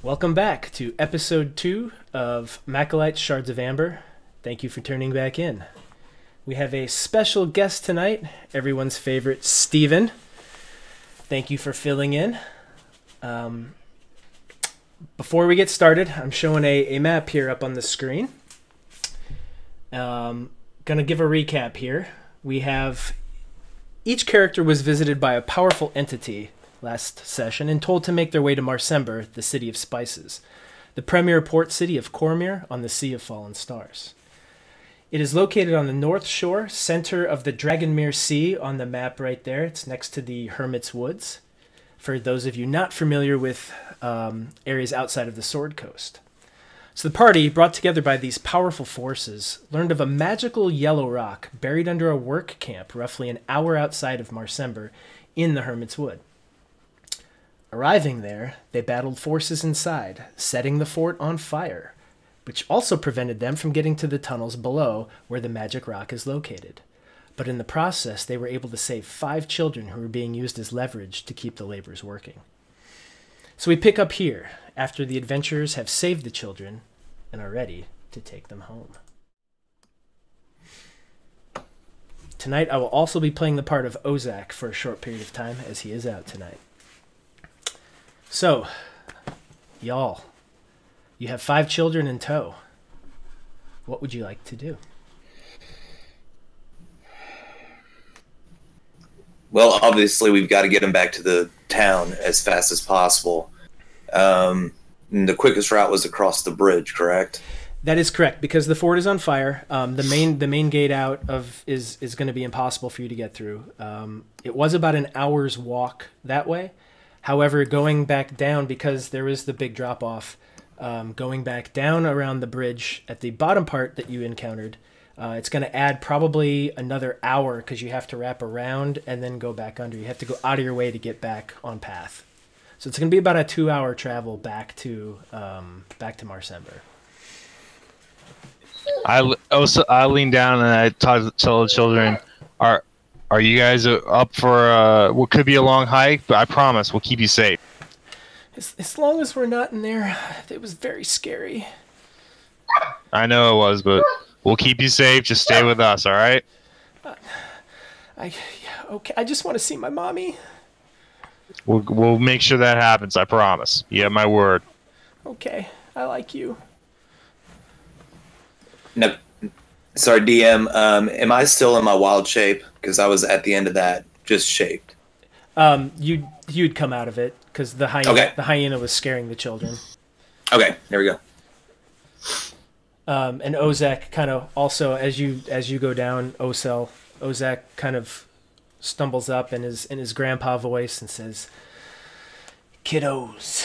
Welcome back to episode 2 of Macalite's Shards of Amber. Thank you for turning back in. We have a special guest tonight, everyone's favorite, Steven. Thank you for filling in. Before we get started, I'm showing a map here up on the screen. Gonna give a recap here. We have each character was visited by a powerful entity last session and told to make their way to Marsember, the city of spices, the premier port city of Cormyr on the Sea of Fallen Stars. It is located on the north shore, center of the Dragonmere Sea on the map right there. It's next to the Hermit's Woods, for those of you not familiar with areas outside of the Sword Coast. So the party, brought together by these powerful forces, learned of a magical yellow rock buried under a work camp roughly an hour outside of Marsember in the Hermit's Wood. Arriving there, they battled forces inside, setting the fort on fire, which also prevented them from getting to the tunnels below where the magic rock is located. But in the process, they were able to save 5 children who were being used as leverage to keep the labors working. So we pick up here, after the adventurers have saved the children and are ready to take them home. Tonight, I will also be playing the part of Ozak for a short period of time, as he is out tonight. So, y'all, you have 5 children in tow. What would you like to do? Well, obviously, we've got to get them back to the town as fast as possible. And the quickest route was across the bridge, correct? That is correct, because the fort is on fire. The main gate out of is going to be impossible for you to get through. It was about an hour's walk that way. However, going back down, because there is the big drop-off, going back down around the bridge at the bottom part that you encountered, it's going to add probably another hour because you have to wrap around and then go back under. You have to go out of your way to get back on path. So it's going to be about a 2-hour travel back to Marsember. I lean down and I tell the children, Are you guys up for what could be a long hike? But I promise we'll keep you safe. As long as we're not in there, it was very scary. I know it was, but we'll keep you safe. Just stay with us, all right? Okay. I just want to see my mommy. We'll make sure that happens. I promise. You have my word. Okay, I like you. No, sorry, DM. Am I still in my wild shape? Because I was at the end of that, just shaped. You'd come out of it because the hyena was scaring the children. Okay, there we go. And Ozak kind of also as you go down, Ozak kind of stumbles up in his grandpa voice and says, "Kiddos,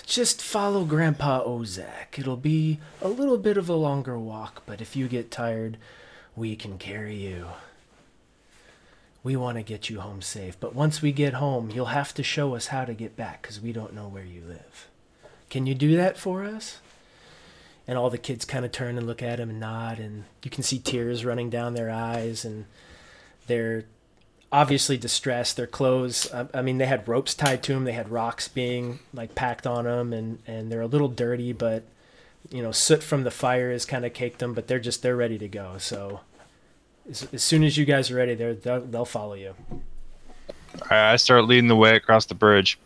just follow Grandpa Ozak. It'll be a little bit of a longer walk, but if you get tired, we can carry you. We want to get you home safe, but once we get home, you'll have to show us how to get back because we don't know where you live. Can you do that for us?" And all the kids kind of turn and look at him and nod, and you can see tears running down their eyes, and they're obviously distressed. Their clothes, I mean, they had ropes tied to them. They had rocks being like packed on them, and they're a little dirty, but soot from the fire has kind of caked them, but they're ready to go. So as soon as you guys are ready, they'll follow you. All right, I start leading the way across the bridge.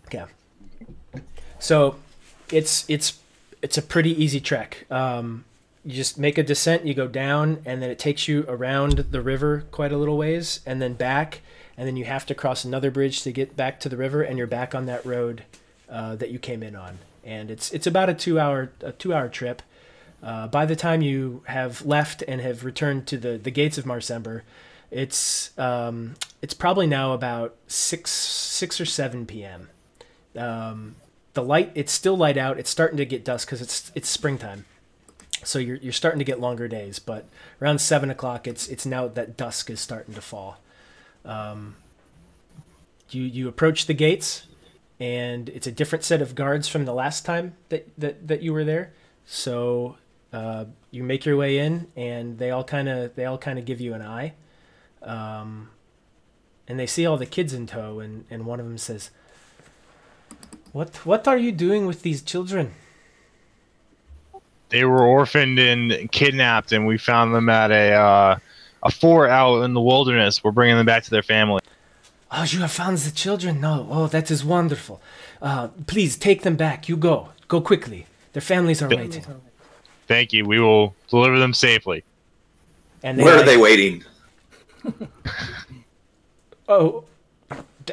Okay. So it's a pretty easy trek. You just make a descent, you go down, and then it takes you around the river quite a little ways, and then back, and then you have to cross another bridge to get back to the river, and you're back on that road that you came in on. And it's about a 2-hour trip. By the time you have left and have returned to the gates of Marsember, it's probably now about 6 or 7 p.m. It's still light out. It's starting to get dusk because it's springtime. So you're starting to get longer days, but around 7 o'clock, it's now that dusk is starting to fall. You approach the gates, and it's a different set of guards from the last time that you were there. So you make your way in, and they all kind of give you an eye, and they see all the kids in tow, and one of them says, What are you doing with these children? They were orphaned and kidnapped, and we found them at a fort out in the wilderness. We're bringing them back to their family. Oh, you have found the children? No. Oh, that is wonderful. Please take them back. You go. Go quickly. Their families are waiting. Thank you. We will deliver them safely. And Where are they waiting? Oh,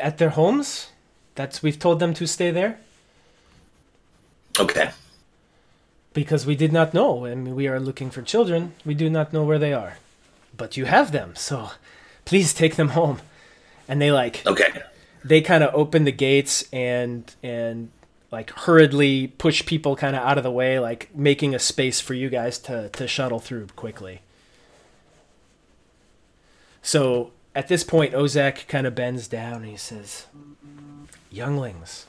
at their homes? We've told them to stay there? Okay. Because we did not know. I mean, we are looking for children. We do not know where they are. But you have them, so please take them home. And they Okay. They kind of open the gates and like hurriedly push people kind of out of the way, like making a space for you guys to shuttle through quickly. So at this point, Ozak kind of bends down and he says, "Younglings,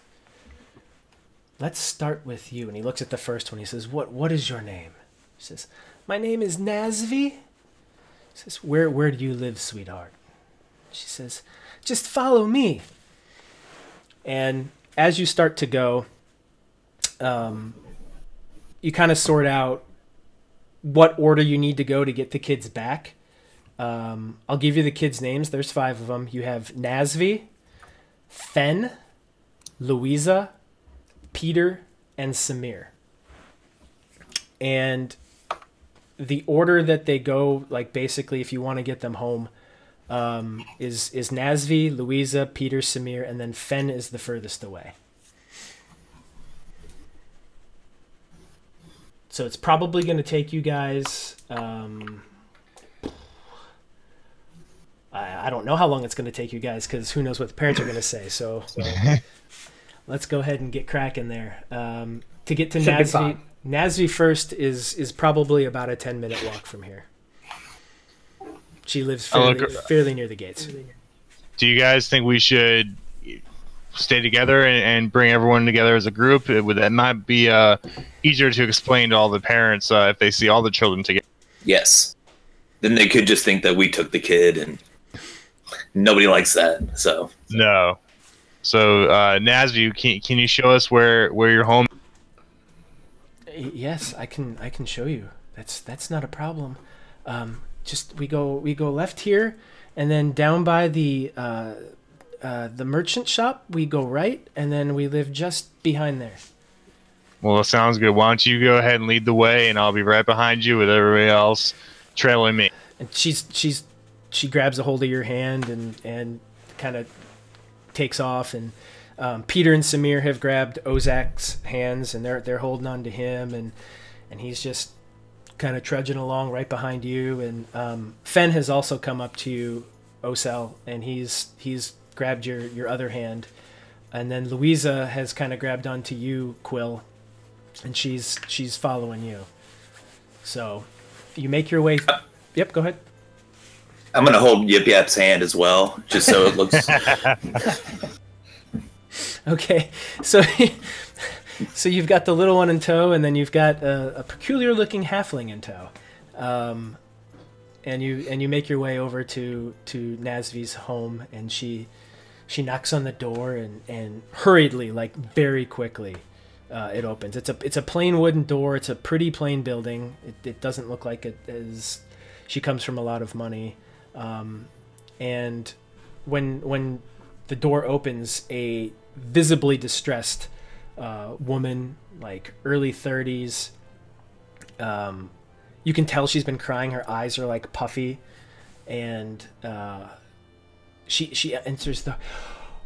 let's start with you." And he looks at the first one. He says, "What is your name?" He says, "My name is Nazvi." He says, Where do you live, sweetheart?" She says, "Just follow me." And as you start to go, you kind of sort out what order you need to go to get the kids back. I'll give you the kids' names. There's 5 of them. You have Nazvi, Fen, Louisa, Peter, and Samir. And the order that they go, like basically if you want to get them home, is Nazvi, Louisa, Peter, Samir, and then Fen is the furthest away. So it's probably going to take you guys... I don't know how long it's going to take you guys because who knows what the parents are going to say. So let's go ahead and get cracking there. To get to Nazvi, Nazvi first is probably about a 10-minute walk from here. She lives fairly near the gates. Do you guys think we should stay together and bring everyone together as a group? That might be easier to explain to all the parents if they see all the children together. Yes. Then they could just think that we took the kid, and nobody likes that. So no. So Nazvi, can you show us where your home? Yes, I can show you. That's not a problem. Just we go left here, and then down by the merchant shop we go right, and then we live just behind there. Well, that sounds good. Why don't you go ahead and lead the way, and I'll be right behind you with everybody else trailing me. And she grabs a hold of your hand and kind of takes off, and Peter and Samir have grabbed Ozak's hands, and they're holding on to him, and he's just kind of trudging along right behind you. And Fen has also come up to you, Osel, and he's grabbed your other hand, and then Louisa has kind of grabbed onto you, Quill, and she's following you. So you make your way. Yep, go ahead. I'm going to hold Yip Yap's hand as well, just so it looks... Okay, so you've got the little one in tow, and then you've got a peculiar-looking halfling in tow, and you make your way over to Nazvi's home, and she knocks on the door, and hurriedly, like very quickly, it opens. It's a plain wooden door. It's a pretty plain building. It doesn't look like it is. She comes from a lot of money, and when the door opens, a visibly distressed woman, like early 30s. You can tell she's been crying. Her eyes are like puffy, and she enters the.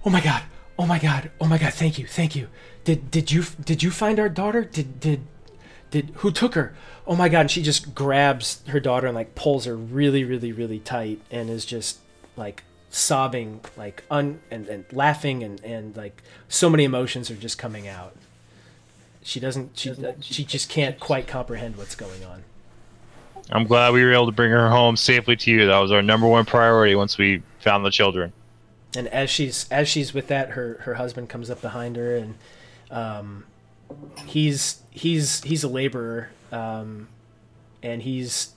Oh my god! Oh my god! Oh my god! Thank you! Did you find our daughter? Did who took her? Oh my god! And she just grabs her daughter and like pulls her really tight, and is just like sobbing, like and laughing, and like so many emotions are just coming out. She just can't quite comprehend what's going on. I'm glad we were able to bring her home safely to you. That was our #1 priority once we found the children. And as she's with that, her husband comes up behind her, and he's a laborer, and he's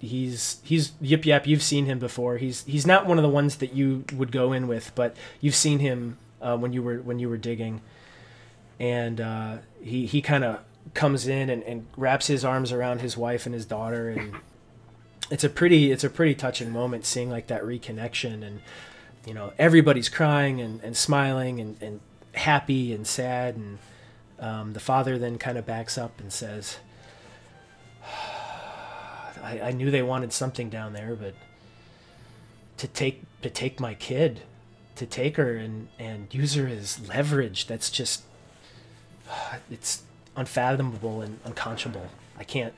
Yip Yap. You've seen him before. He's not one of the ones that you would go in with, but you've seen him when you were digging. and he kind of comes in and wraps his arms around his wife and his daughter, and it's a pretty touching moment, seeing like that reconnection, and you know, everybody's crying and smiling and happy and sad, and the father then kind of backs up and says, I knew they wanted something down there, but to take my kid, to take her and use her as leverage, that's just, it's unfathomable and unconscionable. I can't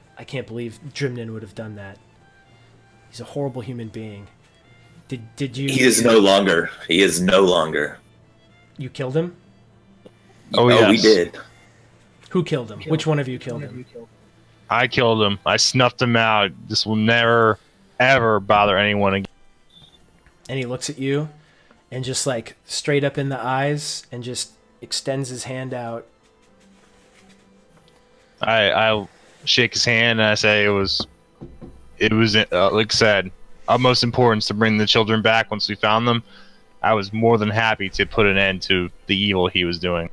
believe Drimnin would have done that. He's a horrible human being. Did you? He is no longer. He is no longer. You killed him? Oh, yes. We did. Who killed him? Which one of you killed him? I killed him. I snuffed him out. This will never, ever bother anyone again. And he looks at you and just like straight up in the eyes and just extends his hand out. I shake his hand and I say it was like I said, utmost importance to bring the children back once we found them. I was more than happy to put an end to the evil he was doing.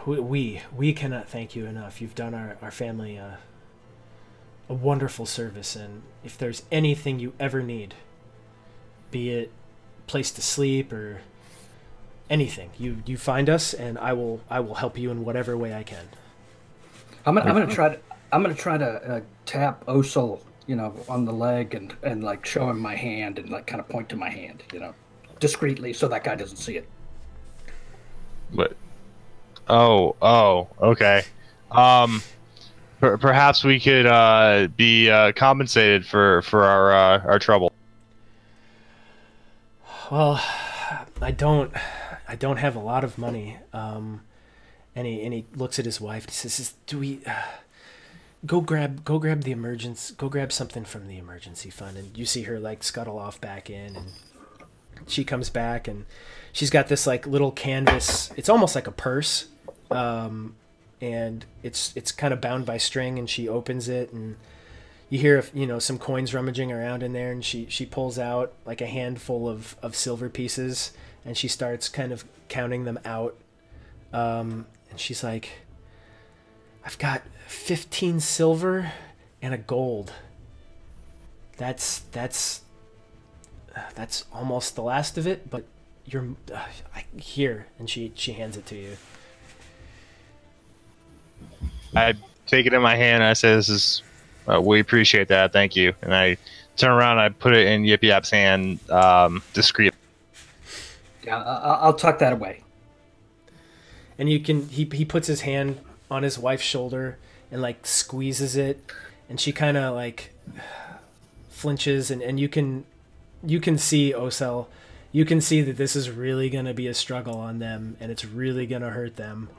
We cannot thank you enough. You've done our family a wonderful service, and if there's anything you ever need, be it place to sleep or anything, you find us, and I will help you in whatever way I can. I'm gonna try to tap Osel, you know, on the leg and like show him my hand and like kind of point to my hand, you know, discreetly so that guy doesn't see it. But oh, okay. Perhaps we could be compensated for our trouble. Well, I don't have a lot of money. And he looks at his wife. He says, "Do we go grab the emergency? Go grab something from the emergency fund." And you see her like scuttle off back in, and she comes back, and she's got this like little canvas. It's almost like a purse, and it's kind of bound by string. And she opens it, and you hear, you know, some coins rummaging around in there. And she pulls out like a handful of silver pieces, and she starts kind of counting them out. And she's like, "I've got 15 silver and a gold. That's almost the last of it, but you're here." And she hands it to you. I take it in my hand and I say, "This is we appreciate that, thank you." And I turn around and I put it in Yip Yap's hand discreetly. Yeah, I'll tuck that away. And you can he puts his hand on his wife's shoulder and like squeezes it, and she kind of like flinches, and you can see, Osel, you can see that this is really going to be a struggle on them, and it's really going to hurt them.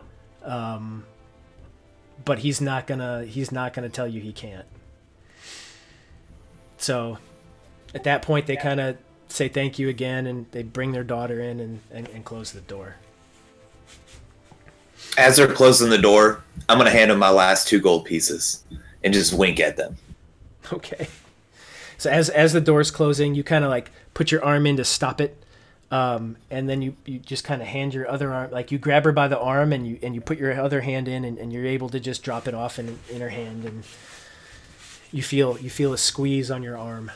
But he's not gonna tell you he can't. So at that point they kind of say thank you again, and they bring their daughter in and close the door. As they're closing the door, I'm going to hand them my last 2 gold pieces and just wink at them. Okay. So as the door's closing, you kind of like put your arm in to stop it, and then you just kind of hand your other arm, like you grab her by the arm and you put your other hand in, and you're able to just drop it off in her hand, and you feel a squeeze on your arm,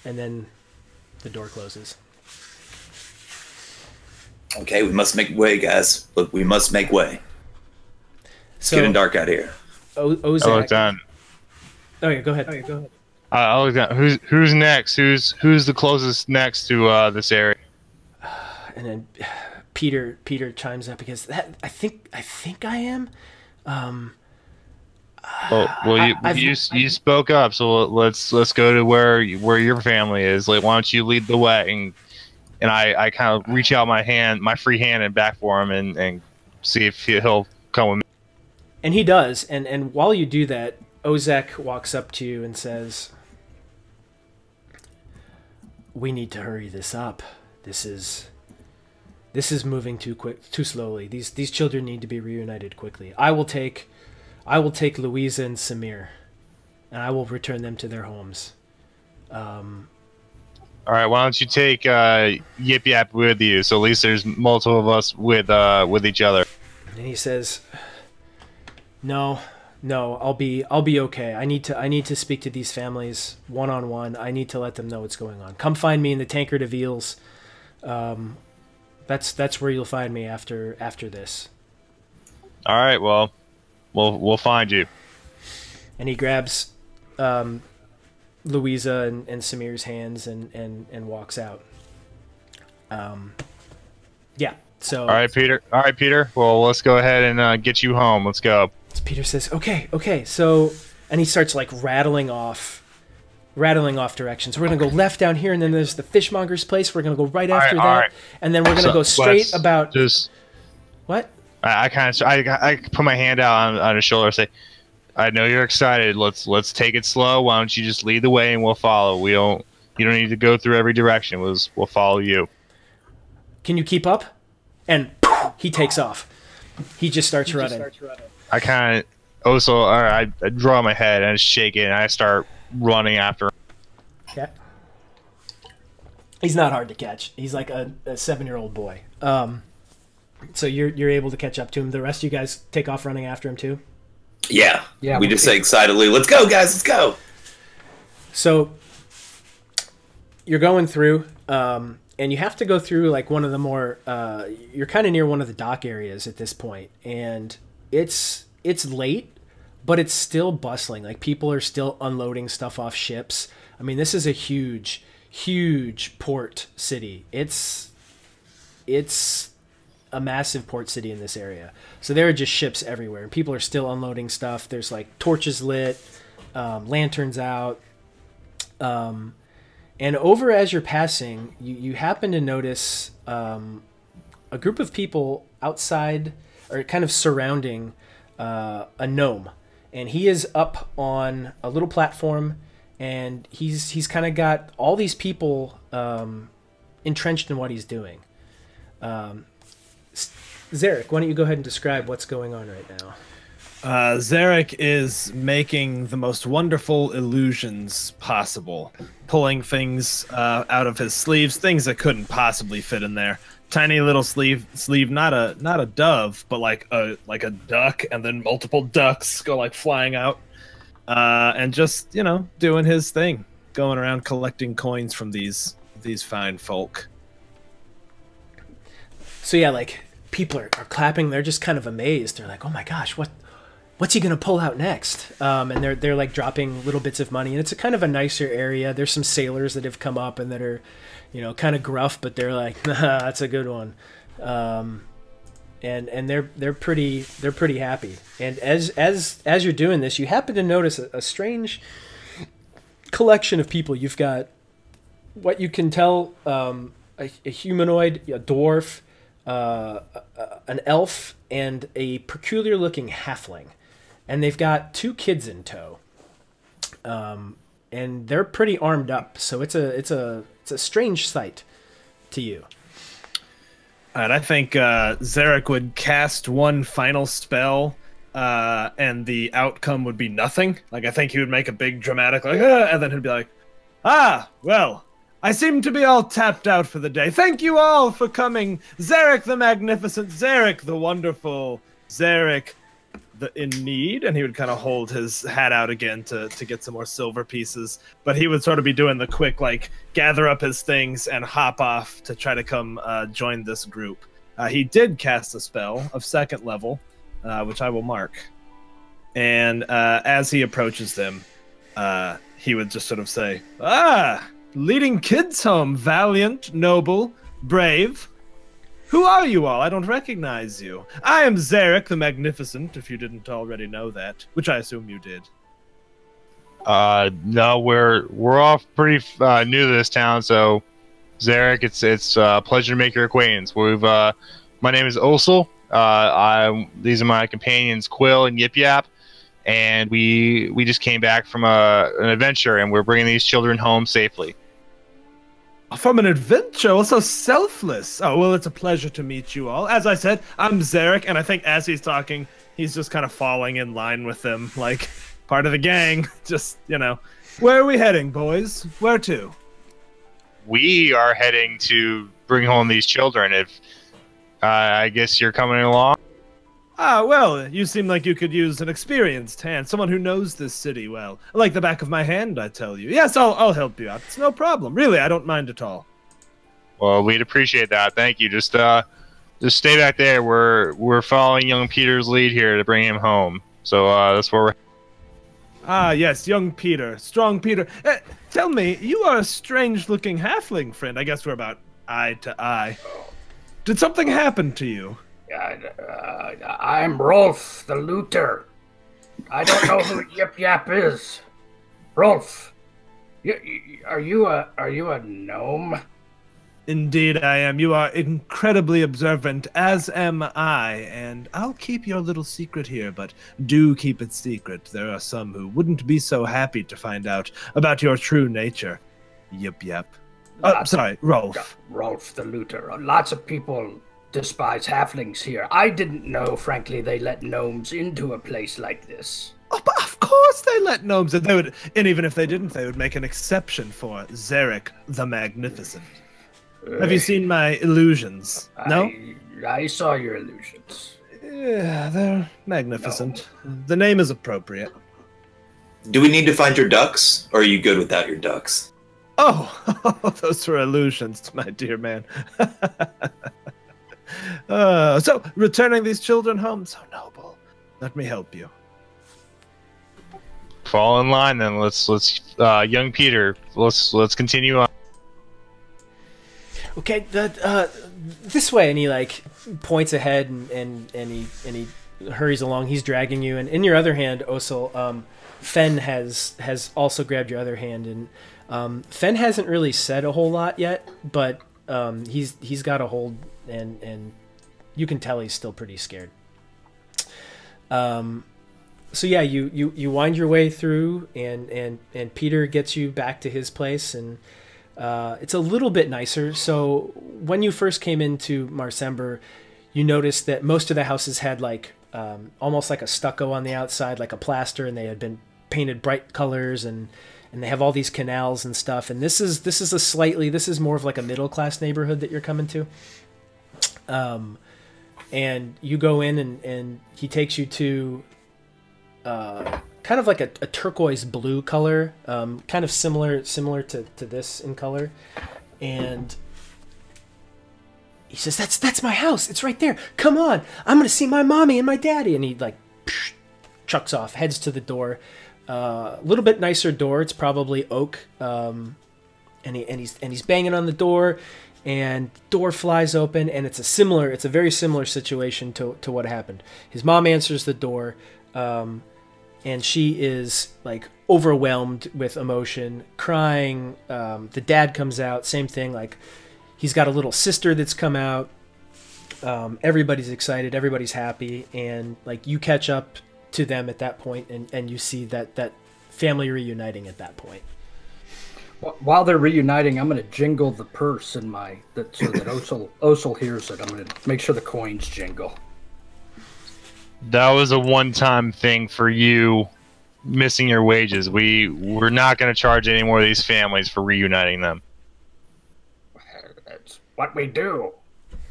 and then the door closes. Okay, we must make way, guys. Look, we must make way. It's getting dark out here. Ozak. I look down. Oh yeah, go ahead. I look down. Who's next? Who's the closest next to this area? And then Peter chimes up because I think I am. You spoke up, so let's go to where your family is. Like, why don't you lead the way? And I kind of reach out my free hand and back for him and see if he'll come with me. And he does. And while you do that, Ozek walks up to you and says, "We need to hurry this up. This is moving too slowly. These children need to be reunited quickly. I will take Louisa and Samir, and I will return them to their homes. All right, why don't you take Yip Yap with you, so at least there's multiple of us with each other. And he says, "No, I'll be okay. I need to speak to these families one-on-one. I need to let them know what's going on. Come find me in the Tankard of Eels. That's where you'll find me after this." All right, well, we'll find you. And he grabs Louisa and Samir's hands and walks out. Yeah. So. All right, Peter. Well, let's go ahead and get you home. Let's go. So Peter says, "Okay." So, and he starts like rattling off directions. We're gonna go left down here, and then there's the fishmonger's place. We're gonna go right after that, right. And then we're gonna go straight about. Just what? I put my hand out on his shoulder and say, I know you're excited. Let's take it slow. Why don't you just lead the way and we'll follow. You don't need to go through every direction. We'll follow you. Can you keep up? And he takes off. He just starts running. I kind of also I draw my head and I shake it and I start running after him. Yeah. He's not hard to catch. He's like a 7-year-old boy. So you're able to catch up to him. The rest of you guys take off running after him too? Yeah. We just say excitedly, "Let's go, guys, let's go." So you're going through, and you have to go through like one of the more. You're kind of near one of the dock areas at this point, and it's late, but it's still bustling. Like people are still unloading stuff off ships. I mean, this is a huge port city. It's a massive port city in this area. So there are just ships everywhere, and people are still unloading stuff. There's like torches lit, lanterns out. And over as you're passing, you happen to notice a group of people outside, or kind of surrounding a gnome. And he is up on a little platform, and he's kind of got all these people entrenched in what he's doing. Zerrick, why don't you go ahead and describe what's going on right now? Zerrick is making the most wonderful illusions possible, pulling things out of his sleeves, things that couldn't possibly fit in there. Tiny little sleeve, not a dove, but like a duck, and then multiple ducks go like flying out, and just doing his thing, going around collecting coins from these fine folk. So yeah, like people are clapping. They're just kind of amazed. They're like, "Oh my gosh, what's he gonna pull out next?" And they're like dropping little bits of money. And it's a kind of a nicer area. There's some sailors that have come up and that are, kind of gruff, but they're like, "Nah, that's a good one." And they're pretty happy. And as you're doing this, you happen to notice a strange collection of people. You've got what you can tell a humanoid, a dwarf, an elf, and a peculiar-looking halfling, and they've got 2 kids in tow, and they're pretty armed up. So it's a strange sight to you. And I think Zerrick would cast one final spell, and the outcome would be nothing. Like I think he would make a big dramatic and then he'd be like, well, I seem to be all tapped out for the day. Thank you all for coming. Zerrick the magnificent, Zerrick the wonderful, Zerrick the in need. And he would kind of hold his hat out again to get some more silver pieces. But he would sort of be doing the quick, like, gather up his things and hop off to try to come join this group. He did cast a spell of 2nd level, which I will mark. And as he approaches them, he would just sort of say, leading kids home, valiant, noble, brave. Who are you all? I don't recognize you. I am Zerrick the Magnificent, if you didn't already know that, which I assume you did. No, we're all pretty new to this town, so Zerrick, it's a pleasure to make your acquaintance. My name is Osel. These are my companions, Quill and Yip Yap, and we just came back from an adventure, and we're bringing these children home safely. From an adventure? Also selfless. Oh, well, it's a pleasure to meet you all. As I said, I'm Zerrick, and I think as he's talking, he's just kind of falling in line with them, like part of the gang. Just, where are we heading, boys? Where to? we are heading to bring home these children. If I guess you're coming along. Ah, well, you seem like you could use an experienced hand, someone who knows this city well. Like the back of my hand, I tell you. Yes, I'll help you out. It's no problem. Really, I don't mind at all. Well, we'd appreciate that. Thank you. Just stay back there. We're following young Peter's lead here to bring him home. So that's where we're. Ah, yes, young Peter. Strong Peter. Tell me, you are a strange-looking halfling friend. I guess we're about eye to eye. Did something happen to you? I'm Rolf, the looter. I don't know who Yip Yap is. Rolf, are you a gnome? Indeed I am. You are incredibly observant, as am I, and I'll keep your little secret here, but do keep it secret. There are some who wouldn't be so happy to find out about your true nature. Yip Yap. Sorry, Rolf. Rolf, the looter. Lots of people despise halflings here. I didn't know, frankly, they let gnomes into a place like this. Oh, but of course they let gnomes in. And even if they didn't, they would make an exception for Zerrick the Magnificent. Have you seen my illusions? No? I saw your illusions. Yeah, they're magnificent. No. The name is appropriate. Do we need to find your ducks, or are you good without your ducks? Oh, those were illusions, my dear man. So, returning these children home, so noble. Let me help you. Fall in line, then. Let's young Peter. Let's continue on. Okay, this way, and he like points ahead, and he hurries along. He's dragging you, and in your other hand, Osul, Fen has also grabbed your other hand, and Fen hasn't really said a whole lot yet, but he's got a hold, and you can tell he's still pretty scared. So yeah, you wind your way through, and Peter gets you back to his place, and it's a little bit nicer. So when you first came into Marsember, you noticed that most of the houses had like almost like a stucco on the outside, like a plaster, and they had been painted bright colors, and they have all these canals and stuff. And this is more of like a middle class neighborhood that you're coming to. And you go in, and he takes you to kind of like a turquoise blue color, kind of similar to this in color, and he says, "That's my house. It's right there. Come on, I'm gonna see my mommy and my daddy." And he like chucks off, heads to the door. A little bit nicer door. It's probably oak, and he's banging on the door, and door flies open, and it's a very similar situation to what happened. His mom answers the door. And she is like overwhelmed with emotion, crying. The dad comes out, same thing. Like he's got a little sister that's come out. Everybody's excited, everybody's happy, and like you catch up to them at that point, and you see that family reuniting at that point. While they're reuniting, I'm going to jingle the purse in so that Osul hears it. I'm going to make sure the coins jingle. That was a one-time thing for you missing your wages. We're not going to charge any more of these families for reuniting them. That's what we do.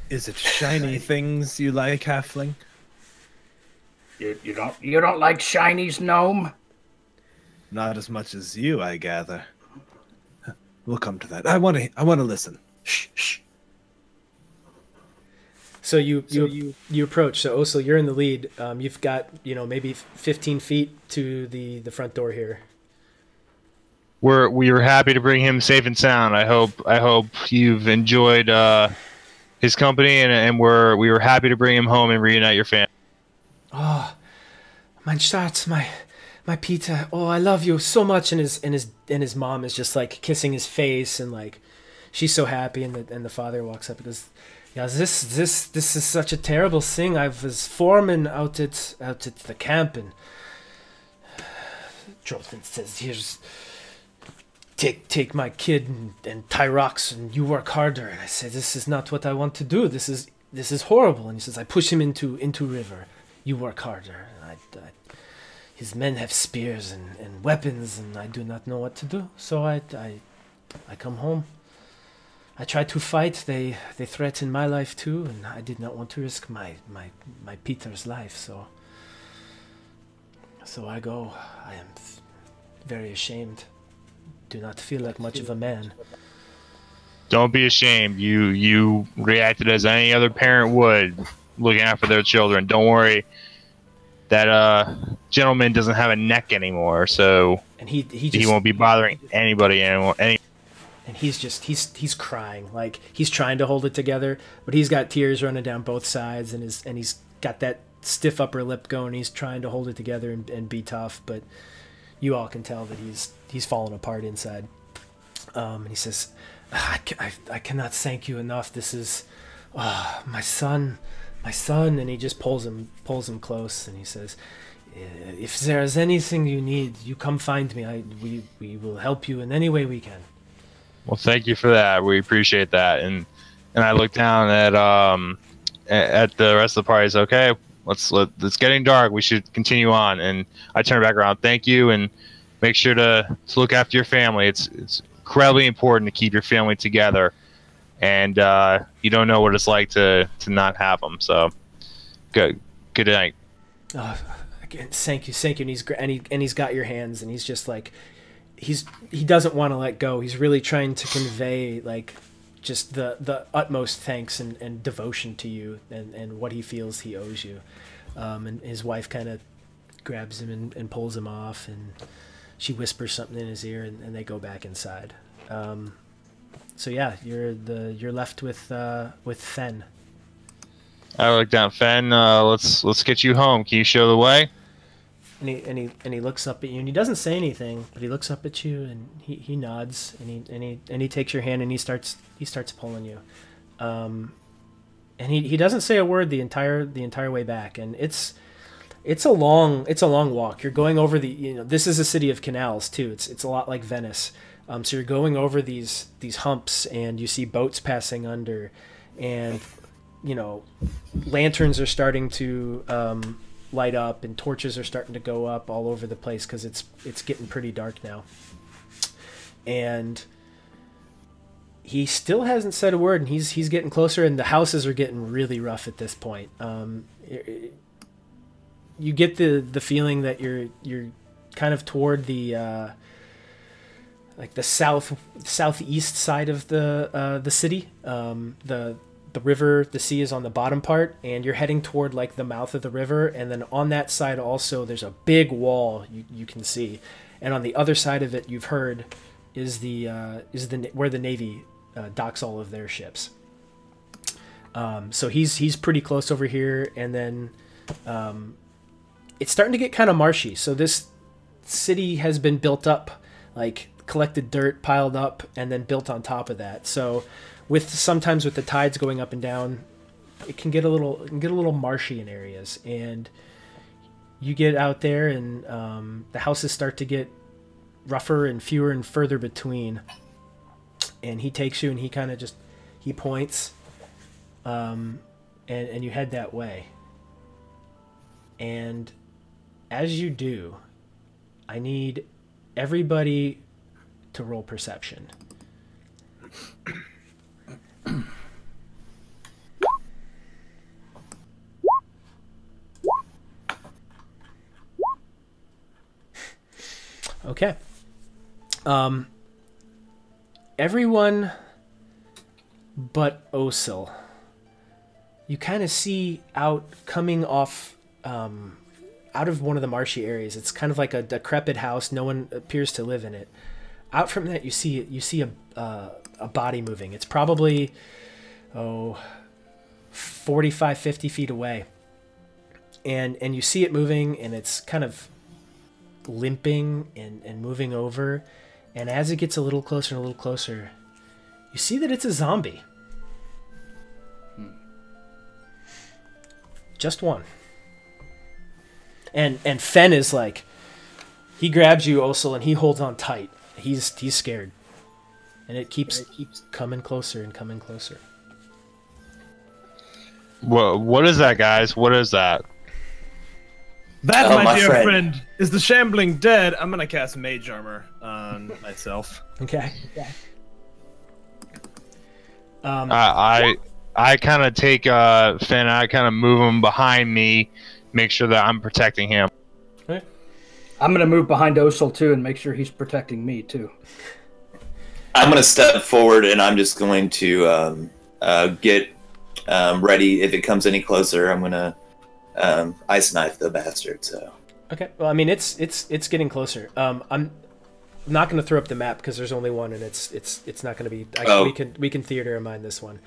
Is it shiny things you like, halfling? You don't like shinies, gnome? Not as much as you, I gather. We'll come to that. I want to listen. Shh, shh. So you approach. So Osul, you're in the lead. You've got maybe 15 feet to the front door here. We were happy to bring him safe and sound. I hope you've enjoyed his company, and we were happy to bring him home and reunite your family. Oh, my Shards, my Peter. Oh, I love you so much. And his mom is just like kissing his face, and like she's so happy. And the father walks up and goes, "Yeah, this is such a terrible thing. I was foreman out at the camp, and Jolton says, here's take my kid and tie rocks, and you work harder." And I say, "This is not what I want to do. This is horrible." And he says, "I push him into river. You work harder." And his men have spears and weapons, and I do not know what to do. So I come home. I tried to fight. They threatened my life too, and I did not want to risk my Peter's life. So I go. I am very ashamed. Do not feel like much of a man. Don't be ashamed. You reacted as any other parent would, looking out for their children. Don't worry. That gentleman doesn't have a neck anymore, so and he won't be bothering anybody anymore. And he's crying, like he's trying to hold it together, but he's got tears running down both sides, and he's got that stiff upper lip going. He's trying to hold it together and be tough, but you all can tell that he's falling apart inside. And he says, I cannot thank you enough. This is my son, and he just pulls him close, and he says, if there is anything you need, you come find me. We will help you in any way we can. Well, thank you for that. We appreciate that. And I look down at the rest of the party. It's okay. It's getting dark. We should continue on. And I turn back around. Thank you, and make sure to look after your family. It's incredibly important to keep your family together. And you don't know what it's like to not have them. So good night. Again, thank you. And he's got your hands, and he's just like. He doesn't want to let go. He's really trying to convey like just the utmost thanks and devotion to you and what he feels he owes you. And his wife kind of grabs him and pulls him off, and she whispers something in his ear, and they go back inside. So yeah, you're left with Fen. I look down, Fen. Let's get you home. Can you show the way? And he looks up at you, and he doesn't say anything, but he looks up at you, and he nods, and he takes your hand, and he starts pulling you, and he doesn't say a word the entire way back, and it's a long walk. You're going over this is a city of canals too. It's a lot like Venice, so you're going over these humps, and you see boats passing under, and lanterns are starting to light up, and torches are starting to go up all over the place because it's getting pretty dark now. And he still hasn't said a word, and he's getting closer, and the houses are getting really rough at this point. You get the feeling that you're kind of toward the like the southeast side of the city. The river, the sea is on the bottom part, and you're heading toward like the mouth of the river, and then on that side also there's a big wall you can see, and on the other side of it, you've heard, is where the Navy docks all of their ships. So he's pretty close over here, and then it's starting to get kind of marshy. So this city has been built up, like collected dirt piled up and then built on top of that. So sometimes with the tides going up and down, it can get a little marshy in areas, and you get out there, and the houses start to get rougher and fewer and further between. And he takes you, and he kind of he points, and you head that way. And as you do, I need everybody to roll perception. Okay. Everyone but Osil. You kind of see coming off out of one of the marshy areas. It's kind of like a decrepit house. No one appears to live in it. Out from that, you see a body moving. It's probably 45, 50 feet away, and you see it moving, and it's kind of limping and moving over. And as it gets a little closer and a little closer, you see that it's a zombie. Just one. And Fen is like, he grabs you, Osil, and he holds on tight. He's scared. And it keeps coming closer and coming closer. What is that, guys? What is that? That, my dear friend, is the shambling dead. I'm gonna cast Mage Armor on myself. Okay. I kind of take Finn. I kind of move him behind me, make sure that I'm protecting him. Okay. I'm gonna move behind Osel too and make sure he's protecting me too. I'm going to step forward and I'm just going to get ready. If it comes any closer, I'm going to ice knife the bastard. So. Okay. Well, I mean, it's getting closer. I'm not going to throw up the map because there's only one, and it's not going to be. We can theater in mind this one.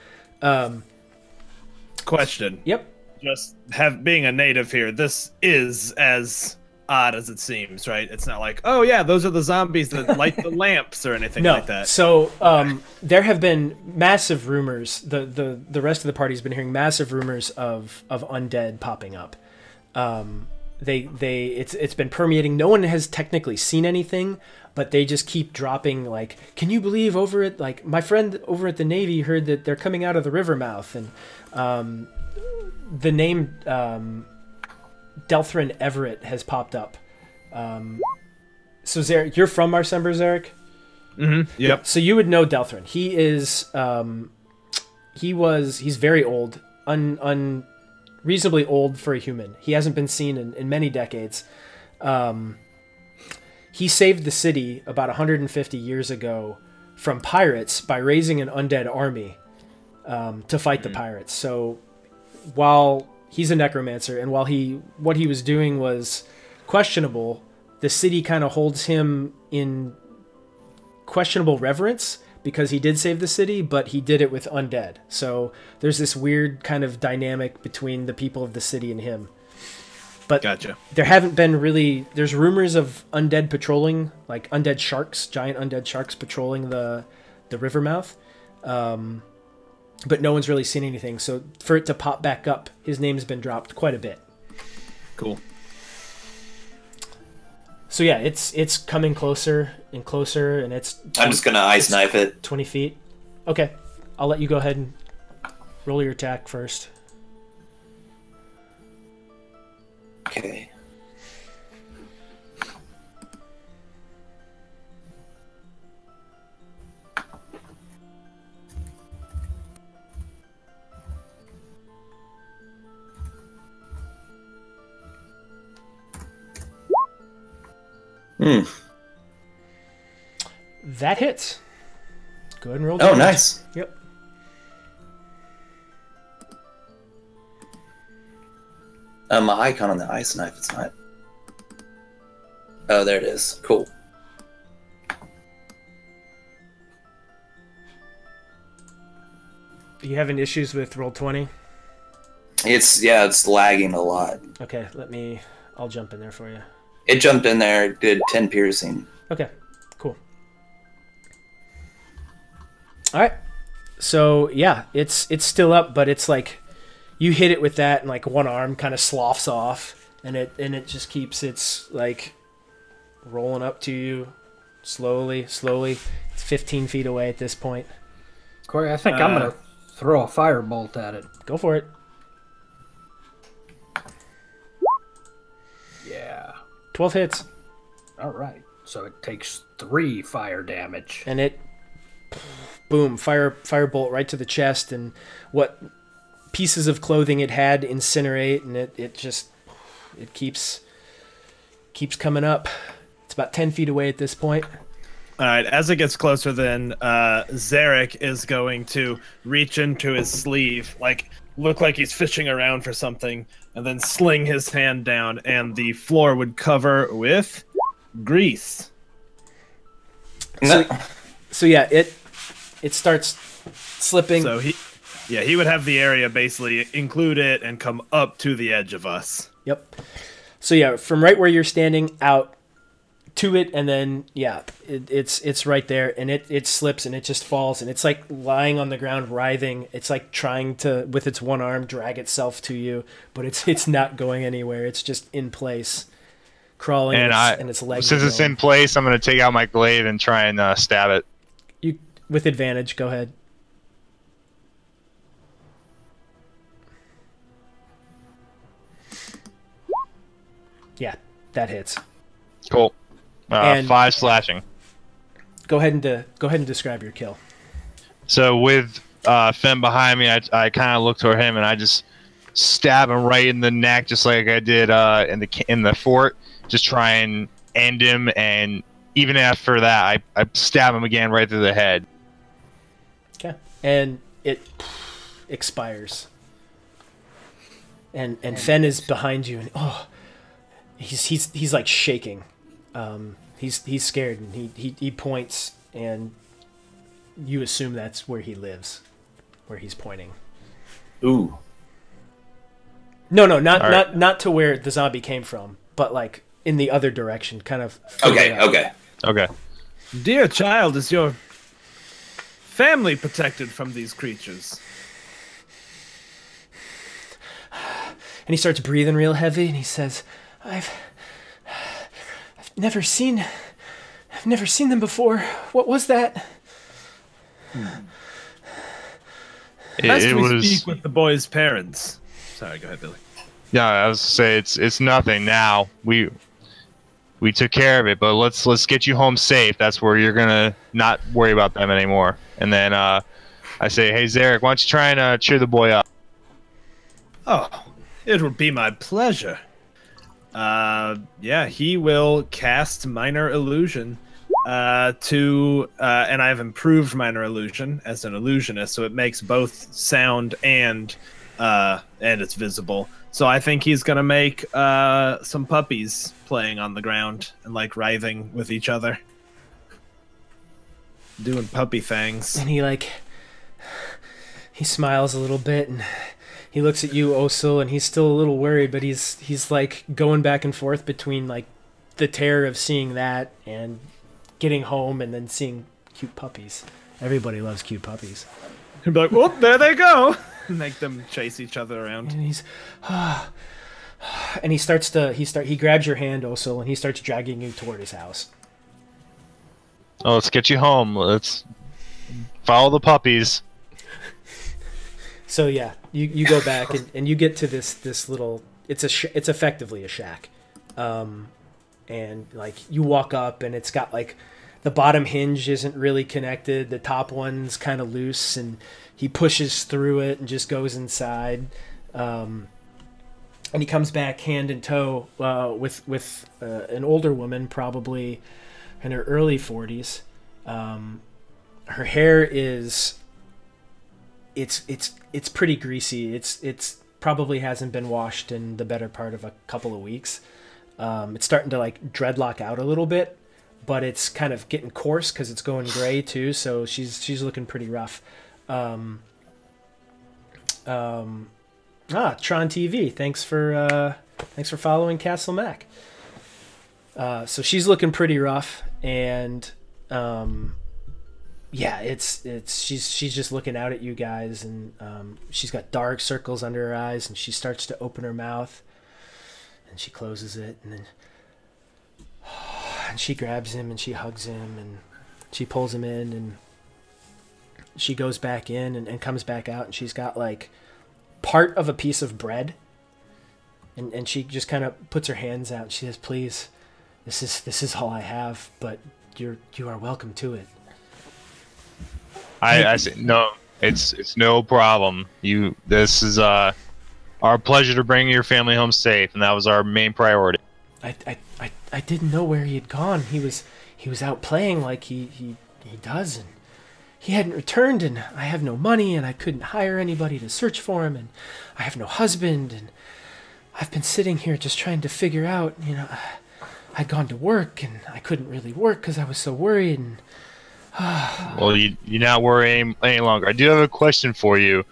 Question. Yep. Just being a native here, this is as odd as it seems, right? It's not like, oh yeah, those are the zombies that light the lamps or anything like that. So there have been massive rumors. The rest of the party's been hearing massive rumors of undead popping up. It's been permeating. No one has technically seen anything, but they just keep dropping like, can you believe over at like my friend over at the Navy heard that they're coming out of the river mouth, and the name Delthrin Everett has popped up. So Zerrick, you're from Marsember, Zerrick? Mm-hmm. Yep. So you would know Delthrin. He is he's very old, reasonably old for a human. He hasn't been seen in many decades. He saved the city about 150 years ago from pirates by raising an undead army to fight the pirates. So while he's a necromancer, and while what he was doing was questionable, the city kind of holds him in questionable reverence because he did save the city, but he did it with undead. So there's this weird kind of dynamic between the people of the city and him. But gotcha. There haven't been really... There's rumors of undead patrolling, like undead sharks, giant undead sharks patrolling the river mouth. But no one's really seen anything. So for it to pop back up, his name's been dropped quite a bit. Cool. So yeah, it's coming closer and closer, and it's... I'm just going to ice knife it. 20 feet. Okay. I'll let you go ahead and roll your attack first. Okay. That hits. Go ahead and roll. Oh, nice. Yep. My icon on the ice knife, it's not. Oh, there it is. Cool. Are you having issues with Roll20? It's lagging a lot. Okay, I'll jump in there for you. It jumped in there, did 10 piercing. Okay, cool. All right. So, yeah, it's still up, but it's like you hit it with that and like one arm kind of sloughs off, and it just keeps its like rolling up to you slowly. It's 15 feet away at this point. Corey, I think I'm going to throw a firebolt at it. Go for it. Yeah. 12 hits. All right. So it takes 3 fire damage. And it, boom, firebolt right to the chest, and what pieces of clothing it had incinerate, and it keeps coming up. It's about 10 feet away at this point. All right, as it gets closer, then Zerrick is going to reach into his sleeve, look like he's fishing around for something, and then sling his hand down, and the floor would cover with grease. So yeah, it starts slipping. So he would have the area basically include it and come up to the edge of us. Yep. So yeah, from right where you're standing out to it, and then yeah, it's right there, and it slips and it just falls, and it's like lying on the ground writhing. It's like trying to, with its one arm, drag itself to you, but it's not going anywhere. It's just in place, crawling, and its legs. Since it's in place, I'm going to take out my glaive and try and stab it. You with advantage. Go ahead. Yeah, that hits. Cool. 5 slashing. Go ahead and describe your kill. So with Finn behind me, I kind of look toward him and I just stab him right in the neck, just like I did in the fort. Just try and end him, and even after that, I stab him again right through the head. Okay, and it expires. And Fenn is behind you, and he's like shaking. He's scared, and he points, and you assume that's where he lives, where he's pointing. Ooh. No, not to where the zombie came from, but like in the other direction, kind of. Okay. Dear child, is your family protected from these creatures? And he starts breathing real heavy, and he says, I've never seen them before. What was that? We speak with the boy's parents. Sorry, go ahead, Billy. Yeah, I was say it's nothing now. We took care of it, but let's get you home safe. That's where you're gonna not worry about them anymore. And then I say, hey Zerrick, why don't you try and cheer the boy up? Oh, it would be my pleasure. Yeah, he will cast Minor Illusion and I've improved Minor Illusion as an illusionist, so it makes both sound and it's visible. So I think he's gonna make some puppies playing on the ground and like writhing with each other, doing puppy things. And he smiles a little bit, and he looks at you, Osil, and he's still a little worried, but he's like going back and forth between like the terror of seeing that and getting home and then seeing cute puppies. Everybody loves cute puppies. He'd be like, "Whoop, there they go!" Make them chase each other around. And he grabs your hand, Osil, and he starts dragging you toward his house. Oh, let's get you home. Let's follow the puppies. So yeah, you go back and you get to this little. It's effectively a shack, and like you walk up and it's got like the bottom hinge isn't really connected. The top one's kind of loose, and he pushes through it and just goes inside. And he comes back hand in tow with an older woman, probably in her early 40s. Her hair is it's pretty greasy. It's probably hasn't been washed in the better part of a couple of weeks. It's starting to like dreadlock out a little bit, but it's kind of getting coarse because it's going gray too. So she's looking pretty rough. Tron TV. Thanks for following Castle Mac. So she's looking pretty rough, and yeah, she's just looking out at you guys, and she's got dark circles under her eyes, and she starts to open her mouth, and she closes it, and then and she grabs him and she hugs him and she pulls him in, and she goes back in and comes back out, and she's got like part of a piece of bread, and she just kind of puts her hands out and she says, please, this is all I have, but you are welcome to it. I say no, it's no problem. This is our pleasure to bring your family home safe, and that was our main priority. I didn't know where he had gone. He was out playing like he does, and he hadn't returned, and I have no money, and I couldn't hire anybody to search for him, and I have no husband, and I've been sitting here just trying to figure out, I'd gone to work, and I couldn't really work because I was so worried, and well, you're not worrying any longer. I do have a question for you.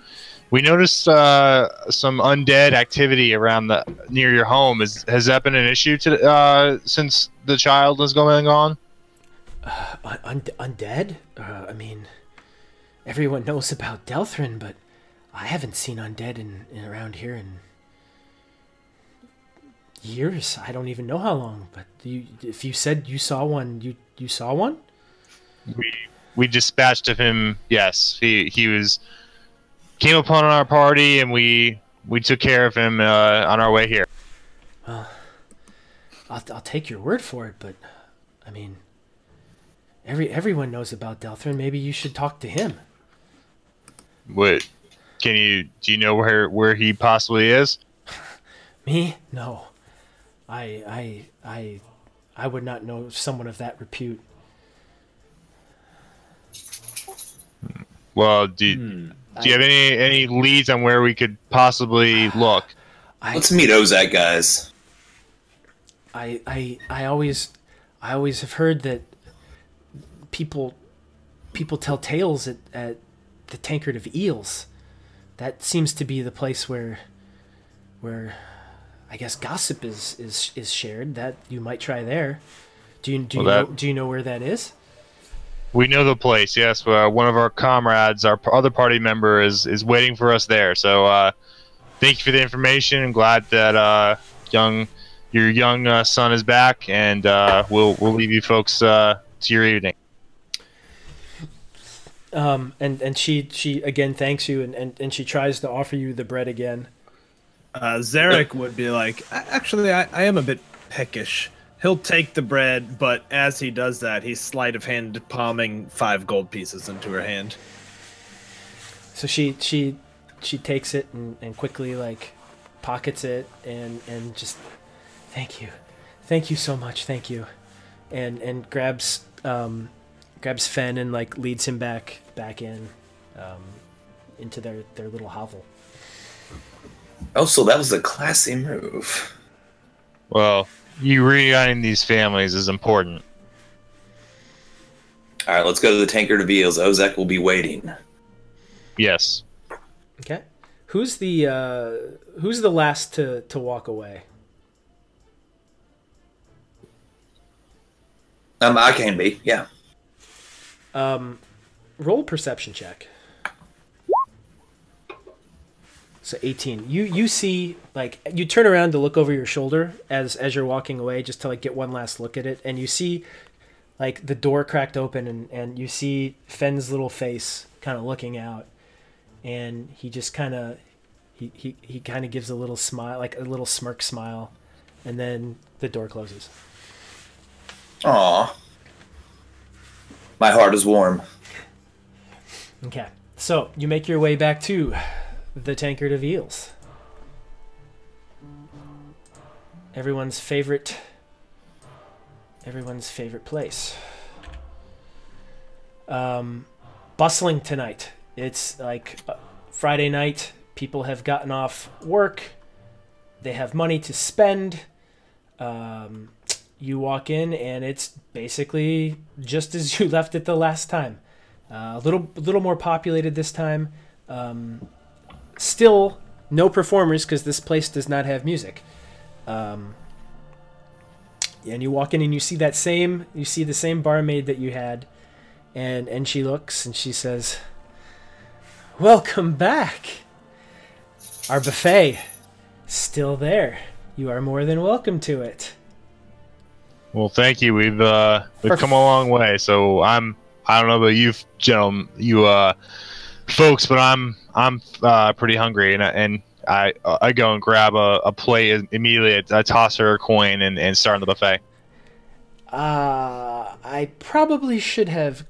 We noticed some undead activity around near your home. Has that been an issue since the child is going on? Undead? I mean, everyone knows about Delthrin, but I haven't seen undead in around here in years. I don't even know how long. But if you said you saw one, you saw one? We dispatched of him. Yes, he came upon our party, and we took care of him on our way here. Well, I'll take your word for it, but I mean, everyone knows about Delthrin. Maybe you should talk to him. What? Do you know where he possibly is? Me? No. I would not know someone of that repute. Well, do you have any leads on where we could possibly look? Let's meet Ozak, guys. I always have heard that people tell tales at the Tankard of Eels. That seems to be the place where I guess gossip is shared. That you might try there. Do you know where that is? We know the place. Yes, one of our comrades, our other party member, is waiting for us there. So thank you for the information. I'm glad that your young son is back, and we'll leave you folks to your evening. And she again thanks you, and she tries to offer you the bread again. Zerrick would be like, actually, I am a bit peckish. He'll take the bread, but as he does that, he's sleight of hand palming 5 gold pieces into her hand. So she takes it and quickly like pockets it and just thank you so much, thank you, and grabs Fen and like leads him back in into their little hovel. Oh, so that was a classy move. Well, you reuniting these families is important. All right, let's go to the Tankard of Eels. Ozak will be waiting. Yes. Okay. Who's the last to walk away? I can be, yeah. Roll perception check. So 18. You see, like, you turn around to look over your shoulder as you're walking away, just to like get one last look at it, and you see like the door cracked open, and you see Fenn's little face kind of looking out, and he just kind of he kind of gives a little smile, like a little smirk smile, and then the door closes. Aw. My heart is warm. Okay, so you make your way back to the Tankard of Eels. Everyone's favorite place. Bustling tonight. It's like Friday night. People have gotten off work. They have money to spend. You walk in and it's basically just as you left it the last time. A little more populated this time. Still no performers because this place does not have music. And you walk in and you see the same barmaid that you had, and she looks and she says, "Welcome back. Our buffet still there. You are more than welcome to it." Well, thank you. We've come a long way. So I don't know about you gentlemen, you folks, but I'm pretty hungry, and I go and grab a plate immediately. I toss her a coin and start on the buffet. I probably should have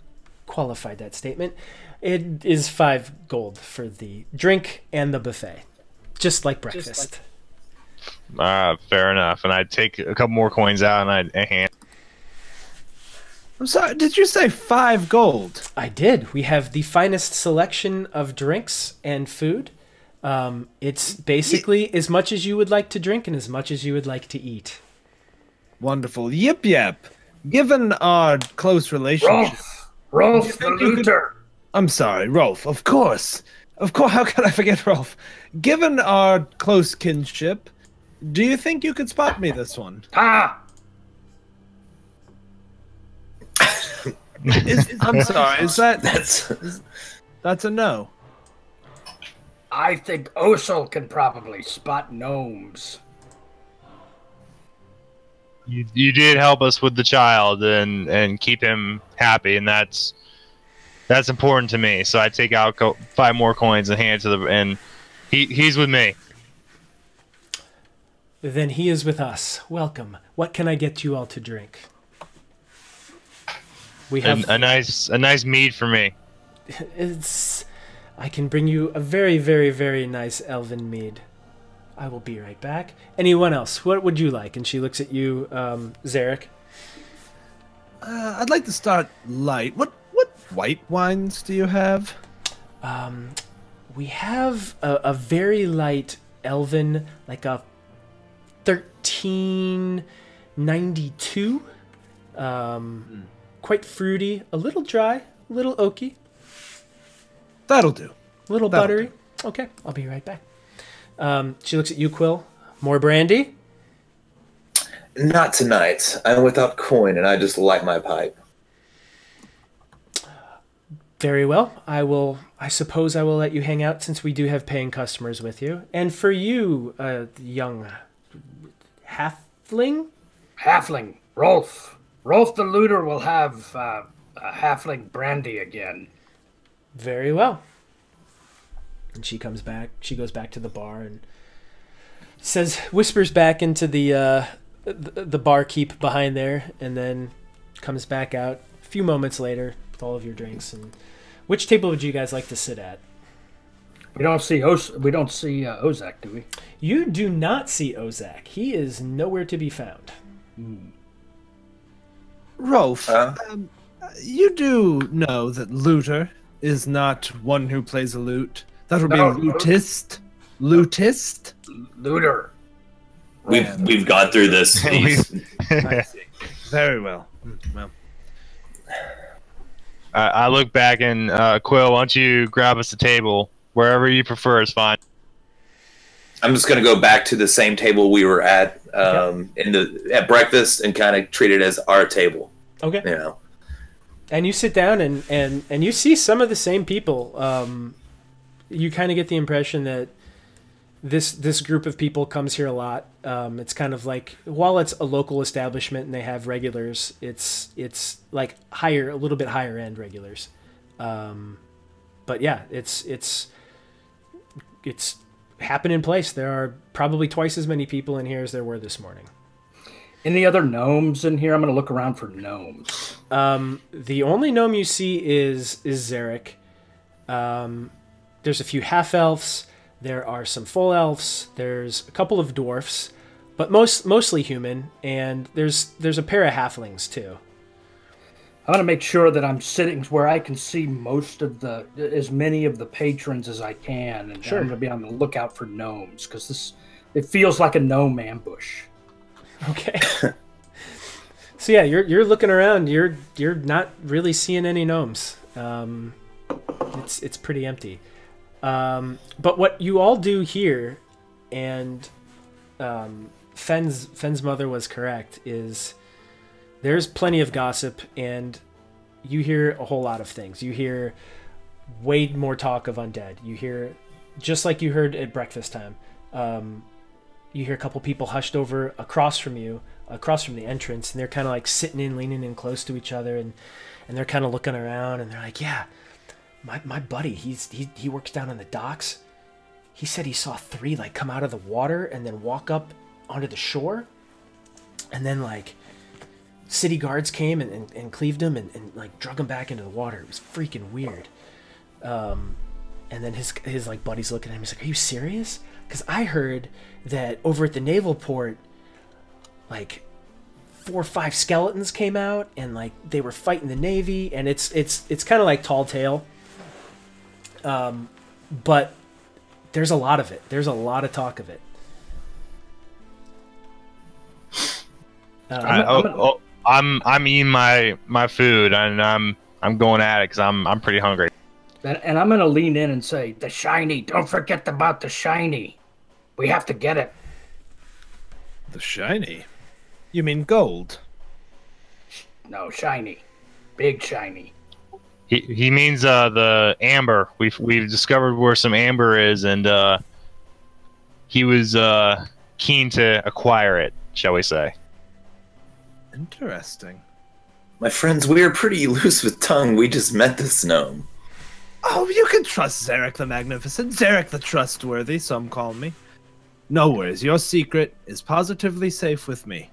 qualified that statement. It is 5 gold for the drink and the buffet, just like breakfast. Fair enough. And I take a couple more coins out and I hand. I'm sorry, did you say 5 gold? I did. We have the finest selection of drinks and food. It's basically as much as you would like to drink and as much as you would like to eat. Wonderful. Yip yap. Given our close relationship... Rolf the looter. I'm sorry, Rolf. Of course. How could I forget Rolf? Given our close kinship, do you think you could spot me this one? Ah! I'm sorry. That's a no? I think Osel can probably spot gnomes. You did help us with the child and keep him happy, and that's important to me. So I take out 5 more coins and hand it to and he's with me. Then he is with us. Welcome. What can I get you all to drink? We have a nice mead for me. It's I can bring you a very, very, very nice elven mead. I will be right back. Anyone else? What would you like? And she looks at you, Zerrick. I'd like to start light. What white wines do you have? We have a very light elven, like a 1392. Quite fruity, a little dry, a little oaky. That'll do. A little buttery. Okay, I'll be right back. She looks at you, Quill. More brandy? Not tonight. I'm without coin, and I just light my pipe. Very well. I suppose I will let you hang out since we do have paying customers with you. And for you, young halfling? Halfling. Rolf. Rolf the Looter will have a halfling brandy again. Very well. And she comes back. She goes back to the bar and whispers back into the barkeep behind there, and then comes back out a few moments later with all of your drinks. And which table would you guys like to sit at? We don't see Ozak, do we? You do not see Ozak. He is nowhere to be found. Rolf, you do know that Looter is not one who plays a lute. That would be lutist. Lutist? Looter. We've gone through this. Very well. Well, I look back and Quill, why don't you grab us a table? Wherever you prefer is fine. I'm just gonna go back to the same table we were at at breakfast and kind of treat it as our table. Okay. You know. And you sit down and you see some of the same people. You kind of get the impression that this group of people comes here a lot. It's kind of like, while it's a local establishment and they have regulars, it's like a little bit higher end regulars. But yeah, it's happen in place. There are probably twice as many people in here as there were this morning. Any other gnomes in here? I'm going to look around for gnomes. The only gnome you see is Zerrick. There's a few half-elves. There are some full elves. There's a couple of dwarfs, but mostly human. And there's a pair of halflings too. I want to make sure that I'm sitting where I can see as many of the patrons as I can, and sure. I'm going to be on the lookout for gnomes because it feels like a gnome ambush. Okay. So yeah, you're looking around. You're not really seeing any gnomes. It's pretty empty. But what you all do here, and Fenn's mother was correct, is there's plenty of gossip, and you hear a whole lot of things. You hear way more talk of undead. You hear, just like you heard at breakfast time, you hear a couple people hushed over across from the entrance, and they're kind of like leaning in close to each other, and they're kind of looking around, and they're like, yeah, my buddy, he works down on the docks. He said he saw 3 like come out of the water and then walk up onto the shore, and then like city guards came and cleaved him and like drug him back into the water. It was freaking weird. And then his like buddies looking at him. He's like, "Are you serious? Because I heard that over at the naval port, like 4 or 5 skeletons came out and like they were fighting the navy, and it's kind of like tall tale. But there's a lot of it. There's a lot of talk of it." I'm eating my food, and I'm going at it because I'm pretty hungry. And I'm going to lean in and say, "The shiny! Don't forget about the shiny. We have to get it." The shiny? You mean gold? No, shiny, big shiny. He means the amber. We've discovered where some amber is, and he was keen to acquire it, shall we say? Interesting. My friends, we are pretty loose with tongue. We just met this gnome. Oh, you can trust Zerrick the Magnificent, Zerrick the Trustworthy, some call me. No worries, your secret is positively safe with me.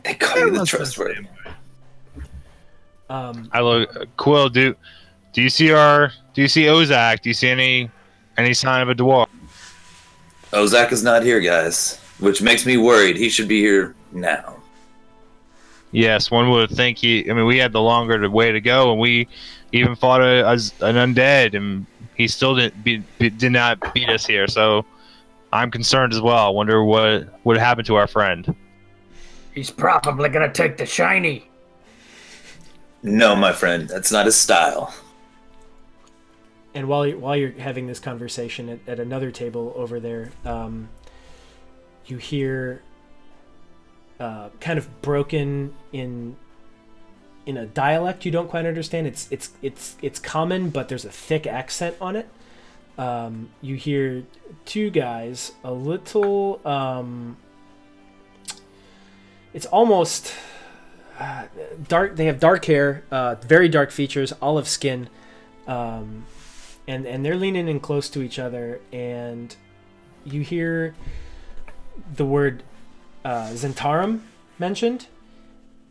They call you the Trustworthy. I look, Quill. Do Do you see Ozak? Do you see any sign of a dwarf? Ozak is not here, guys, which makes me worried. He should be here now. Yes, one would think he. I mean, we had the longer way to go, and we even fought an undead, and he still did not beat us here. So I'm concerned as well. I wonder what would happen to our friend. He's probably gonna take the shiny. No, my friend, that's not his style. And while you're having this conversation at another table over there, you hear kind of broken in a dialect you don't quite understand. It's common, but there's a thick accent on it. You hear two guys, a little. It's almost dark. They have dark hair, very dark features, olive skin. And they're leaning in close to each other, and you hear the word Zentarum mentioned.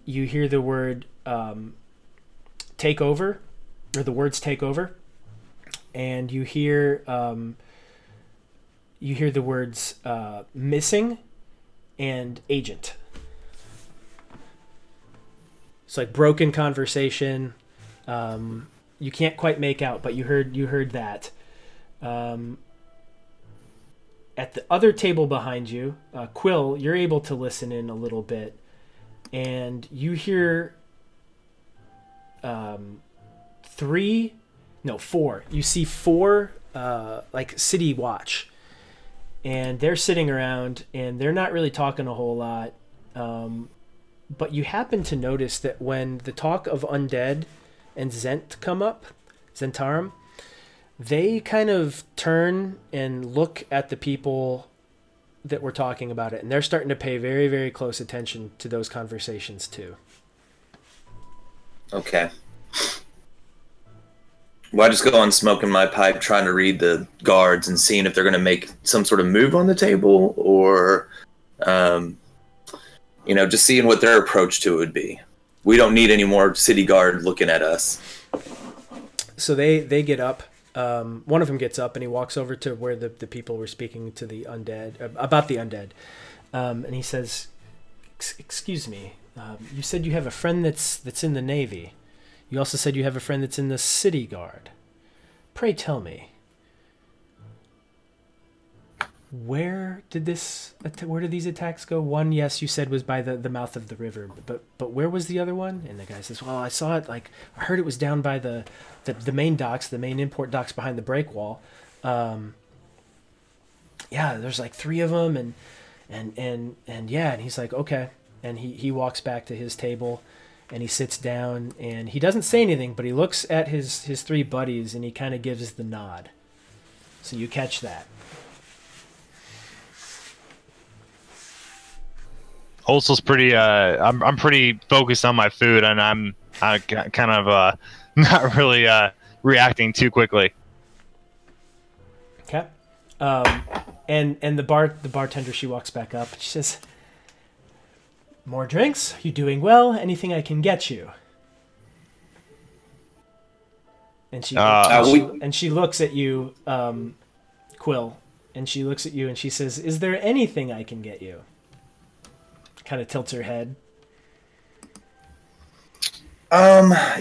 You hear the word take over, or the words take over, and you hear the words missing and agent. It's like broken conversation. You can't quite make out, but you heard that. At the other table behind you, Quill, you're able to listen in a little bit, and you hear four. You see four like city watch, and they're sitting around, and they're not really talking a whole lot. But you happen to notice that when the talk of undead and Zent come up, Zentarum, they kind of turn and look at the people that were talking about it, and they're starting to pay very, very close attention to those conversations too. Okay. Well, I just go on smoking my pipe, trying to read the guards and seeing if they're going to make some sort of move on the table, or, just seeing what their approach to it would be. We don't need any more city guard looking at us. So they get up. One of them gets up and he walks over to where the people were speaking to the undead about the undead, and he says, "Excuse me, you said you have a friend that's in the Navy. You also said you have a friend that's in the city guard. Pray tell me, where did these attacks go? One, yes, you said was by the mouth of the river, but where was the other one?" And the guy says, "Well, I saw it. Like, I heard it was down by the main docks, the main import docks behind the break wall. Yeah, there's like three of them, and yeah." And he's like, "Okay," and he walks back to his table, and he sits down, and he doesn't say anything, but he looks at his three buddies, and he kind of gives the nod. So you catch that. Holzel's pretty. I'm pretty focused on my food, and I'm kind of not really reacting too quickly. Okay. And the bartender, she walks back up. She says, "More drinks? You doing well? Anything I can get you?" And she looks at you, Quill, and she looks at you and she says, "Is there anything I can get you?" Kind of tilts her head.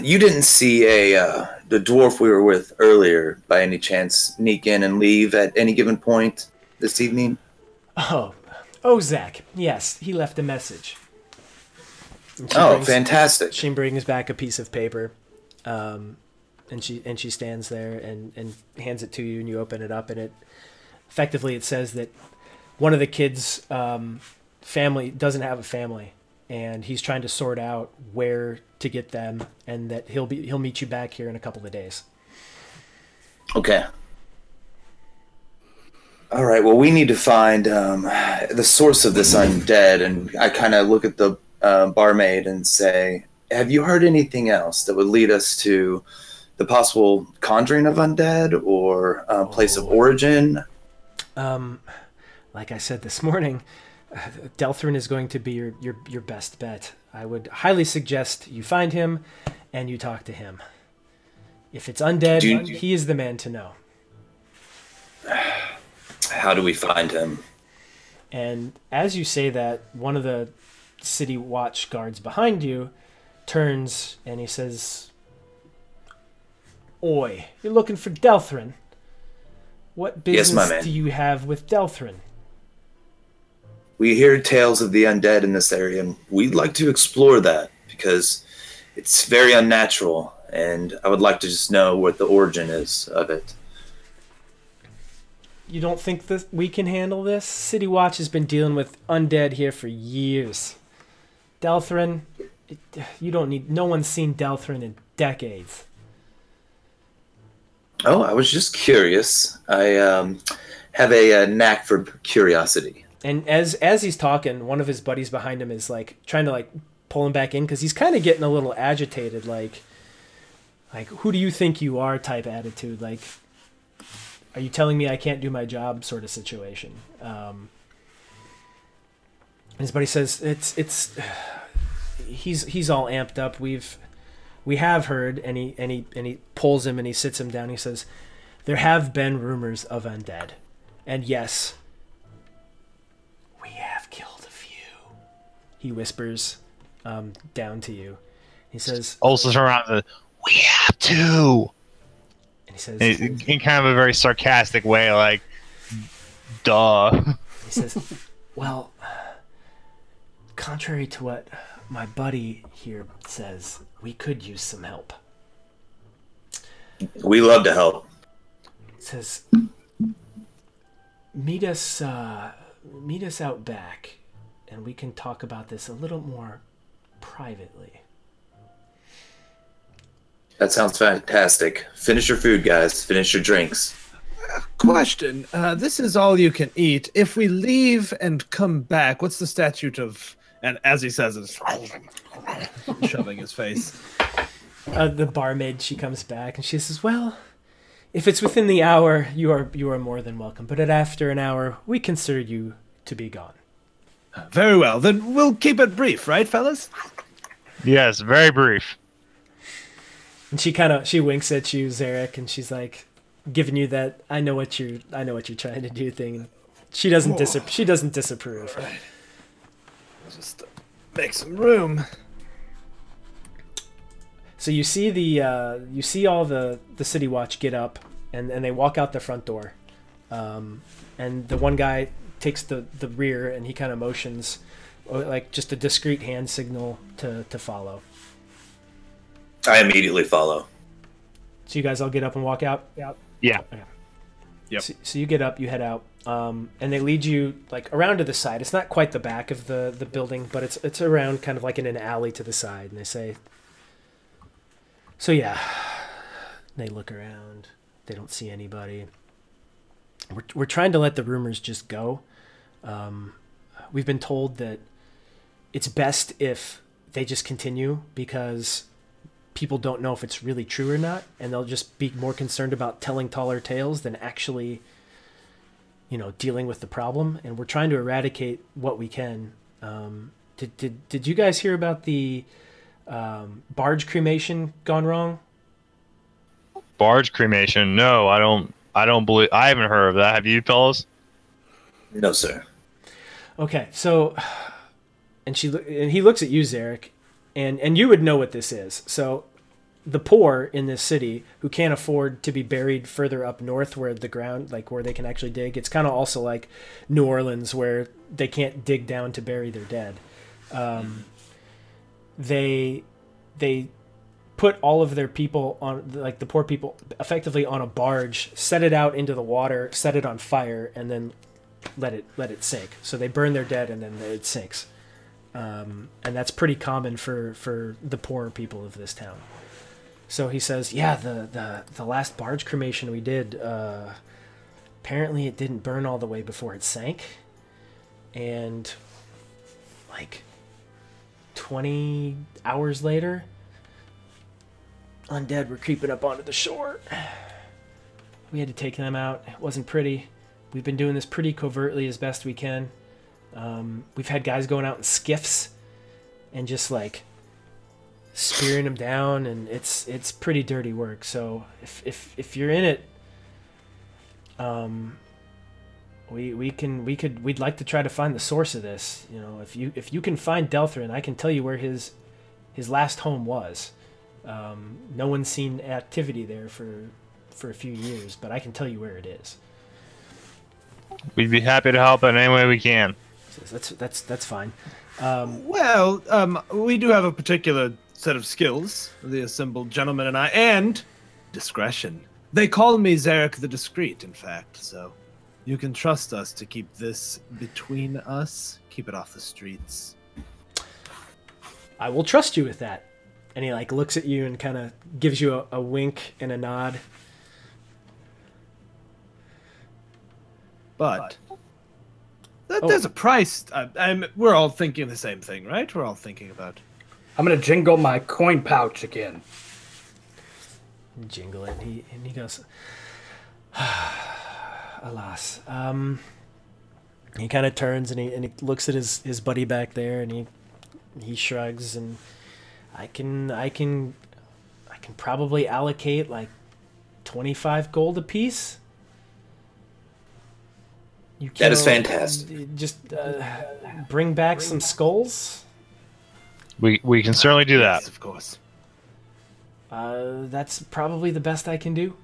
You didn't see the dwarf we were with earlier by any chance sneak in and leave at any given point this evening? Oh, Zach. Yes, he left a message. Fantastic. She brings back a piece of paper, and she stands there and hands it to you, and you open it up, and it says that one of the kids' family doesn't have a family, and he's trying to sort out where to get them, and that he'll meet you back here in a couple of days. Okay. All right. Well, we need to find the source of this undead, and I kind of look at the barmaid and say, "Have you heard anything else that would lead us to the possible conjuring of undead or place of origin?" Like I said this morning, Delthrin is going to be your best bet. I would highly suggest you find him and you talk to him. If it's undead, he is the man to know. How do we find him? And as you say that, one of the city watch guards behind you turns and he says, "Oi, you're looking for Delthrin. What business do you have with Delthrin?" We hear tales of the undead in this area, and we'd like to explore that because it's very unnatural, and I would like to just know what the origin is of it. You don't think that we can handle this? City Watch has been dealing with undead here for years. Delthrin, you don't need... No one's seen Delthrin in decades. Oh, I was just curious. I have a knack for curiosity. And as he's talking, one of his buddies behind him is like trying to like pull him back in because he's kind of getting a little agitated, like who do you think you are type attitude, like are you telling me I can't do my job sort of situation. His buddy says he's all amped up. We have heard, and he pulls him and he sits him down. He says there have been rumors of undead, and yes, we have killed a few. He whispers down to you. He says, also around the, we have to. And he says, in kind of a very sarcastic way, like, duh. He says, well, contrary to what my buddy here says, we could use some help. We love to help. He says, meet us out back, and we can talk about this a little more privately. That sounds fantastic. Finish your food, guys. Finish your drinks. Question. This is all you can eat. If we leave and come back, what's the statute of... And as he says it's shoving his face. The barmaid, she comes back and she says, well, if it's within the hour, you are more than welcome. But after an hour, we consider you to be gone. Very well. Then we'll keep it brief, right, fellas? Yes, very brief. And she winks at you, Zerrick, and she's like giving you that I know what you're trying to do thing. She doesn't disapprove. Right. Just make some room. So you see all the city watch get up and they walk out the front door. And the one guy takes the rear and he kind of motions like just a discreet hand signal to follow. I immediately follow. So you guys all get up and walk out? Yeah. Okay. Yep. So you get up, you head out, and they lead you like around to the side. It's not quite the back of the building, but it's around kind of like in an alley to the side. And they say, so yeah, they look around. They don't see anybody. We're trying to let the rumors just go. We've been told that it's best if they just continue because people don't know if it's really true or not, and they'll just be more concerned about telling taller tales than actually, dealing with the problem. And we're trying to eradicate what we can. Did you guys hear about the barge cremation gone wrong? Barge cremation? No, I don't believe. I haven't heard of that. Have you, fellas? No, sir. Okay, so, and he looks at you, Zerrick, and you would know what this is. So, the poor in this city who can't afford to be buried further up north where the ground, like where they can actually dig, it's kind of also like New Orleans where they can't dig down to bury their dead. They put all of their people on, like the poor people, effectively on a barge, set it out into the water, set it on fire, and then let it sink. So they burn their dead and then it sinks. And that's pretty common for the poorer people of this town. So he says, yeah, the last barge cremation we did, apparently it didn't burn all the way before it sank. And like 20 hours later, undead were creeping up onto the shore. We had to take them out. It wasn't pretty. We've been doing this pretty covertly as best we can. We've had guys going out in skiffs and just like spearing them down, and it's pretty dirty work. So if you're in it, we'd like to try to find the source of this. You know, if you can find Delthrin, I can tell you where his last home was. No one's seen activity there for a few years, but I can tell you where it is. We'd be happy to help in any way we can. That's fine. We do have a particular set of skills, the assembled gentleman and I, and discretion. They call me Zerrick the Discreet, in fact, so you can trust us to keep this between us, keep it off the streets. I will trust you with that. And he like looks at you and kind of gives you a wink and a nod. But there's a price. We're all thinking the same thing, right? We're all thinking about. I'm gonna jingle my coin pouch again. Jingle it. And he goes, alas. He kind of turns and he looks at his buddy back there, and he shrugs, and I can probably allocate like 25 gold apiece. That is fantastic. Just bring back some skulls. We can certainly do that. Yes, of course. That's probably the best I can do.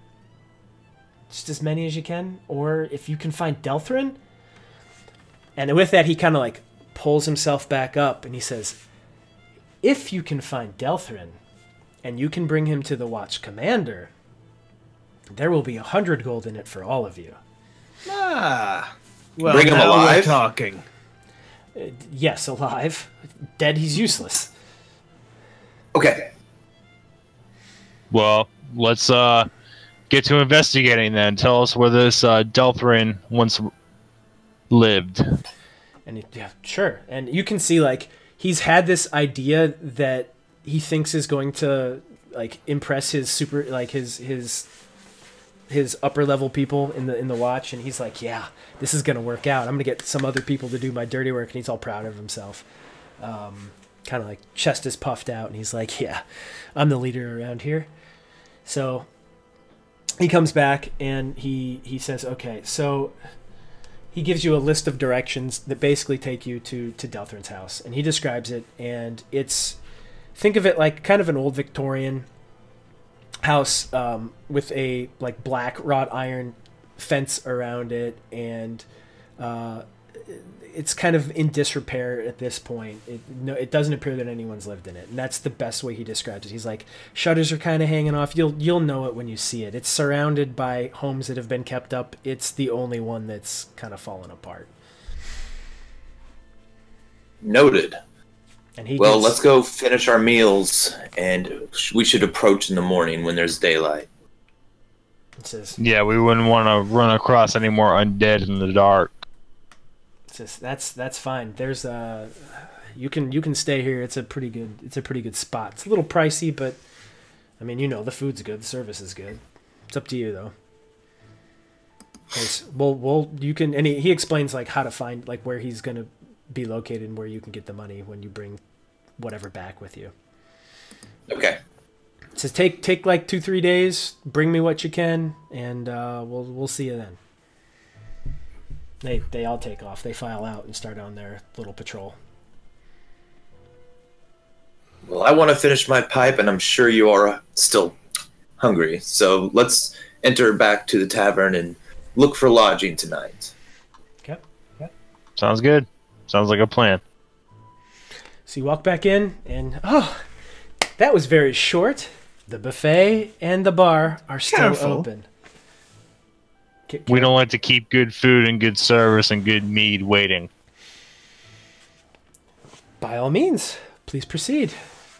Just as many as you can. Or if you can find Delthrin. And with that, he kind of like pulls himself back up and he says, if you can find Delthrin and you can bring him to the Watch Commander, there will be 100 gold in it for all of you. Well, bring him alive? We're talking. Yes, alive. Dead, he's useless. Okay. Well, let's get to investigating then. Tell us where this Delthrin once lived. And yeah, sure. And you can see like he's had this idea that he thinks is going to like impress his his upper level people in the watch, and he's like, yeah, this is gonna work out. I'm gonna get some other people to do my dirty work, and he's all proud of himself. Kind of like chest is puffed out, and he's like, yeah, I'm the leader around here. So he comes back and he says, okay, so he gives you a list of directions that basically take you to Delthrin's house, and he describes it, and think of it like kind of an old Victorian house with a like black wrought iron fence around it, and it's kind of in disrepair at this point. It doesn't appear that anyone's lived in it, and that's the best way he describes it. He's like, shutters are kind of hanging off. You'll know it when you see it. It's surrounded by homes that have been kept up. It's the only one that's kind of fallen apart. Noted. And let's go finish our meals, and we should approach in the morning when there's daylight. Says, yeah, we wouldn't want to run across any more undead in the dark. Says, that's fine. There's you can stay here. It's a pretty good spot. It's a little pricey, but I mean, the food's good, the service is good. It's up to you though. You can, and he explains like how to find like where he's gonna be located and where you can get the money when you bring whatever back with you. Okay. It says take like 2-3 days, bring me what you can, and we'll see you then. They all take off. They file out and start on their little patrol. Well, I want to finish my pipe, and I'm sure you are still hungry. So let's enter back to the tavern and look for lodging tonight. Okay. Sounds good. Sounds like a plan. So you walk back in, and that was very short. The buffet and the bar are still open. We don't like to keep good food and good service and good mead waiting. By all means, please proceed.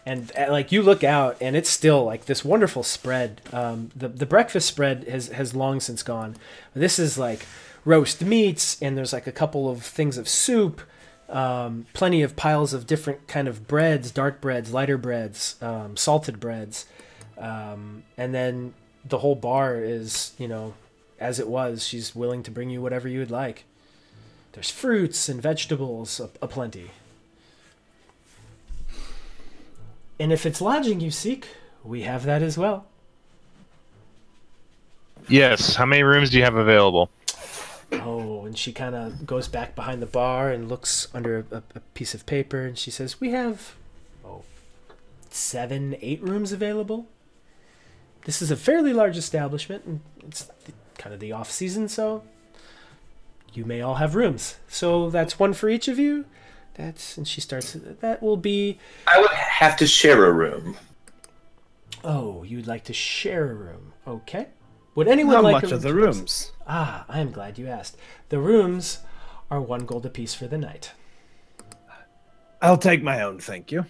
And like you look out, and it's still like this wonderful spread. The breakfast spread has long since gone. This is like roast meats, and there's like a couple of things of soup, plenty of piles of different kind of breads, dark breads, lighter breads, salted breads, and then the whole bar is, as it was. She's willing to bring you whatever you would like. There's fruits and vegetables aplenty. And if it's lodging you seek, we have that as well. Yes. How many rooms do you have available? Oh, and she kind of goes back behind the bar and looks under a piece of paper, and she says, we have 7, 8 rooms available. This is a fairly large establishment, and it's kind of the off season, so you may all have rooms. So that's one for each of you. And she starts, that will be... I would have to share a room. Oh, you'd like to share a room. Okay. Would anyone How like much a room? are the rooms? Ah, I am glad you asked. The rooms are 1 gold apiece for the night. I'll take my own, thank you.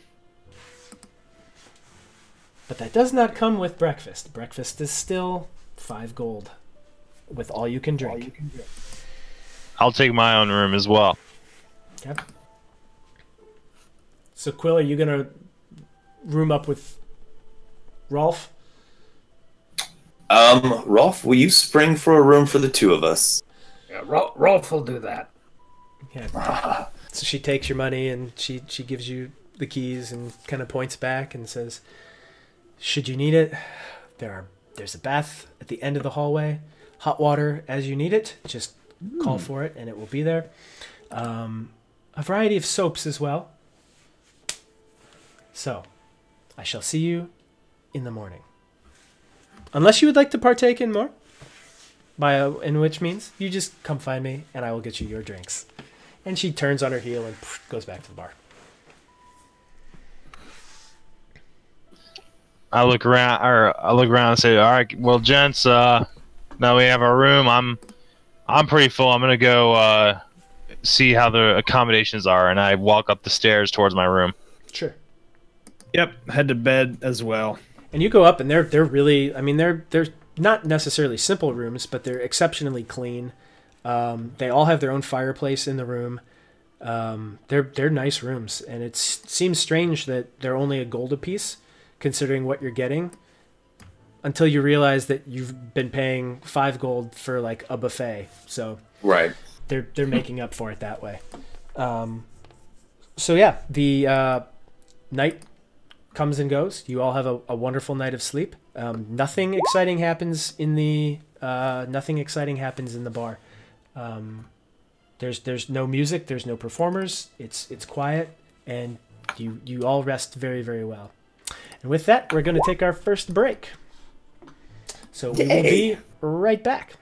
But that does not come with breakfast. Breakfast is still 5 gold with all you can drink. I'll take my own room as well. Okay. So, Quill, are you going to room up with Rolf? Rolf, will you spring for a room for the 2 of us? Yeah, Rolf will do that. Yeah. So she takes your money and she gives you the keys and kind of points back and says, should you need it, there's a bath at the end of the hallway. Hot water as you need it. Just call for it and it will be there. A variety of soaps as well. So, I shall see you in the morning. Unless you would like to partake in more. In which means, you just come find me and I will get you your drinks. And she turns on her heel and goes back to the bar. I look around and say, all right, well, gents, now we have our room. I'm pretty full. I'm going to go see how the accommodations are. And I walk up the stairs towards my room. Sure. Yep, head to bed as well. And you go up, and they're really, I mean, they're not necessarily simple rooms, but they're exceptionally clean. They all have their own fireplace in the room. They're nice rooms, and it seems strange that they're only a gold apiece, considering what you're getting, until you realize that you've been paying 5 gold for like a buffet. So right, they're making up for it that way. So yeah, the night comes and goes. You all have a wonderful night of sleep. Nothing exciting happens in the bar. There's no music. There's no performers. It's quiet, and you all rest very, very well. And with that, we're going to take our first break. So we will be right back.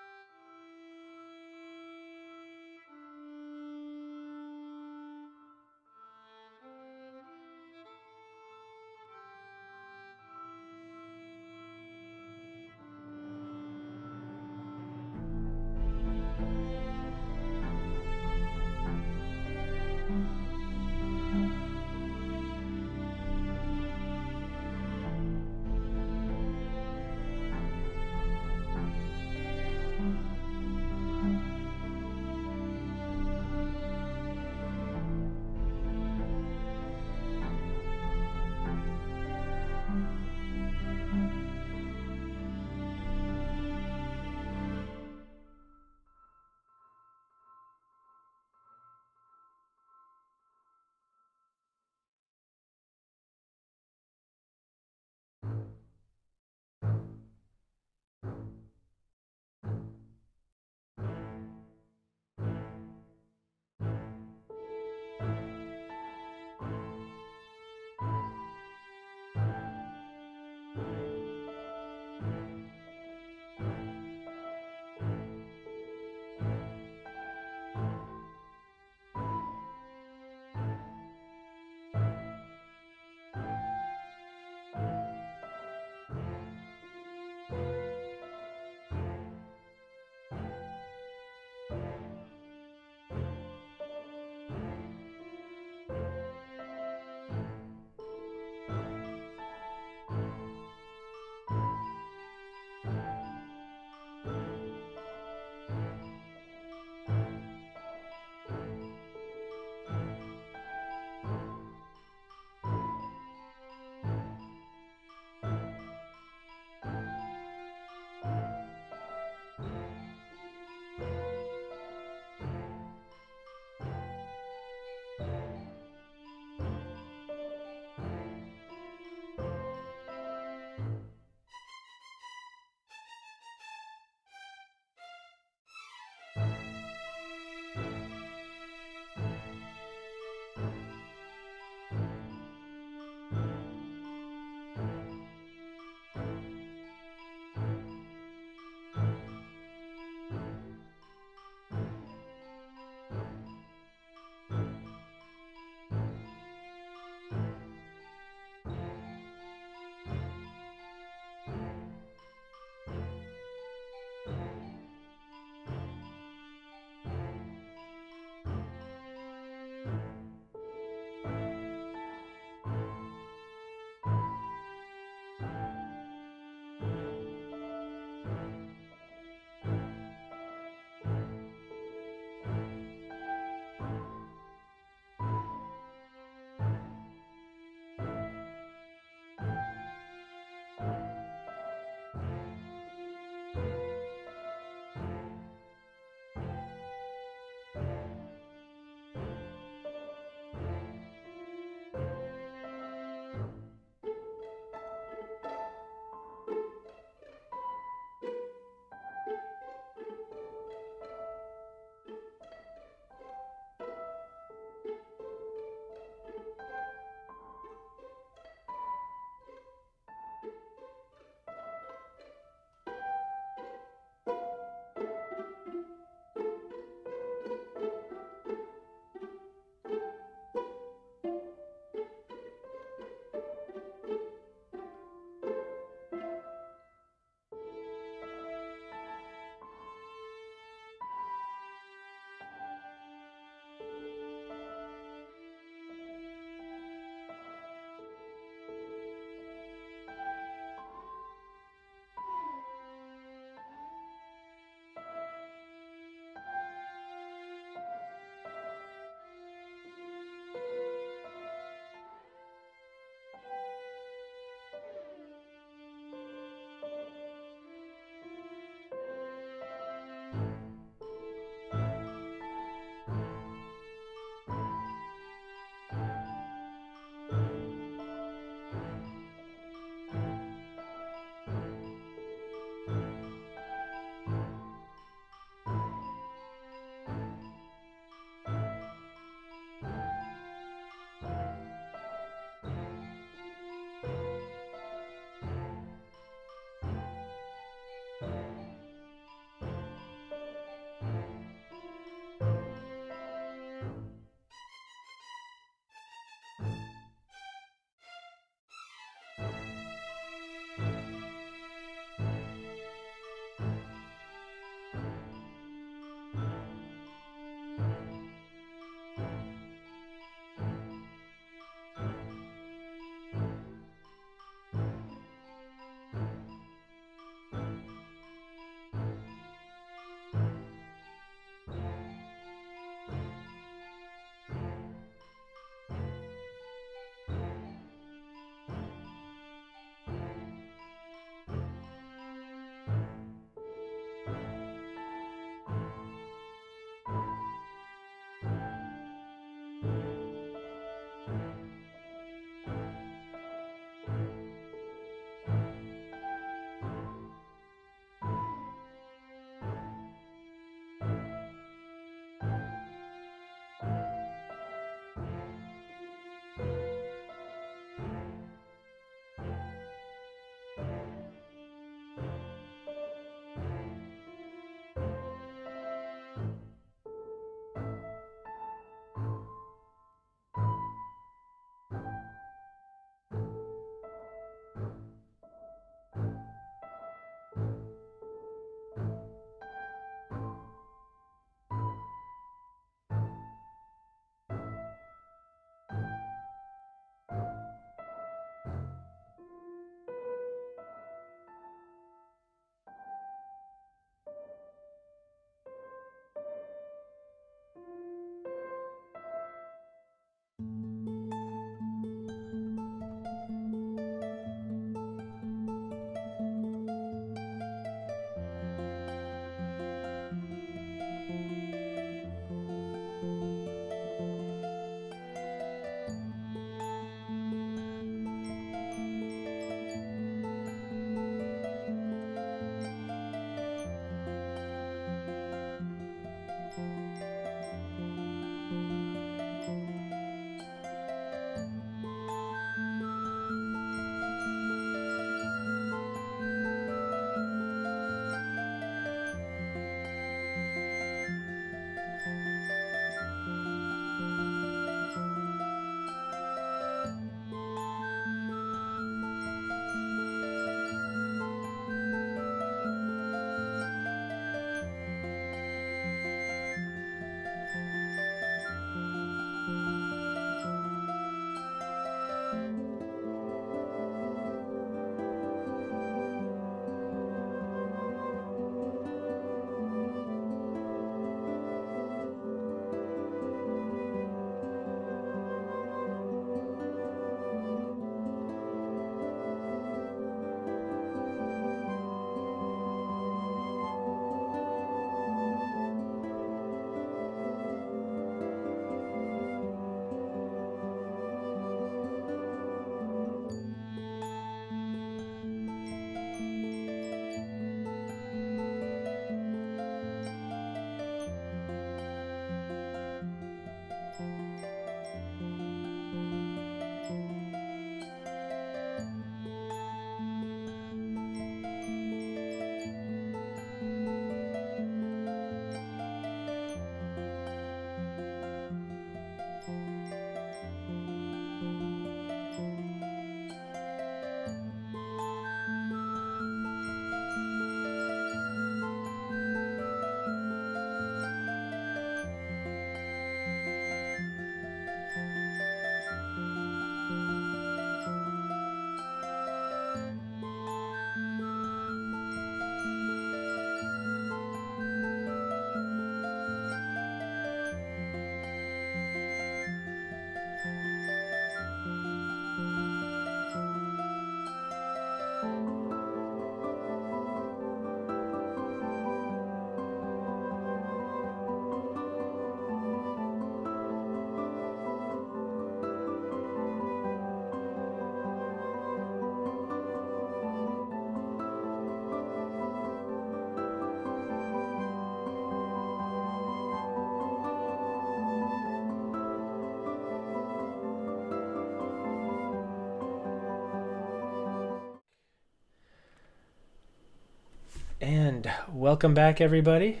And welcome back, everybody.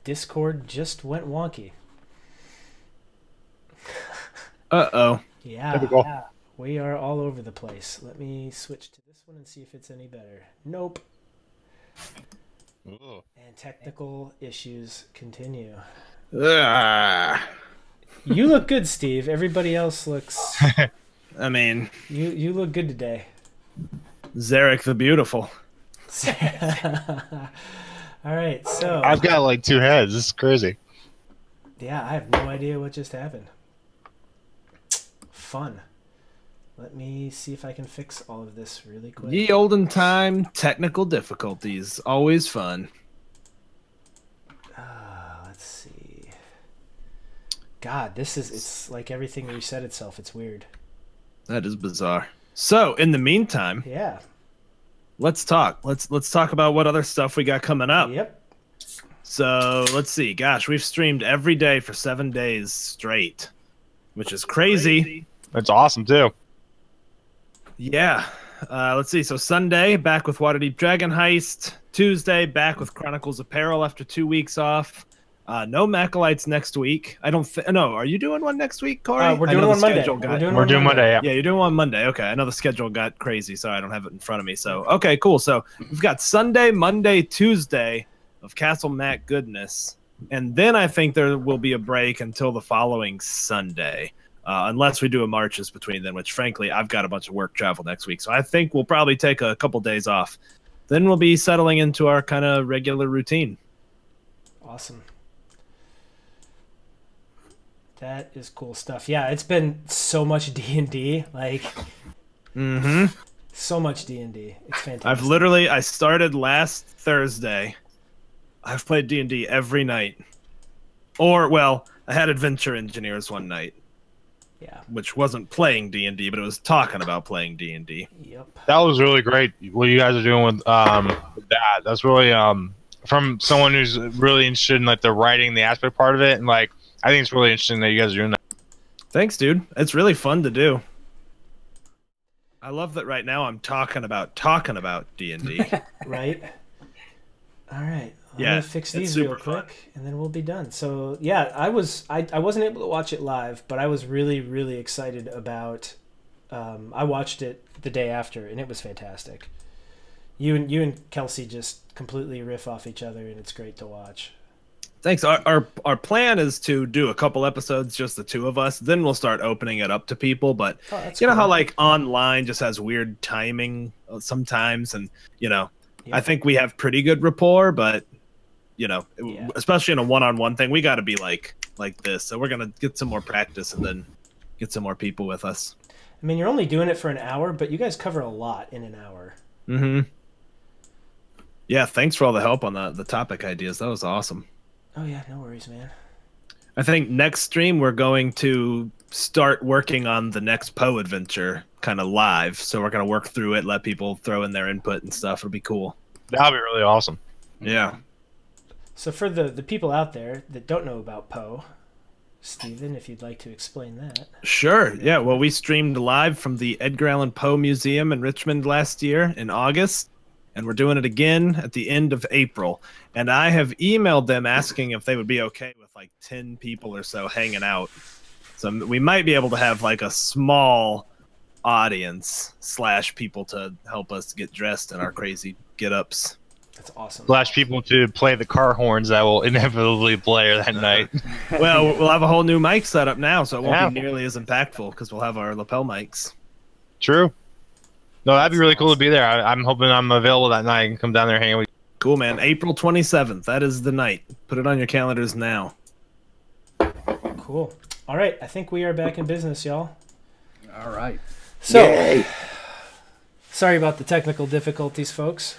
Discord just went wonky. Uh-oh. Yeah, we are all over the place. Let me switch to this one and see if it's any better. Nope. Ooh. And technical issues continue. Ah. You look good, Steve. Everybody else looks... I mean... You look good today. Zerrick the Beautiful. All right, so... I've got like 2 heads. This is crazy. Yeah, I have no idea what just happened. Fun. Let me see if I can fix all of this really quick. Ye olden time, technical difficulties. Always fun. Let's see. God, it's like everything reset itself. It's weird. That is bizarre. So, in the meantime, Yeah. let's talk. Let's talk about what other stuff we got coming up. Yep. So, let's see. Gosh, we've streamed every day for 7 days straight, which is crazy. That's awesome too. Yeah. Let's see. So Sunday, back with Waterdeep Dragon Heist. Tuesday, back with Chronicles of Peril after 2 weeks off. No Macolites next week. I don't no. Are you doing one next week, Corey? We're doing one Monday. We're doing Monday. Yeah. Yeah, you're doing one Monday. Okay. I know the schedule got crazy, so I don't have it in front of me. So, okay, cool. So we've got Sunday, Monday, Tuesday of Castle Mac goodness. And then I think there will be a break until the following Sunday. Unless we do a marches between them, which frankly, I've got a bunch of work travel next week. So I think we'll probably take a couple days off. Then we'll be settling into our kind of regular routine. Awesome. That is cool stuff. Yeah, it's been so much D&D. Like, so much D&D. It's fantastic. I started last Thursday. I've played D&D every night. Or, well, I had Adventure Engineers one night. Yeah. Which wasn't playing D&D, but it was talking about playing D&D. Yep. That was really great. What you guys are doing with that. That's really from someone who's really interested in like the writing, the aspect part of it, and like I think it's really interesting that you guys are doing that. Thanks, dude. It's really fun to do. I love that right now I'm talking about D&D. Right. All right. Yeah, Let me fix these real quick, and then we'll be done. So yeah, I wasn't able to watch it live, but I was really, really excited about. I watched it the day after, and it was fantastic. You and Kelsey just completely riff off each other, and it's great to watch. Thanks. Our plan is to do a couple episodes, just the two of us. Then we'll start opening it up to people. But you know how like online just has weird timing sometimes, and I think we have pretty good rapport, but. Especially in a one-on-one thing, we got to be like this. So we're gonna get some more practice and then get some more people with us. I mean, you're only doing it for an hour, but you guys cover a lot in an hour. Yeah, thanks for all the help on the topic ideas. That was awesome. Oh yeah, no worries, man. I think next stream we're going to start working on the next Poe adventure kind of live. So we're gonna work through it, let people throw in their input and stuff. It'll be cool. That'll be really awesome. Yeah. So for the people out there that don't know about Poe, Steven, if you'd like to explain that. Sure. Yeah, well, we streamed live from the Edgar Allan Poe Museum in Richmond last year in August, and we're doing it again at the end of April. And I have emailed them asking if they would be okay with like 10 people or so hanging out. So we might be able to have like a small audience / people to help us get dressed in our crazy get-ups. That's awesome. / people to play the car horns that will inevitably play that night. Well, we'll have a whole new mic set up now, so it won't be nearly as impactful because we'll have our lapel mics. True. No, that'd be really cool to be there. I'm hoping I'm available that night and come down there and hang with you. Cool, man. April 27th. That is the night. Put it on your calendars now. Cool. All right. I think we are back in business, y'all. All right. So, Yay. Sorry about the technical difficulties, folks.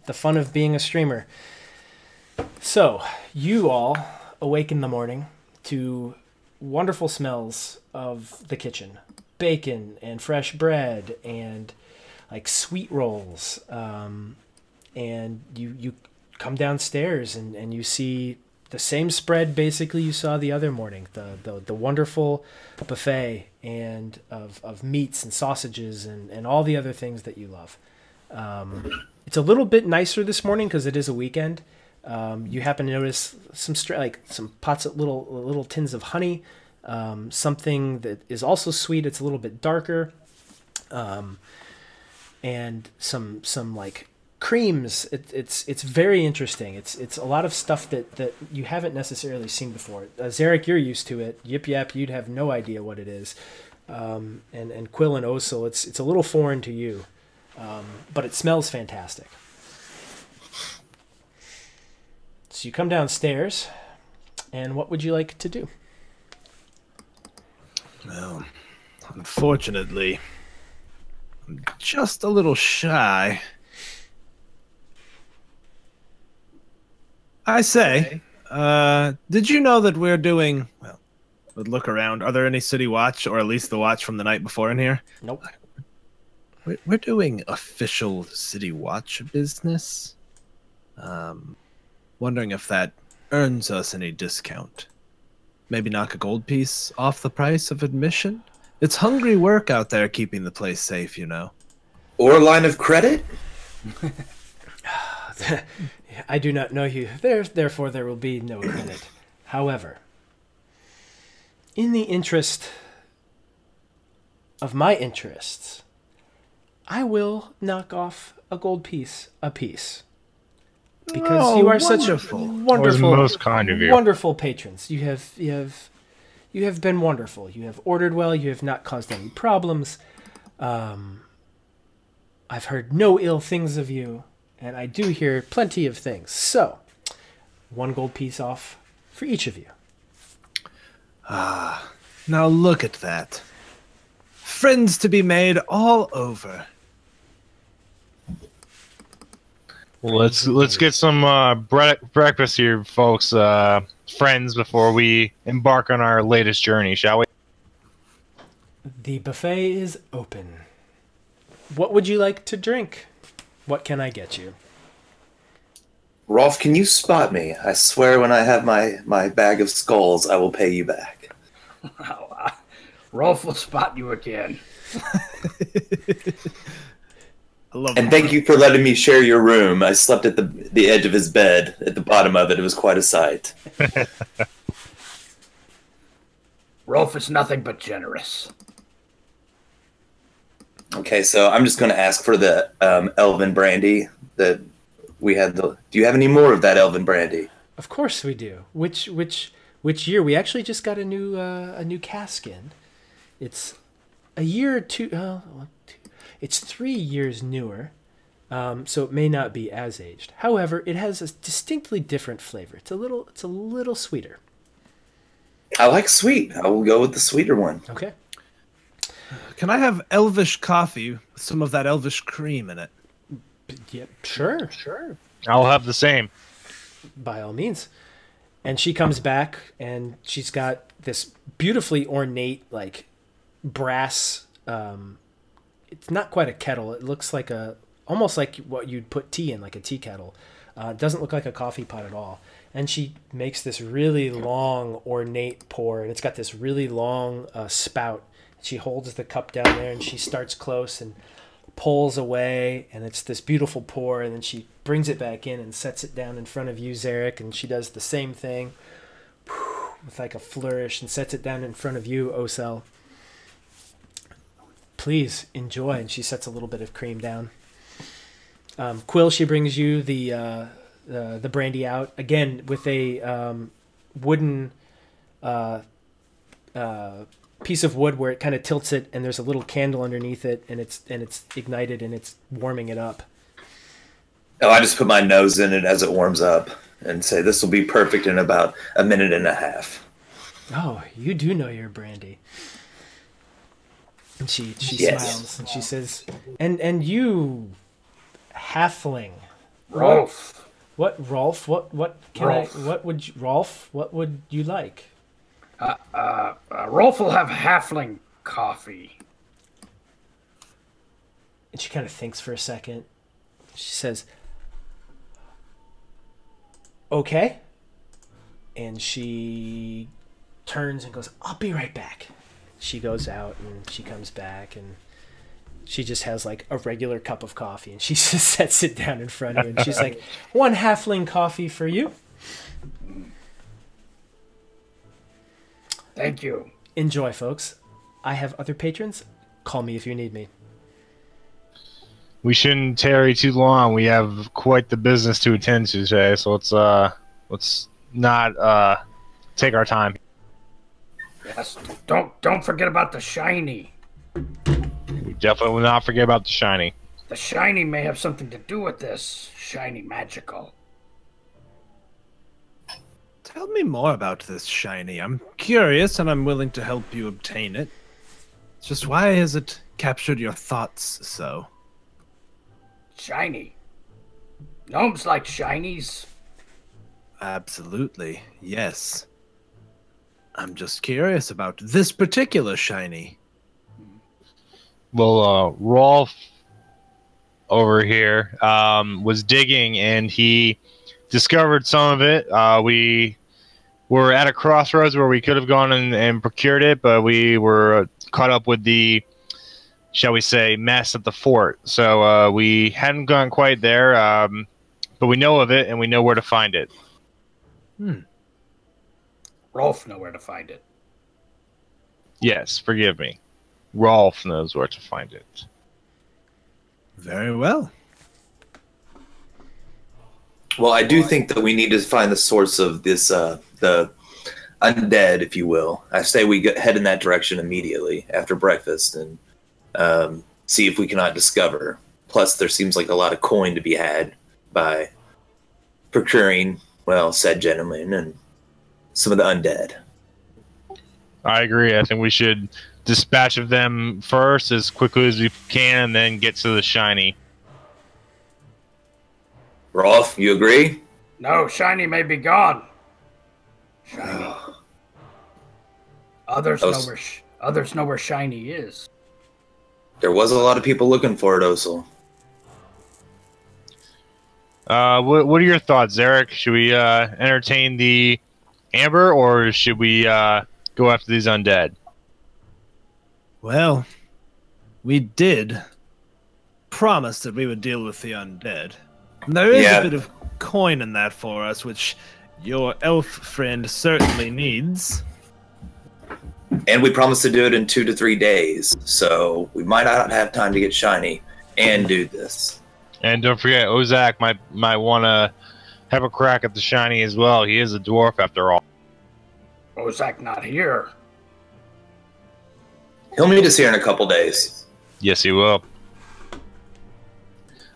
The fun of being a streamer. So, you all awake in the morning to wonderful smells of the kitchen. Bacon and fresh bread and like sweet rolls. And you come downstairs and you see the same spread basically you saw the other morning. The wonderful buffet and of meats and sausages and all the other things that you love. It's a little bit nicer this morning because it is a weekend. You happen to notice some some pots of little tins of honey, something that is also sweet. It's a little bit darker, and some like creams. It's very interesting. It's a lot of stuff that you haven't necessarily seen before. Zerrick, you're used to it. Yip Yap, you'd have no idea what it is. And Quill and Osil, it's a little foreign to you, but it smells fantastic. So you come downstairs, and what would you like to do? Well, unfortunately, I'm just a little shy. I say, did you know that we're doing, well, look around. Are there any city watch, or at least the watch from the night before in here? Nope. We're doing official city watch business. Wondering if that earns us any discount. Maybe knock a gold piece off the price of admission? It's hungry work out there keeping the place safe, you know. Or a line of credit? I do not know you. Therefore, there will be no credit. However, in the interest of my interests, I will knock off a gold piece apiece. Because you are wonderful. such wonderful, most kind of you. wonderful patrons. You have been wonderful. You have ordered well. You have not caused any problems. I've heard no ill things of you, and I do hear plenty of things. So, 1 gold piece off for each of you. Now look at that. Friends to be made all over. Well, let's get some breakfast here, folks, friends, before we embark on our latest journey, shall we? The buffet is open. What would you like to drink? What can I get you? Rolf, can you spot me? I swear when I have my bag of skulls, I will pay you back. Rolf will spot you again. And thank you for letting me share your room. I slept at the edge of his bed. At the bottom of it, it was quite a sight. Rolf is nothing but generous. Okay, so I'm just going to ask for the elven brandy that we had. Do you have any more of that elven brandy? Of course we do. Which year? We actually just got a new cask in. It's a year or two. It's 3 years newer, so it may not be as aged. However, it has a distinctly different flavor. It's a little sweeter. I like sweet. I will go with the sweeter one. Okay. Can I have elvish coffee with some of that elvish cream in it? Yep. Sure. I'll have the same. By all means. And she comes back, and she's got this beautifully ornate, like, brass. It's not quite a kettle. It looks like almost like what you'd put tea in, like a tea kettle. It doesn't look like a coffee pot at all. And she makes this really long, ornate pour, and it's got this really long spout. She holds the cup down there, and she starts close and pulls away, and it's this beautiful pour, and then she brings it back in and sets it down in front of you, Zerrick, and she does the same thing with like a flourish and sets it down in front of you, Osel. Please enjoy. And she sets a little bit of cream down. Quill, she brings you the brandy out again with a wooden piece of wood where it kind of tilts it, and there's a little candle underneath it, and it's ignited and it's warming it up. Oh, I just put my nose in it as it warms up and say this will be perfect in about a minute and a half. Oh, you do know your brandy. And she Yes. smiles and she says, "And you, halfling, Rolf. What Rolf? What can Rolf. What would you, Rolf? What would you like?" Rolf will have halfling coffee. And she kind of thinks for a second. She says, "Okay." And she turns and goes, "I'll be right back." She goes out and she comes back, and She just has like a regular cup of coffee, and she just sets it down in front of you, and she's like, 1 halfling coffee for you. Thank you. Enjoy, folks. I have other patrons. Call me if you need me. We shouldn't tarry too long. We have quite the business to attend to today, so let's not take our time. Yes. Don't forget about the shiny. We definitely will not forget about the shiny. The shiny may have something to do with this. Shiny magical. Tell me more about this shiny. I'm curious, and I'm willing to help you obtain it. It's just, why has it captured your thoughts so? Shiny. Gnomes like shinies. Absolutely, yes. I'm just curious about this particular shiny. Well, Rolf over here was digging, and he discovered some of it. We were at a crossroads where we could have gone and procured it, but we were caught up with the, shall we say, mess at the fort. So we hadn't gone quite there, but we know of it, and we know where to find it. Rolf know where to find it. Yes, forgive me. Rolf knows where to find it. Very well. Well, I do think that we need to find the source of this, the undead, if you will. I say we head in that direction immediately after breakfast and see if we cannot discover. Plus, there seems like a lot of coin to be had by procuring, well, said gentleman and some of the undead. I agree. I think we should dispatch of them first as quickly as we can, and then get to the shiny. Rolf, you agree? No, shiny may be gone. Shiny. Others know where shiny is. There was a lot of people looking for it, Osel. What are your thoughts, Zerrick? Should we entertain the amber, or should we go after these undead? Well, we did promise that we would deal with the undead. And there is a bit of coin in that for us, which your elf friend certainly needs. And we promised to do it in 2 to 3 days, so we might not have time to get shiny and do this. And don't forget, Ozak might want to have a crack at the shiny as well. He is a dwarf after all. Ozak not here. He'll meet us here in a couple days. Yes, he will.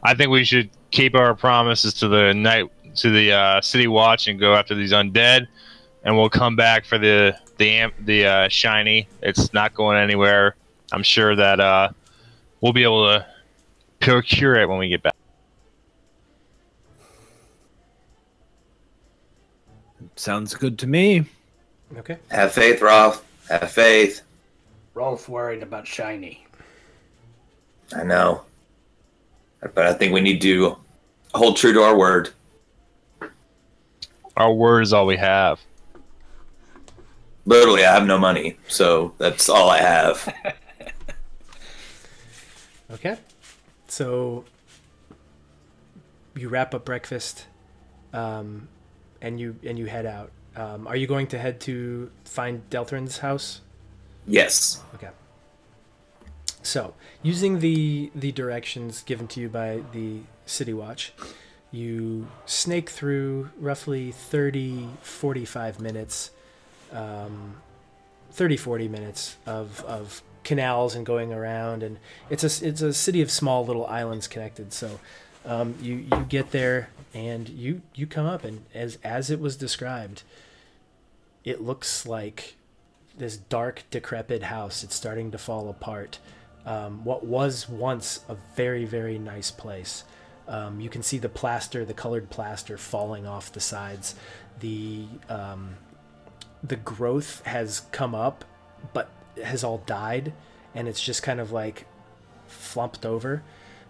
I think we should keep our promises to the city watch and go after these undead, and we'll come back for the shiny. It's not going anywhere. I'm sure that we'll be able to procure it when we get back. Sounds good to me. Okay. Have faith, Rolf. Have faith. Rolf worried about shiny. I know. But I think we need to hold true to our word. Our word is all we have. Literally, I have no money, so that's all I have. Okay. So you wrap up breakfast, and you head out. Are you going to head to find Deltrin's house? Yes. Okay. So, using the directions given to you by the City Watch, you snake through roughly 30-45 minutes, 30-40 minutes of canals and going around, and it's a city of small little islands connected. So you get there and you come up, and as it was described, it looks like this dark, decrepit house. It's starting to fall apart. What was once a very, very nice place. You can see the colored plaster falling off the sides. The growth has come up, but has all died, and it's just kind of like flumped over.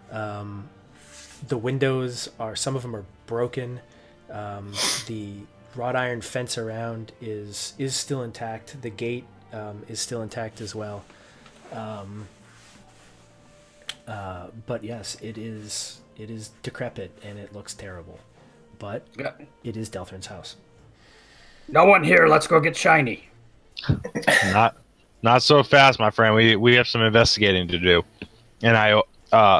The windows some of them are broken. The wrought iron fence around is still intact. The gate is still intact as well. But yes, it is decrepit and it looks terrible. But it is Delthrin's house. No one here. Let's go get shiny. Not so fast, my friend. We have some investigating to do. And I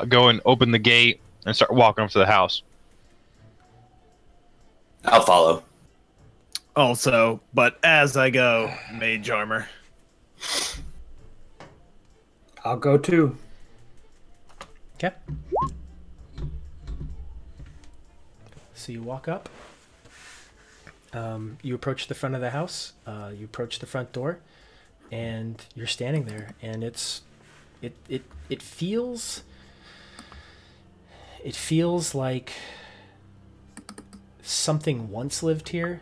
go and open the gate and start walking up to the house. I'll follow. Also, but as I go, mage armor. I'll go too. Okay. So you walk up. You approach the front of the house. You approach the front door, and you're standing there. And it feels like something once lived here,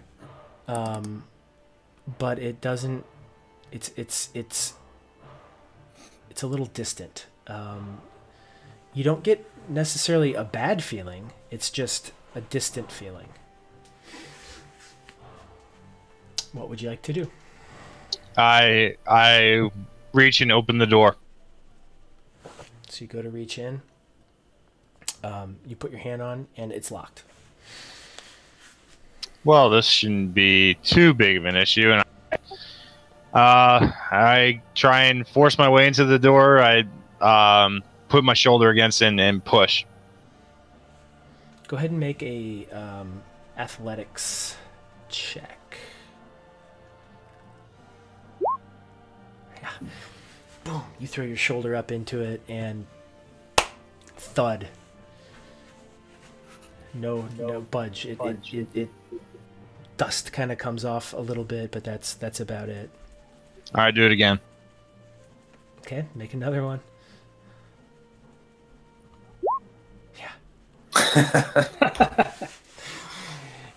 but it doesn't. It's a little distant. You don't get necessarily a bad feeling. It's just a distant feeling. What would you like to do? I reach and open the door. So you go to reach in. You put your hand on, and it's locked. Well, this shouldn't be too big of an issue, and I try and force my way into the door. I put my shoulder against it and push. Go ahead and make a athletics check. Yeah. Boom! You throw your shoulder up into it, and thud. No budge. It dust kind of comes off a little bit, but that's about it. All right, do it again. Okay, make another one. Yeah.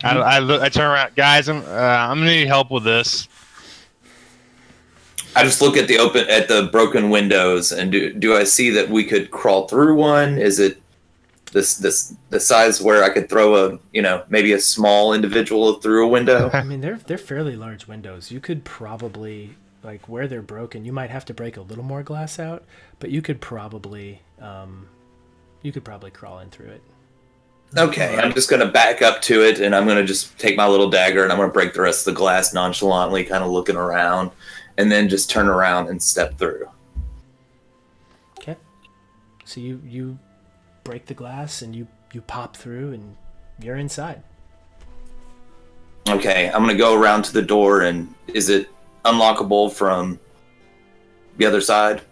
I turn around, guys. I'm gonna need help with this. I just look at the broken windows, and do I see that we could crawl through one? Is it the size where I could throw maybe a small individual through a window? I mean, they're fairly large windows. You could probably, like, where they're broken, you might have to break a little more glass out, but you could probably crawl in through it. Okay, I'm just going to back up to it, and I'm going to just take my little dagger, and I'm going to break the rest of the glass nonchalantly, kind of looking around, and then just turn around and step through. Okay. So you break the glass, and you pop through, and you're inside. Okay, I'm going to go around to the door, and is it unlockable from the other side?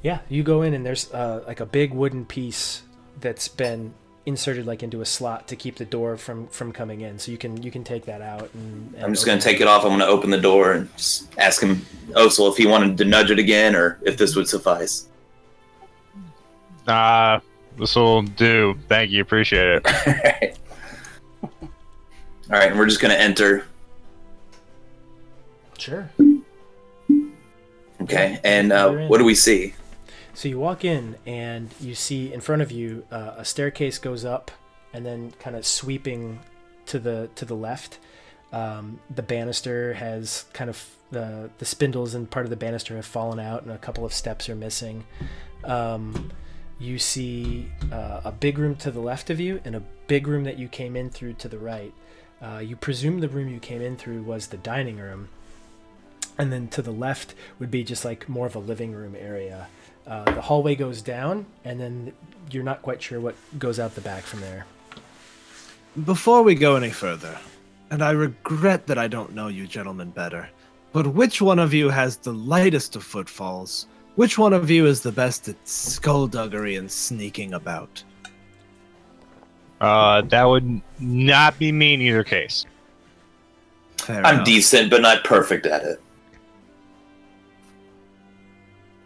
Yeah, you go in, and there's like a big wooden piece that's been inserted like into a slot to keep the door from coming in. So you can take that out. And I'm just going to take it off. I'm going to open the door and just ask him, Osel, if he wanted to nudge it again or if this would suffice. This will do. Thank you. Appreciate it. All right, and we're just going to enter. Sure. Okay, and what do we see? So you walk in, and you see in front of you a staircase goes up, and then kind of sweeping to the left. The banister has kind of the spindles and part of the banister have fallen out, and a couple of steps are missing. You see a big room to the left of you, and a big room that you came in through to the right. You presume the room you came in through was the dining room, and then to the left would be just like more of a living room area. The hallway goes down, and then you're not quite sure what goes out the back from there. Before we go any further, and I regret that I don't know you gentlemen better, but which one of you has the lightest of footfalls? Which one of you is the best at skullduggery and sneaking about? That would not be me in either case. Fair I'm enough. decent, but not perfect at it.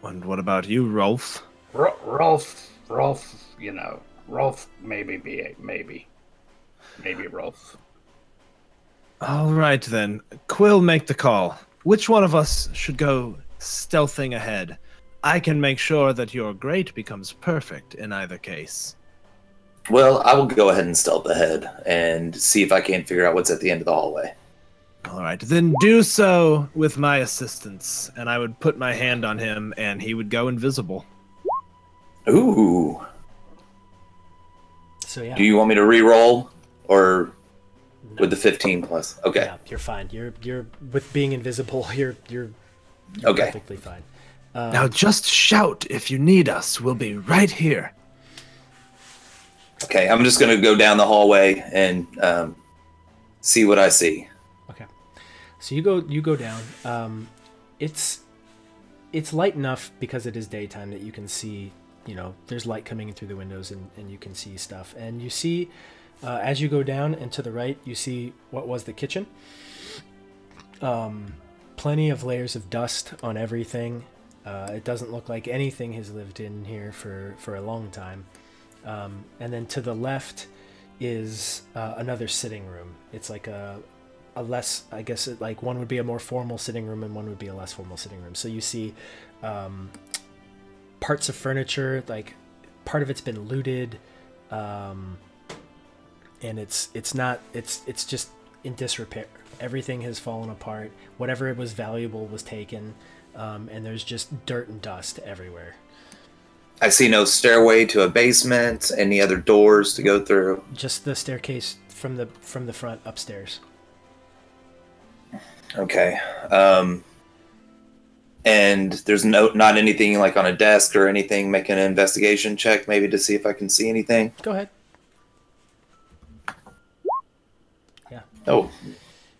And what about you, Rolf? Rolf, Rolf maybe Rolf. All right, then. Quill, make the call. Which one of us should go stealthing ahead? I can make sure that your great becomes perfect in either case. Well, I will go ahead and stealth ahead and see if I can't figure out what's at the end of the hallway. All right, then do so with my assistance, and I would put my hand on him, and he would go invisible. Ooh. So yeah. Do you want me to re-roll or with the 15 plus? Okay. Yeah, you're fine. You're with being invisible. You're Okay. perfectly fine. Now just shout if you need us. We'll be right here. Okay, I'm just going to go down the hallway and see what I see. Okay. So you go down. It's light enough because it is daytime that you can see, there's light coming in through the windows and you can see stuff. And you see, as you go down and to the right, you see what was the kitchen. Plenty of layers of dust on everything. It doesn't look like anything has lived in here for a long time. And then to the left is another sitting room. It's like a less, I guess, like one would be a more formal sitting room and one would be a less formal sitting room. So you see parts of furniture, like part of it's been looted, and it's just in disrepair. Everything has fallen apart. Whatever it was valuable was taken, and there's just dirt and dust everywhere. I see no stairway to a basement, any other doors to go through. Just the staircase from the front upstairs. Okay. And there's not anything like on a desk or anything. Make an investigation check maybe to see if I can see anything. Go ahead. Yeah. Oh.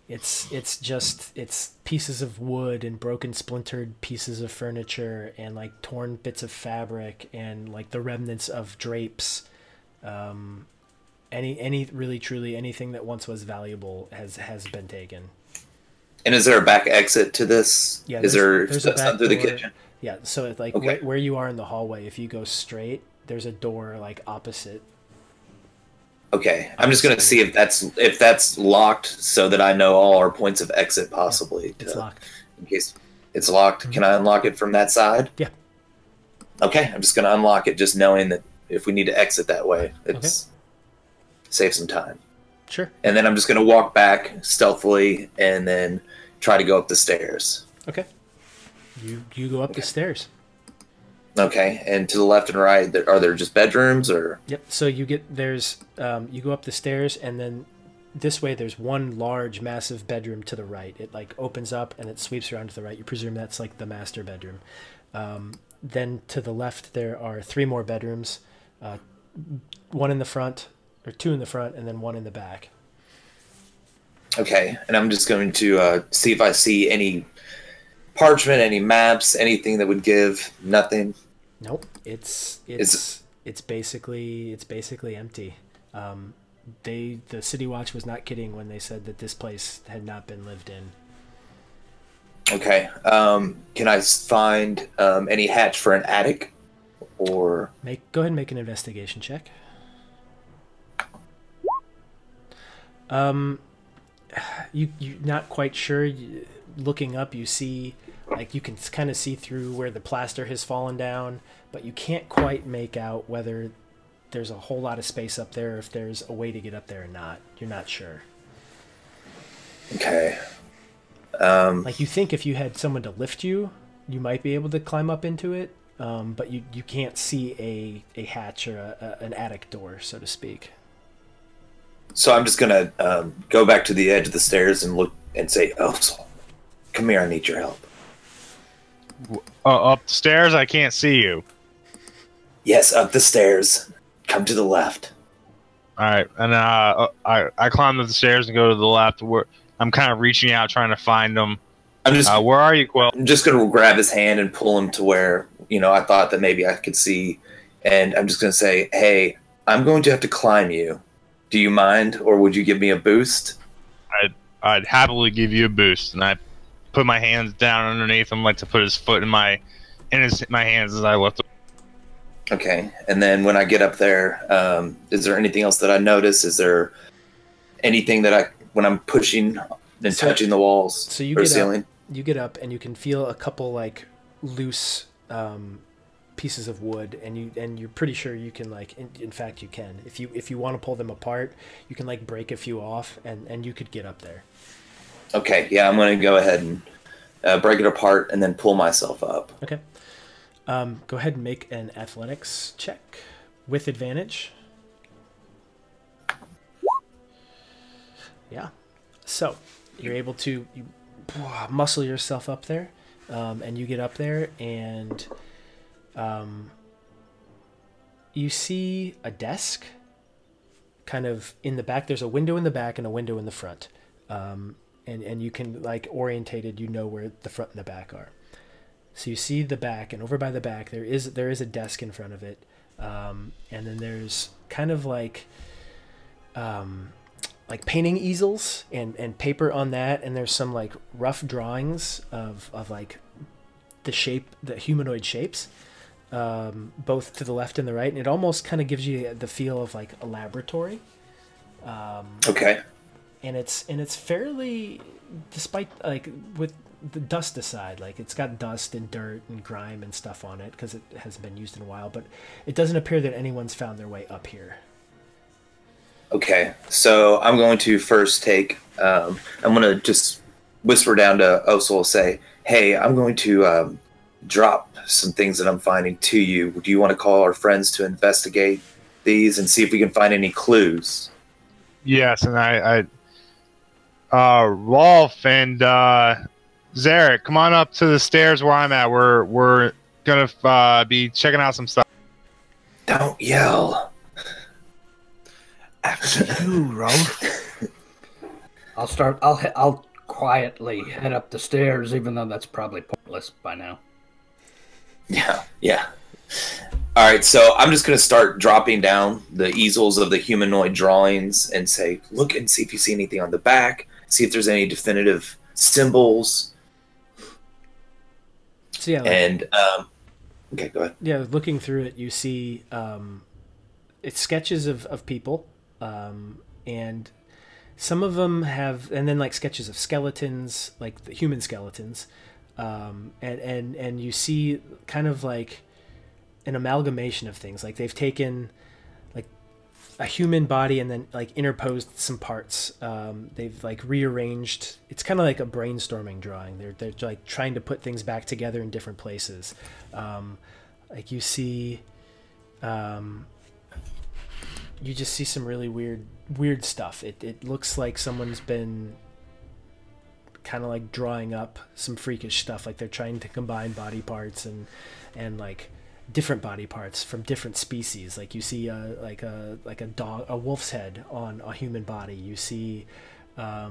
It's pieces of wood and broken splintered pieces of furniture and like torn bits of fabric and like the remnants of drapes. Any really truly anything that once was valuable has been taken. And is there a back exit to this? Yeah, there's a back through the door. kitchen? Yeah, so it's like Okay. where you are in the hallway, if you go straight, there's a door like opposite. Okay, I'm just gonna see if that's locked, so that I know all our points of exit possibly. It's locked. In case it's locked, Can I unlock it from that side? Yeah. Okay, I'm just gonna unlock it, just knowing that if we need to exit that way, it's save some time. Sure. And then I'm just gonna walk back stealthily and then try to go up the stairs. Okay. You go up the stairs. Okay, and to the left and right, are there just bedrooms or? Yep. So you go up the stairs, and then this way there's one large, massive bedroom to the right. It like opens up and it sweeps around to the right. You presume that's like the master bedroom. Then to the left there are 3 more bedrooms, one in the front, or 2 in the front, and then 1 in the back. Okay, and I'm just going to see if I see any parchment, any maps, anything that would give. Nothing. Nope. It's basically empty. The City Watch was not kidding when they said that this place had not been lived in. Okay. Can I find any hatch for an attic, or Go ahead and make an investigation check. You're not quite sure. Looking up, you see, like, you can kind of see through where the plaster has fallen down, but you can't quite make out whether there's a whole lot of space up there, or if there's a way to get up there or not. You're not sure. Okay. Like, you think if you had someone to lift you, you might be able to climb up into it, but you can't see a hatch or an attic door, so to speak. So I'm just gonna go back to the edge of the stairs and look and say, "Oh, come here. I need your help." Up the stairs, I can't see you. Yes, up the stairs. Come to the left. All right, and I climb up the stairs and go to the left. Where I'm kind of reaching out, trying to find them. I'm just. Where are you, Quill? I'm just gonna grab his hand and pull him to where I thought that maybe I could see, and I'm just gonna say, "Hey, I'm going to have to climb you. Do you mind, or would you give me a boost?" I'd happily give you a boost, and I put my hands down underneath him, like to put his foot in my hands as I lift him. Okay, and then when I get up there, is there anything else that I notice? Is there anything that when I'm pushing and touching the walls or ceiling? You get up and you can feel a couple like loose pieces of wood, and you're pretty sure you can, like, in fact you can, if you want to pull them apart, you can like break a few off, and you could get up there. Okay, yeah, I'm going to go ahead and break it apart and then pull myself up. Okay. Go ahead and make an athletics check with advantage. Yeah. So you're able to muscle yourself up there, and you get up there, and you see a desk kind of in the back. There's a window in the back and a window in the front. And you can, like, orientated, you know where the front and the back are. So you see the back, and over by the back there is a desk in front of it. And then there's kind of like painting easels and paper on that, and there's some like rough drawings of like the humanoid shapes, both to the left and the right, and it almost kind of gives you the feel of like a laboratory. Okay. And it's fairly, despite, like, with the dust aside, like, it's got dust and dirt and grime and stuff on it because it hasn't been used in a while, but it doesn't appear that anyone's found their way up here. Okay, so I'm going to first take, I'm going to just whisper down to Osul, say, hey, I'm going to drop some things that I'm finding to you. Do you want to call our friends to investigate these and see if we can find any clues? Yes, and Rolf and Zerrick, come on up to the stairs where I'm at. We're gonna be checking out some stuff. Don't yell. After you, Rolf. I'll quietly head up the stairs, even though that's probably pointless by now. Yeah. All right, so I'm just going to start dropping down the easels of the humanoid drawings and say, look and see if you see anything on the back, see if there's any definitive symbols. So yeah, and okay, go ahead. Yeah, looking through it, you see it's sketches of people, and some of them have, and then like sketches of skeletons, like the human skeletons, and you see kind of like an amalgamation of things. Like they've taken like a human body and then like interposed some parts. They've like rearranged. It's kind of like a brainstorming drawing. They're like trying to put things back together in different places. Like you see, you just see some really weird stuff. It looks like someone's been kind of like drawing up some freakish stuff. Like they're trying to combine body parts and like different body parts from different species. Like you see like a dog, a wolf's head on a human body. You see like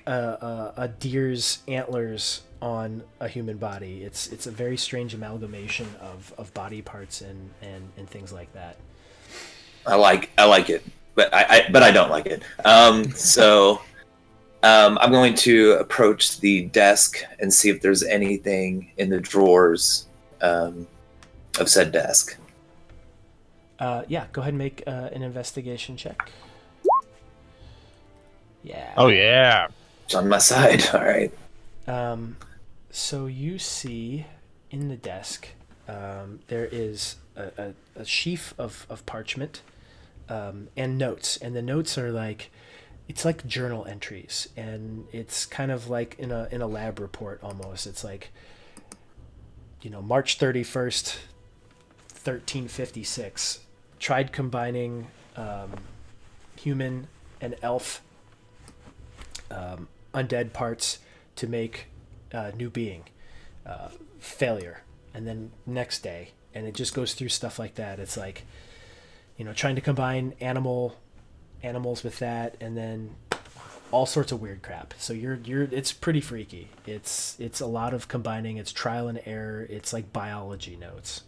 a deer's antlers on a human body. It's a very strange amalgamation of body parts and things like that. I like it, but I don't like it. So I'm going to approach the desk and see if there's anything in the drawers of said desk. Yeah, go ahead and make an investigation check. Yeah. Oh yeah. It's on my side. All right. So you see in the desk there is a sheaf of parchment and notes, and the notes are like, it's like journal entries, and it's kind of like in a lab report almost. It's like, you know, March 31st, 1356, tried combining human and elf undead parts to make new being. Failure. And then next day, and it just goes through stuff like that. It's like, you know, trying to combine animals with that, and then all sorts of weird crap. So it's pretty freaky. It's a lot of combining. It's trial and error. It's like biology notes.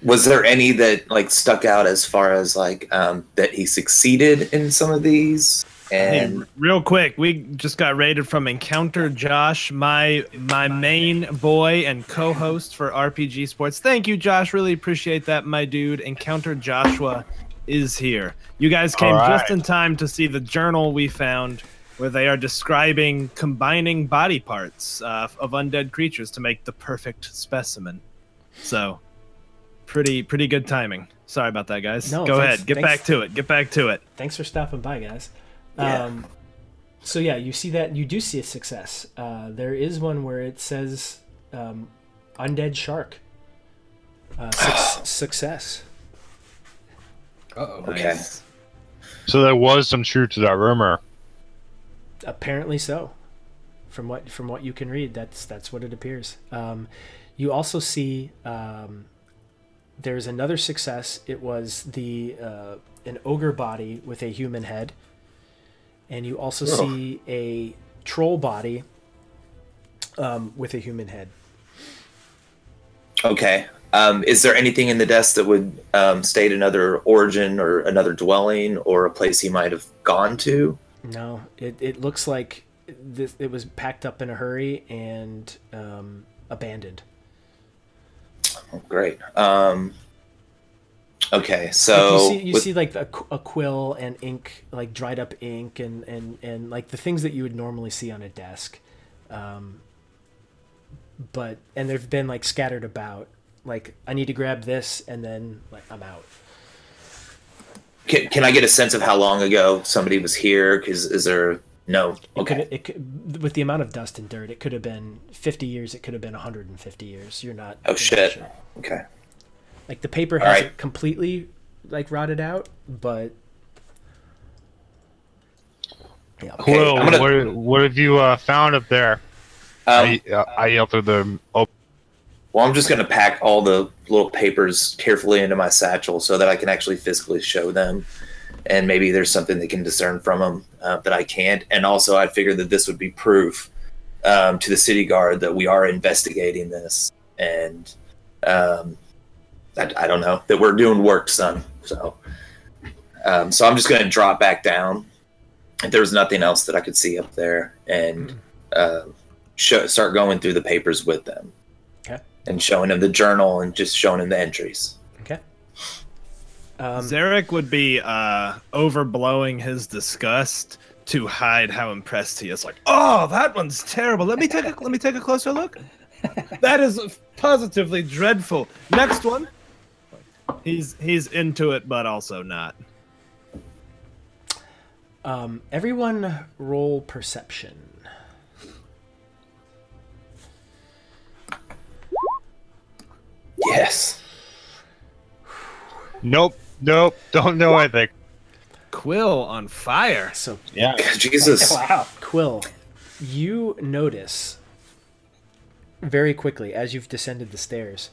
Was there any that like stuck out as far as like that he succeeded in some of these? And hey, real quick, we just got rated from Encounter Josh, my main boy and co-host for RPG Sports. Thank you, Josh. Really appreciate that, my dude. Encounter Joshua is here. You guys came just in time to see the journal we found where they are describing combining body parts of undead creatures to make the perfect specimen. So, pretty good timing. Sorry about that, guys. No, Go ahead. Get back to it. Thanks for stopping by, guys. Yeah. So yeah, you see that, you do see a success. There is one where it says undead shark. Success. Uh-oh. Okay. Nice. So there was some truth to that rumor. Apparently so. From what you can read, that's what it appears. You also see there's another success. It was an ogre body with a human head, and you also see a troll body with a human head. Okay. Is there anything in the desk that would state another origin or another dwelling or a place he might have gone to? No, it looks like it was packed up in a hurry and abandoned. Oh, great. Okay, so like you see like a quill and ink, like dried up ink and like the things that you would normally see on a desk, but they've been like scattered about. Like, I need to grab this and then like I'm out. Can I get a sense of how long ago somebody was here? Because is there no? Okay. It could, with the amount of dust and dirt, it could have been 50 years. It could have been 150 years. You're not. Oh shit. Sure. Okay. Like the paper hasn't completely like rotted out, but yeah. Okay, Quill, what have you found up there? I yell through the. Well, I'm just going to pack all the little papers carefully into my satchel so that I can actually physically show them, and maybe there's something they can discern from them that I can't. And also, I figured that this would be proof to the city guard that we are investigating this, and I don't know, that we're doing work, son. So I'm just going to drop back down. If there was nothing else that I could see up there, and start going through the papers with them. Okay. And showing him the journal and just showing him the entries. Okay. Zerrick would be overblowing his disgust to hide how impressed he is. Like, oh, that one's terrible. Let me take a closer look. That is positively dreadful. Next one. He's into it, but also not. Everyone roll perception. Yes. Nope. Don't know anything. Quill on fire. So Yeah. Jesus. Wow. Quill, you notice very quickly as you've descended the stairs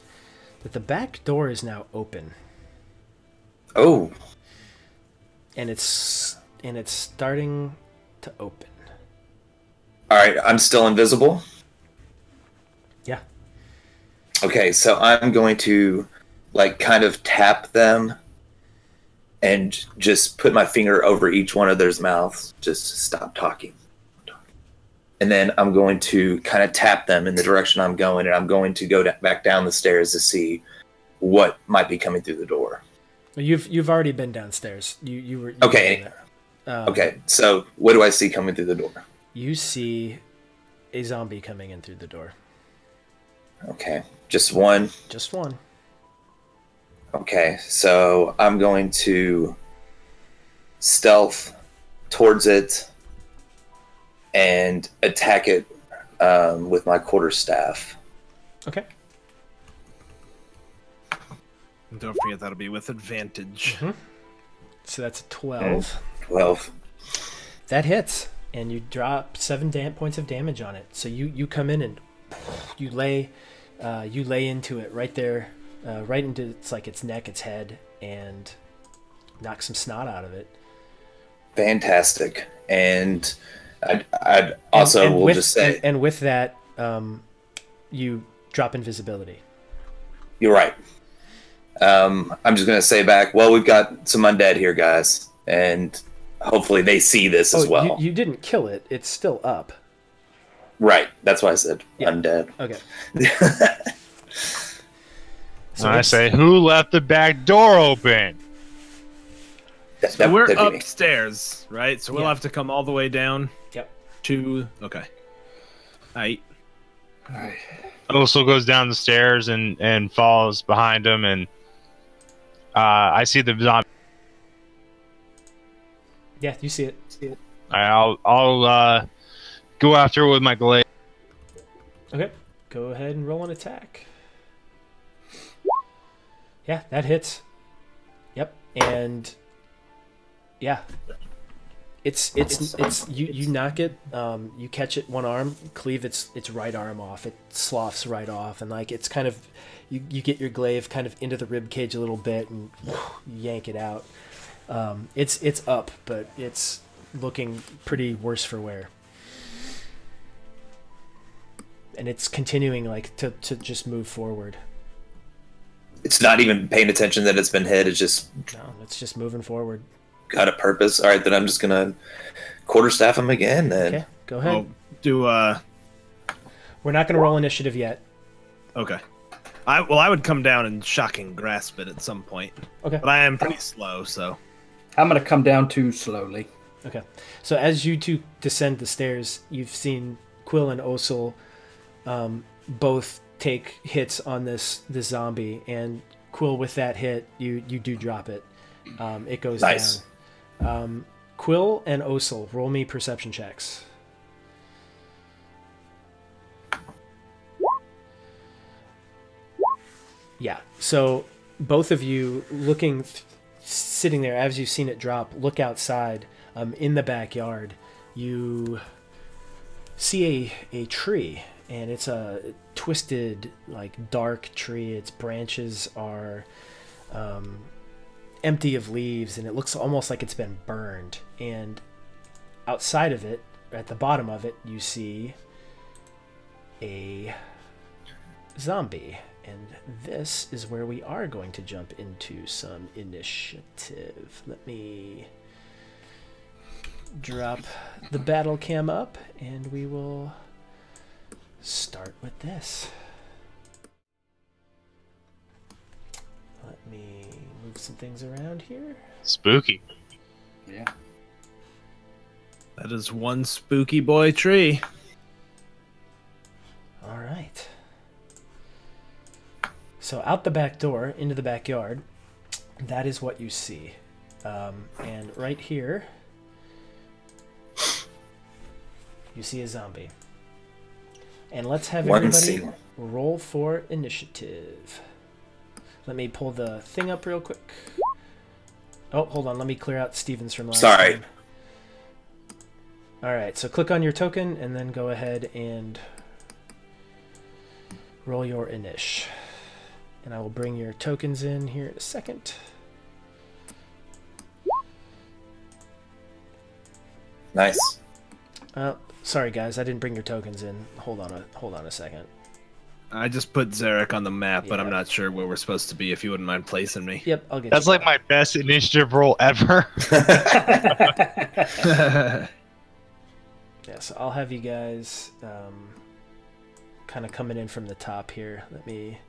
that the back door is now open, Oh. and it's starting to open. All right. I'm still invisible. Yeah. Okay. So I'm going to like kind of tap them and just put my finger over each one of their mouths. Just stop talking. And then I'm going to kind of tap them in the direction I'm going, and I'm going to go back down the stairs to see what might be coming through the door. You've already been downstairs. You were Okay. Okay. So what do I see coming through the door? You see a zombie coming in through the door. Okay. Just one. Just one. Okay. So I'm going to stealth towards it and attack it with my quarterstaff. Okay. And don't forget that'll be with advantage. Mm-hmm. So that's a 12. 12. That hits, and you drop 7 points of damage on it. So you come in and you lay into it right there, right into its neck, its head, and knock some snot out of it. Fantastic. And I'd also will just say, and with that, you drop invisibility. You're right. I'm just gonna say back. Well, we've got some undead here, guys, and hopefully they see this as well. You didn't kill it; it's still up. Right. That's why I said undead. Okay. So I say, who left the back door open? So we're that'd be me. upstairs, right? So we'll have to come all the way down. Yep. To okay. All right. Also goes down the stairs and follows behind him, and I see the zombie. Yeah, you see it. I'll go after it with my glaive. Okay. Go ahead and roll an attack. Yeah, that hits. Yep, and yeah, it's you knock it. You catch it one arm, cleave its right arm off. It sloughs right off, and like it's kind of you get your glaive kind of into the rib cage a little bit and yank it out. It's up, but it's looking pretty worse for wear. And it's continuing like to just move forward. It's not even paying attention that it's been hit. It's just moving forward. Got a purpose. All right, then I'm just gonna quarterstaff him again. Then okay, go ahead. We're not gonna roll initiative yet. Okay. I would come down and shocking grasp it at some point. Okay. But I am pretty slow, so I'm gonna come down too slowly. Okay. So as you two descend the stairs, you've seen Quill and Osul both take hits on this zombie, and Quill, with that hit, you do drop it. It goes nice. Down. Quill and Osul, roll me perception checks. Yeah. So both of you sitting there as you've seen it drop, look outside. In the backyard, you see a tree. And it's a twisted, like, dark tree. Its branches are empty of leaves, and it looks almost like it's been burned. And outside of it, at the bottom of it, you see a zombie. And this is where we are going to jump into some initiative. Let me drop the battle cam up, and we will start with this. Let me move some things around here. Spooky. Yeah. That is one spooky boy tree. All right. So out the back door into the backyard, that is what you see. And right here, you see a zombie. And let's have everybody roll for initiative. Let me pull the thing up real quick. Oh, hold on. Let me clear out Stevens from last time. All right. So click on your token and then go ahead and roll your inish. And I will bring your tokens in here in a second. Nice. Sorry guys, I didn't bring your tokens in. Hold on a second. I just put Zerrick on the map, but I'm not sure where we're supposed to be. If you wouldn't mind placing me. Yep, I'll get. That's like my best initiative roll ever. Yeah, so I'll have you guys kind of coming in from the top here. Let me.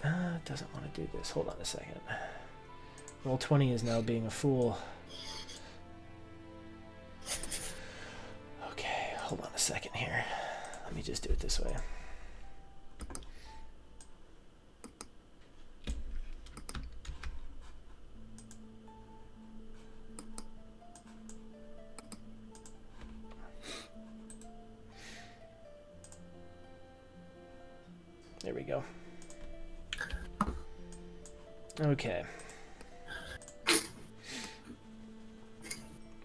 It doesn't want to do this. Hold on a second. Roll20 is now being a fool. Okay, hold on a second here. Let me just do it this way. There we go. Okay.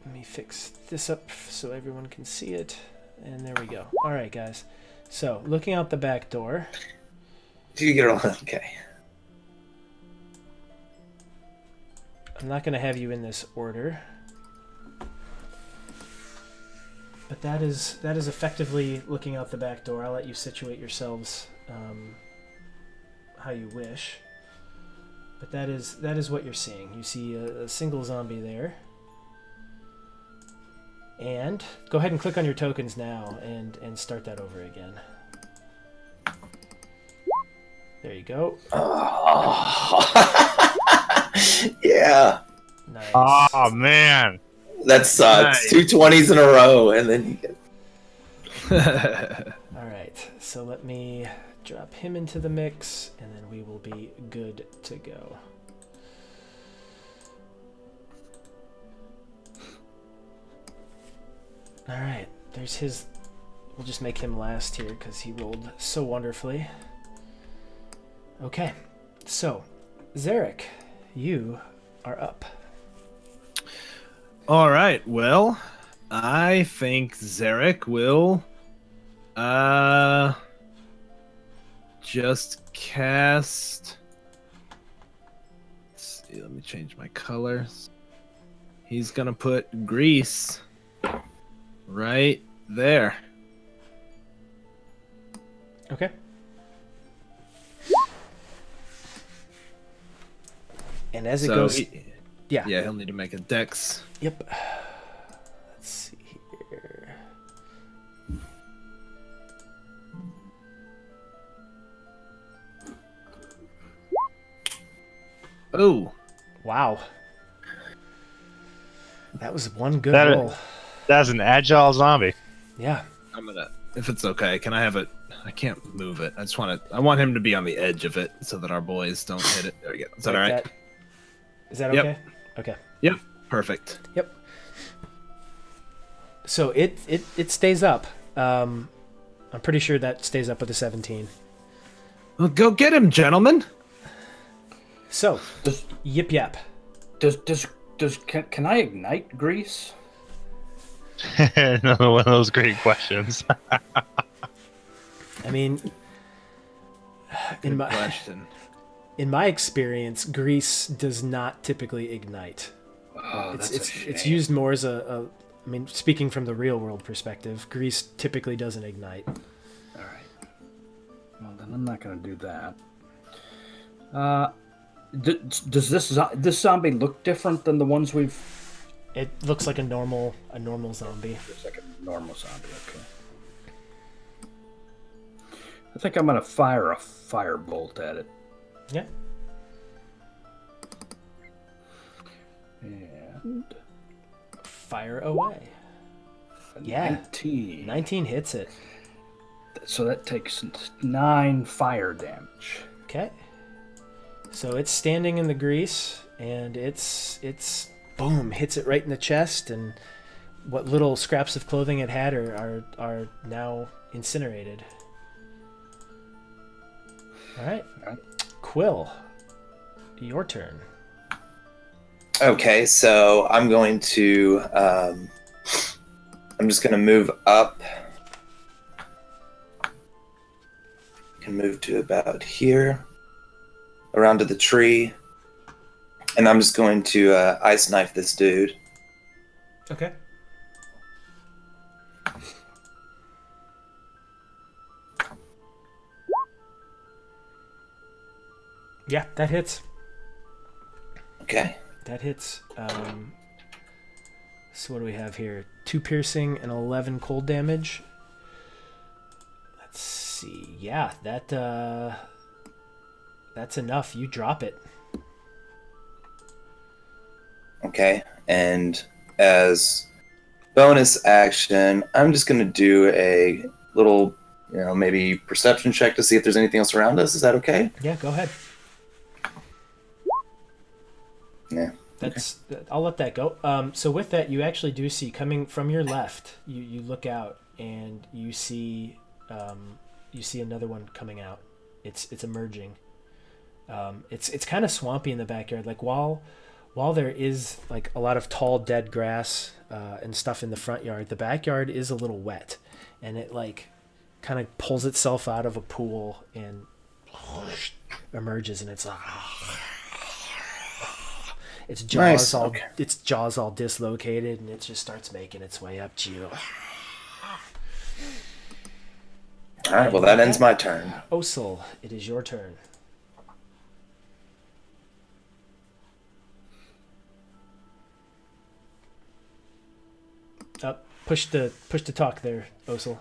Let me fix this up so everyone can see it. And there we go. All right, guys. So, looking out the back door. Do you get it all? Okay. I'm not going to have you in this order. But that is effectively looking out the back door. I'll let you situate yourselves how you wish. But that is what you're seeing. You see a single zombie there. And go ahead and click on your tokens now and start that over again. There you go. Oh. Yeah. Nice. Oh man. That sucks. Nice. 2 20s in a row, and then you get. All right. So let me drop him into the mix, and then we will be good to go. All right. There's his. We'll just make him last here because he rolled so wonderfully. Okay, so Zerrick, you are up. All right. Well, I think Zerrick will just cast. Let's see, let me change my colors. He's gonna put grease right there. Okay. And as it goes, yeah, he'll need to make a dex. Yep. Let's see here. Oh, wow. That was one good That- roll. That's an agile zombie. Yeah. I'm gonna. If it's okay, can I have it? I can't move it. I want him to be on the edge of it so that our boys don't hit it. There we go. Is that all right? Is that Yep. okay? Okay. Yep. Perfect. Yep. So it stays up. I'm pretty sure that stays up with the 17. Well, go get him, gentlemen. So, yip yap. Can I ignite grease? Another one of those great questions. I mean, Good question. in my experience, grease does not typically ignite. Oh, It's used more as I mean, speaking from the real world perspective, grease typically doesn't ignite. All right. Well, then I'm not going to do that. Does this zombie look different than the ones we've? It looks like a normal zombie. It's like a normal zombie. Okay. I think I'm going to fire a firebolt at it. Yeah. And Fire away. Yeah. 19 hits it. So that takes 9 fire damage. Okay. So it's standing in the grease, and it's boom, hits it right in the chest, and what little scraps of clothing it had are now incinerated. All right. Quill, your turn. Okay, so I'm going to. I'm just going to move up. Can move to about here, around to the tree, and I'm just going to ice knife this dude. Okay. Yeah, that hits. Okay. That hits. So what do we have here? 2 piercing and 11 cold damage. Let's see. Yeah, that's enough. You drop it. Okay, and as bonus action, I'm just going to do a little, maybe perception check to see if there's anything else around us. Is that okay? Yeah, go ahead. Yeah. I'll let that go. So with that, you actually do see coming from your left. You look out and you see another one coming out. It's emerging. It's kind of swampy in the backyard. Like while there is like a lot of tall dead grass and stuff in the front yard, the backyard is a little wet, and it like kind of pulls itself out of a pool and emerges, and it's like. Its jaws its jaws all dislocated, and it just starts making its way up to you. All right, well, that ends my turn. Osel, it is your turn. Push to talk there, Osel.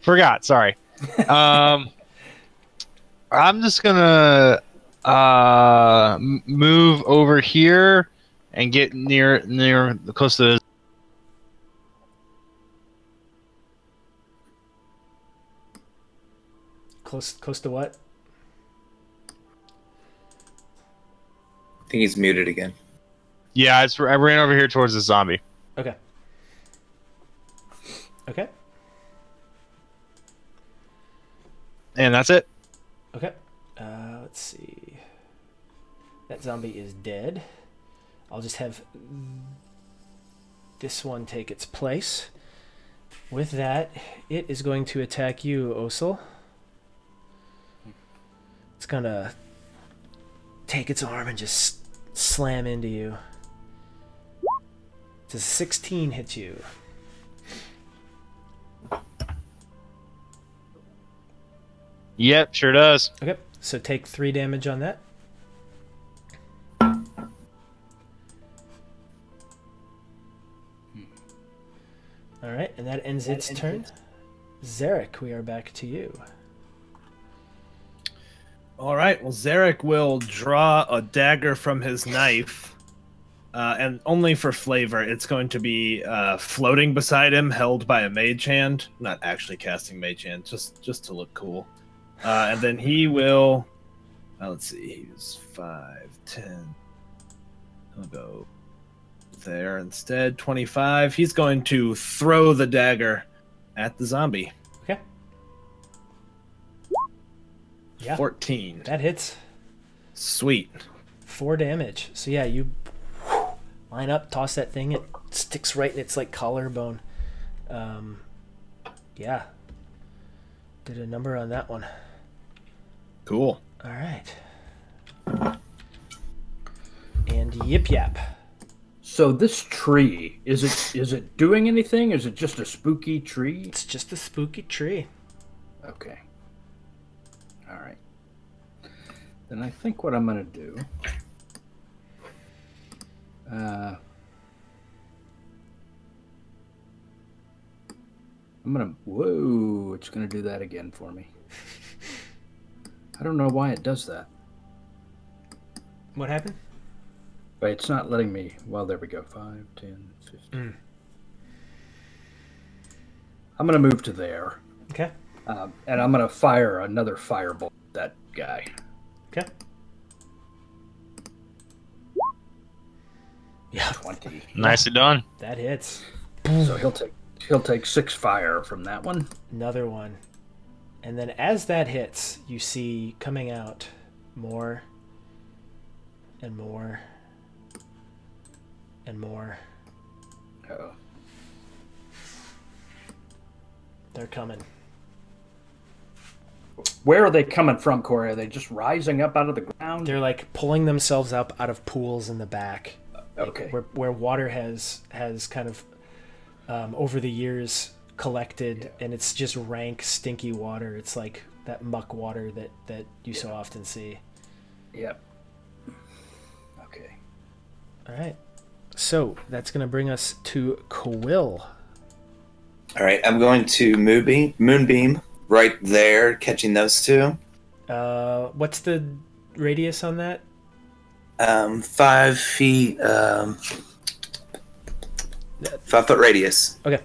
Forgot, sorry. I'm just gonna move over here and get near close to. Close to what? I think he's muted again. Yeah, I ran over here towards the zombie. Okay. And that's it. Okay. Let's see. That zombie is dead. I'll just have this one take its place. With that, it is going to attack you, Osel. It's gonna take its arm and just slam into you. Does 16 hit you? Yep, sure does. Okay, so take 3 damage on that. Alright, and that ends its turn. Zerrick, we are back to you. All right. Well, Zerrick will draw a dagger from his knife, and only for flavor, it's going to be floating beside him, held by a mage hand. Not actually casting mage hand, just to look cool. And then he will. Let's see. He's 5, 10. He'll go there instead. 25. He's going to throw the dagger at the zombie. Okay. Yeah. 14. That hits. Sweet. 4 damage. So yeah, you line up, toss that thing, it sticks right in its like collarbone. Yeah. Did a number on that one. Cool. All right. And Yip Yap. So this tree, is it doing anything? Is it just a spooky tree? It's just a spooky tree. Okay. All right. Then I think what I'm going to do... I'm going to... Whoa, it's going to do that again for me. I don't know why it does that. What happened? But it's not letting me... Well, there we go. 5, 10, 15. I'm going to move to there. Okay. And I'm going to fire another firebolt at that guy. Okay. Yeah. 20. Nicely done. That hits. So he'll take 6 fire from that one. Another one. And then as that hits, you see coming out more and more and more. Oh. They're coming. Where are they coming from, Corey? Are they just rising up out of the ground? They're like pulling themselves up out of pools in the back. Okay. Where water has kind of over the years collected, and it's just rank, stinky water. It's like that muck water that you so often see. Yep. Okay. All right. So that's going to bring us to Quill. All right, I'm going to Moonbeam right there, catching those two. What's the radius on that? 5 feet, 5 foot radius. Okay.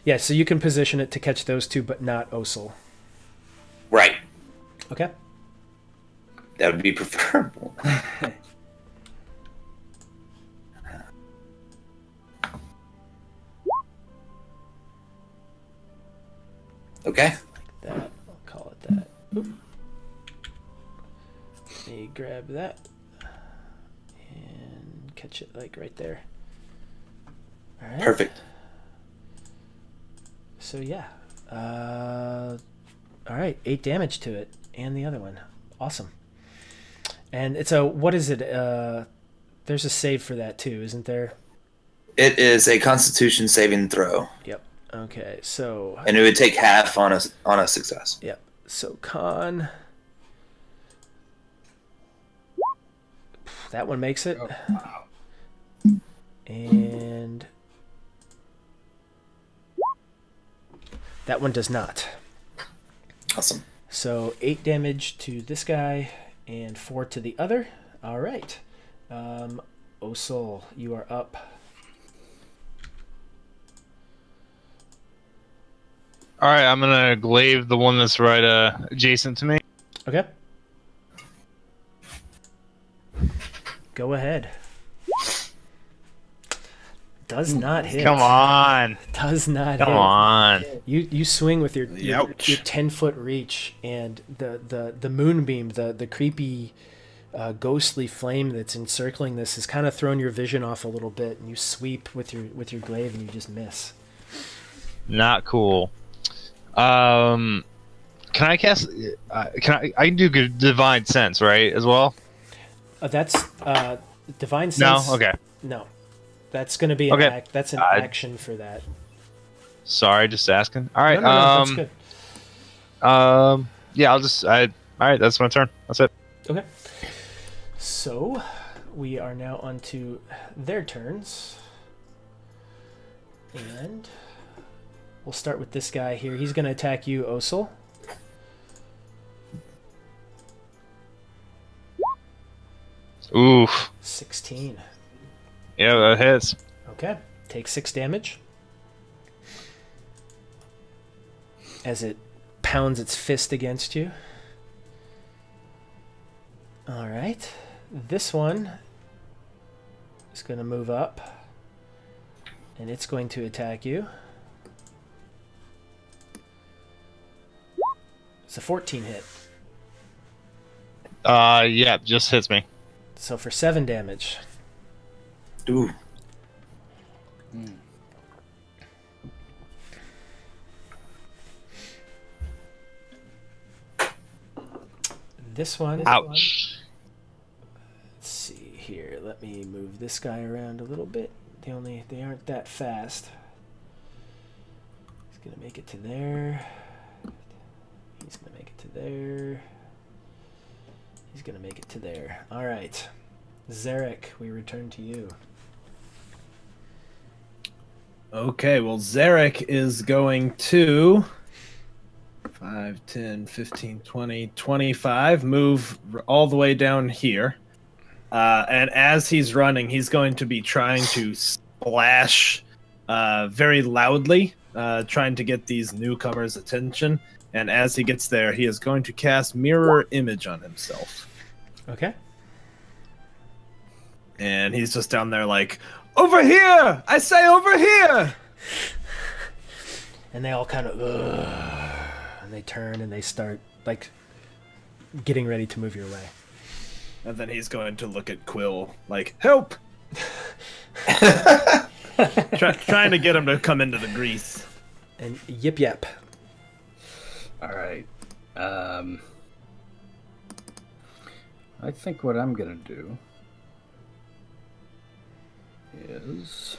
Yeah, so you can position it to catch those two, but not Osel. Right. Okay. That would be preferable. Okay. Like that. I'll call it that. Oop. Let me grab that and catch it like right there. All right. Perfect. So yeah. All right, 8 damage to it and the other one. Awesome. And it's a, what is it? There's a save for that too, isn't there? It is a Constitution saving throw. Yep. Okay, so... And it would take half on a success. Yep. So con... That one makes it. Oh, wow. And... That one does not. Awesome. So 8 damage to this guy and 4 to the other. All right. Osel, you are up. All right, I'm gonna glaive the one that's right adjacent to me. Okay. Go ahead. Does not hit. Come on. Does not hit. Come on. You swing with your Ouch. 10-foot reach, and the moonbeam, the creepy, ghostly flame that's encircling this has kind of thrown your vision off a little bit, and you sweep with your glaive, and you just miss. Not cool. Can I cast? I can do good divine sense, right? As well. That's divine sense. No. Okay. No, that's going to be an that's an action for that. Sorry, just asking. All right. No, that's good. Yeah, I'll just. All right. That's my turn. That's it. Okay. So, we are now on to their turns, and we'll start with this guy here. He's going to attack you, Osel. Oof. 16. Yeah, that hits. Okay. Take 6 damage as it pounds its fist against you. All right. This one is going to move up, and it's going to attack you. It's a 14 hit. Yeah, just hits me. So for 7 damage. Ooh. This one. Ouch. Let's see here. Let me move this guy around a little bit. They aren't that fast. He's gonna make it to there. He's gonna make it to there. He's gonna make it to there. All right, Zerrick, we return to you. Okay, well, Zerrick is going to 5, 10, 15, 20, 25, move all the way down here. And as he's running, he's going to be trying to splash very loudly, trying to get these newcomers' attention. And as he gets there, he is going to cast Mirror Image on himself. Okay. And he's just down there like, over here! I say over here! And they all kind of, and they turn and they start, like, getting ready to move your way. And then he's going to look at Quill like, help! Trying to get him to come into the grease. And yip. All right. I think what I'm gonna do is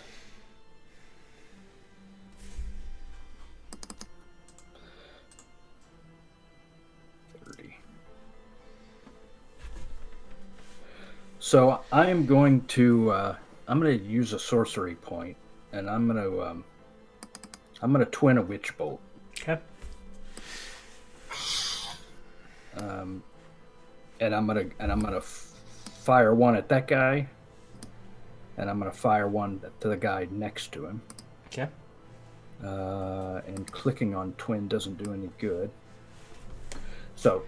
so I'm going to use a sorcery point, and I'm gonna twin a witch bolt. Okay. And I'm gonna fire one at that guy, and I'm gonna fire one to the guy next to him. Okay. And clicking on twin doesn't do any good. So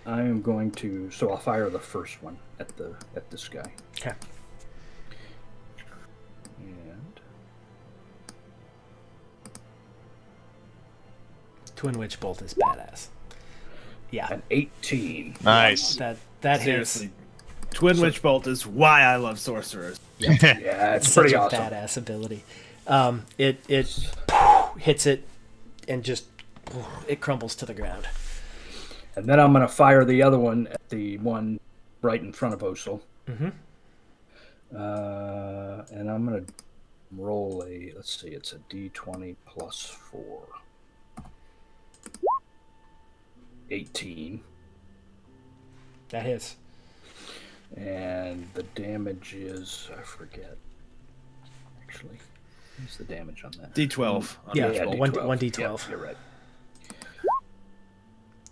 I am going to. So I'll fire the first one at this guy. Okay. And Twin Witch Bolt is badass. Yeah. an 18. Nice. That Seriously. hits. Twin Witch Bolt is why I love sorcerers. Yeah, it's Such pretty a awesome. badass ability. It hits it and just it crumbles to the ground. And then I'm going to fire the other one at the one right in front of Osel. Mm-hmm. And I'm going to roll a, let's see, it's a D20 plus 4. 18. That hits. And the damage is, I forget. Actually, what's the damage on that? D12. Yeah, Yeah, one D12. D12. Yep, you're right.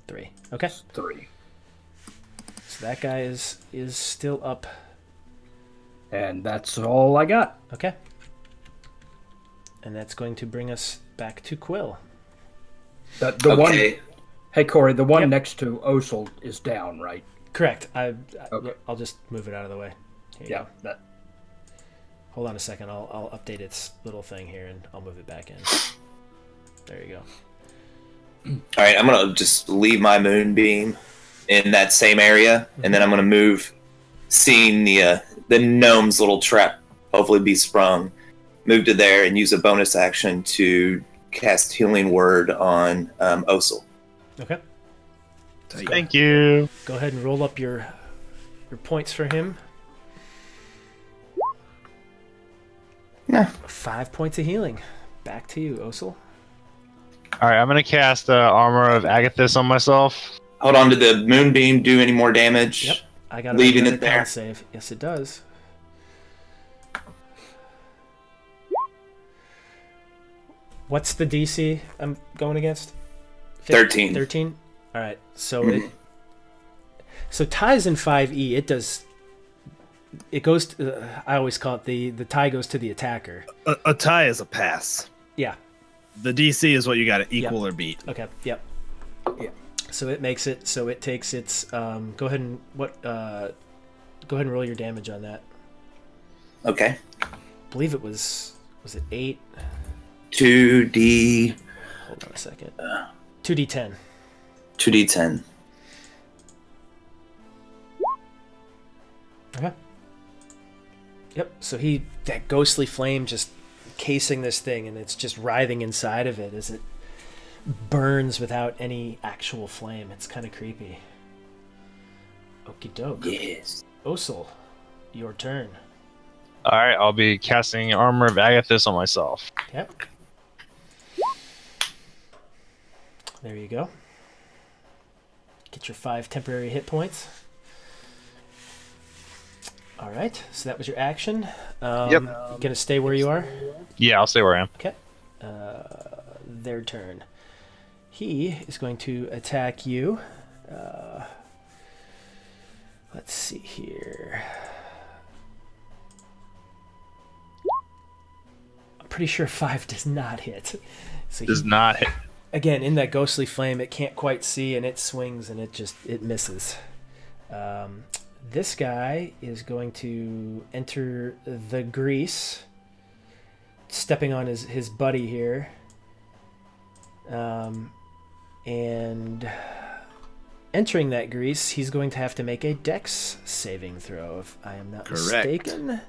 3. Okay. 3. So that guy is still up. And that's all I got. Okay. And that's going to bring us back to Quill. The Okay. one. Hey Corey, the one Yep. next to Osel is down, right? Correct. Okay. I'll just move it out of the way. Here you Yeah. go. That. Hold on a second. I'll update its little thing here, and I'll move it back in. There you go. All right, I'm gonna just leave my moonbeam in that same area, and then I'm gonna move, seeing the gnome's little trap hopefully be sprung, move to there and use a bonus action to cast Healing Word on Osel. Okay. Thank you. Go ahead and roll up your points for him. Yeah. 5 points of healing. Back to you, Osel. All right, I'm gonna cast Armor of Agathis on myself. Hold on, did the moonbeam do any more damage? Yep. I got leaving it it there. save. Yes, it does. What's the DC I'm going against? 13. 13? All right. So so ties in 5e, it goes to, I always call it the tie goes to the attacker. A tie is a pass. Yeah. The DC is what you got to equal or beat. Okay. Yep. Yeah. So it makes it so it takes its go ahead and go ahead and roll your damage on that. Okay. I believe it was it 8? 2d. Hold on a second. 2d10. 2d10. Okay. Yep. So that ghostly flame just casing this thing, and it's just writhing inside of it as it burns without any actual flame. It's kind of creepy. Okie doke. Yes. Osel, your turn. All right, I'll be casting Armor of Agathis on myself. Yep. There you go. Get your 5 temporary hit points. All right, so that was your action. Yep. Gonna stay where you are? Yeah, I'll stay where I am. Okay. Their turn. He is going to attack you. Let's see here. I'm pretty sure 5 does not hit. So Does not hit. Again, in that ghostly flame, it can't quite see, and it swings, and it misses. This guy is going to enter the grease, stepping on his buddy here. And entering that grease, he's going to have to make a dex saving throw, if I am not mistaken.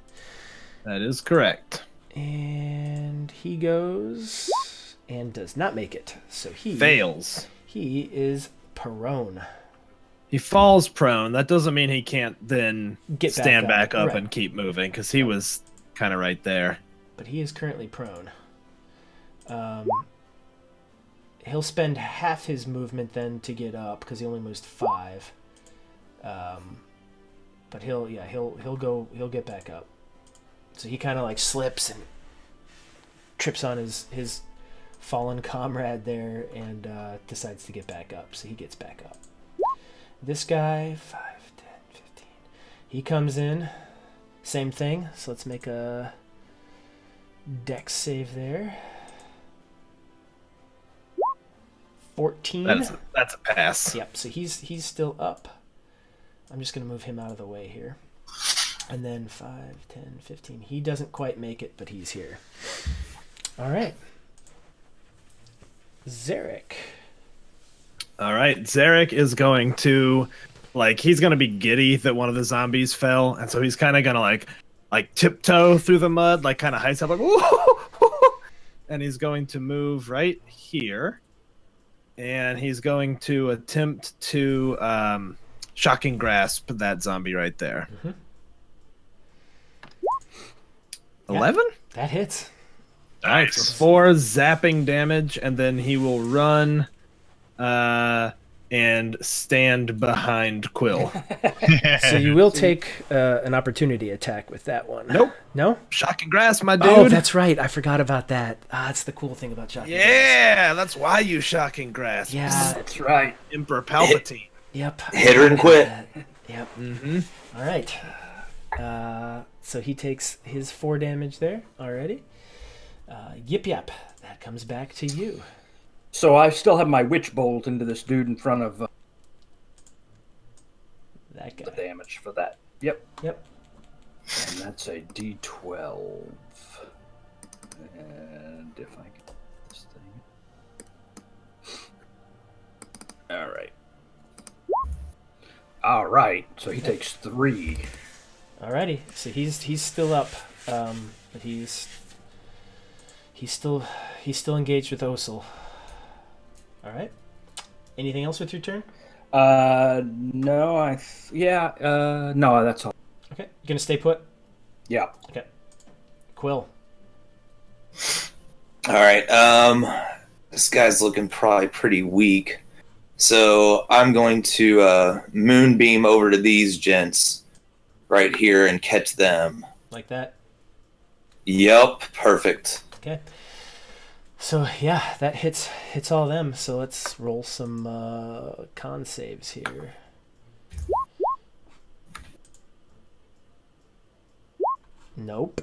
That is correct. And he goes and does not make it. So he fails. He is prone. He falls prone. That doesn't mean he can't then stand back up right. and keep moving, because he was kind of right there. But he is currently prone. He'll spend half his movement then to get up, because he only moves 5. But he'll get back up. So he kind of like slips and trips on his fallen comrade there, and decides to get back up. So he gets back up. This guy, 5, 10, 15. He comes in, same thing. So let's make a dex save there. 14. That's a pass. Yep. So he's still up. I'm just gonna move him out of the way here. And then 5, 10, 15. He doesn't quite make it, but he's here. All right. Zerrick. All right, Zerrick is going to, he's going to be giddy that one of the zombies fell, and so he's kind of going to, like tiptoe through the mud, kind of high step, and he's going to move right here, and he's going to attempt to shocking grasp that zombie right there. 11? That hits. All right, so 4 zapping damage, and then he will run and stand behind Quill. So you will take an opportunity attack with that one. Nope. No? Shocking grasp, my dude. Oh, that's right. I forgot about that. That's the cool thing about shocking grasp. Yeah, that's why you shocking grasp. Yeah. That's right. Emperor Palpatine. Yep. Hit her and quit. Yep. Mm-hmm. All right. So he takes his 4 damage there already. Yip Yap. That comes back to you. So I still have my witch bolt into this dude in front of That guy. the damage for that. Yep. Yep. And that's a D12. And if I get this thing. Alright. Alright, so he takes 3. Alrighty, so he's still up, but he's still engaged with Osil. All right. Anything else with your turn? No, no, that's all. Okay, you gonna stay put? Yeah. Okay. Quill. All right. This guy's looking probably pretty weak, so I'm going to moonbeam over to these gents right here and catch them. Like that? Yep, perfect. Okay. So yeah, that hits all of them. So let's roll some con saves here. Nope.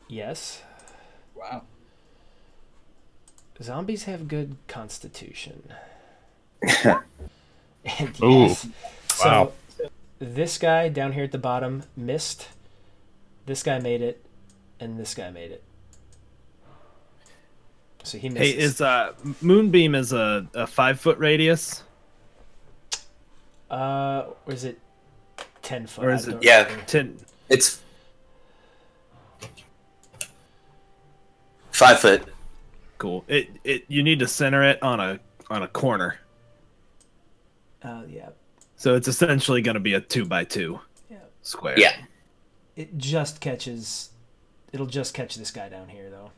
Yes. Wow. Zombies have good constitution. And Ooh. yes. So Wow. this guy down here at the bottom missed. This guy made it, and this guy made it. So he misses. Hey, is Moonbeam is a 5-foot radius? Or is it 10 foot? Or is I it don't Yeah. remember. 10? It's 5 foot. Cool. You need to center it on a corner. Yeah. So it's essentially going to be a 2x2 Yeah. square. Yeah. It just catches. It'll just catch this guy down here, though.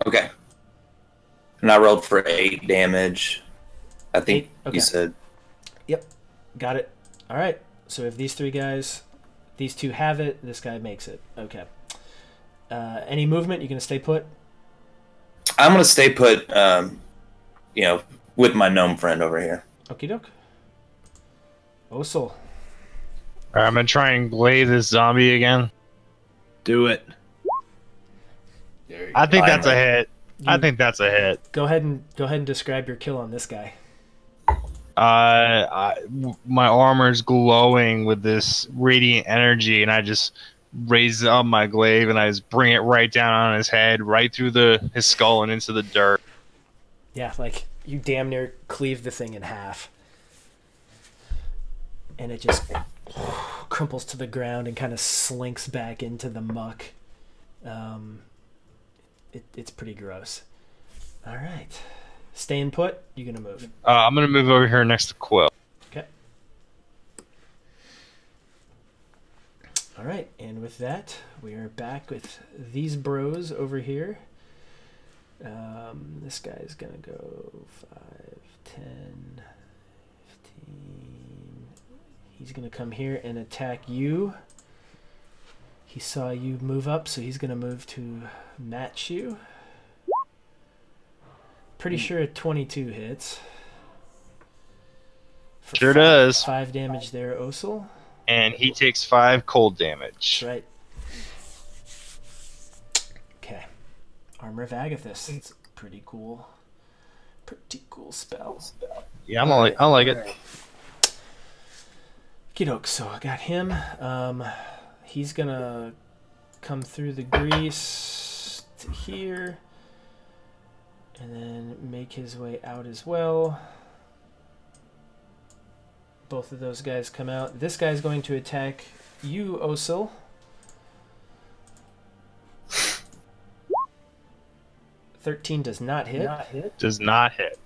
Okay. And I rolled for 8 damage. I think 8? Okay. you said. Yep. Got it. All right. So if these 3 guys, these 2 have it, this guy makes it. Okay. Any movement? You gonna stay put? I'm gonna stay put. With my gnome friend over here. Okie doke. Osil. All right, I'm gonna try and glaive this zombie again. Do it. I think that's a Finally. hit. I think that's a hit. Go ahead and describe your kill on this guy. My armor's glowing with this radiant energy, and I just raise up my glaive and I just bring it right down on his head, right through his skull and into the dirt. Yeah, like you damn near cleave the thing in half. And it just crumples to the ground and kind of slinks back into the muck. It's pretty gross. All right. Staying put, you gonna move. I'm gonna move over here next to Quill. Okay. All right, and with that, we are back with these bros over here. This guy's gonna go 5, 10, 15. He's gonna come here and attack you. He saw you move up, so he's gonna move to match you. Pretty sure a 22 hits. Sure does. 5 damage there, Osil. And he takes 5 cold damage. That's right. Okay. Armor of Agathis. It's pretty cool. Pretty cool spell. Yeah, I like it. Okey-doke, so I got him. He's gonna come through the grease to here. And then make his way out as well. Both of those guys come out. This guy's going to attack you, Osil. $13 does not hit. Does not hit.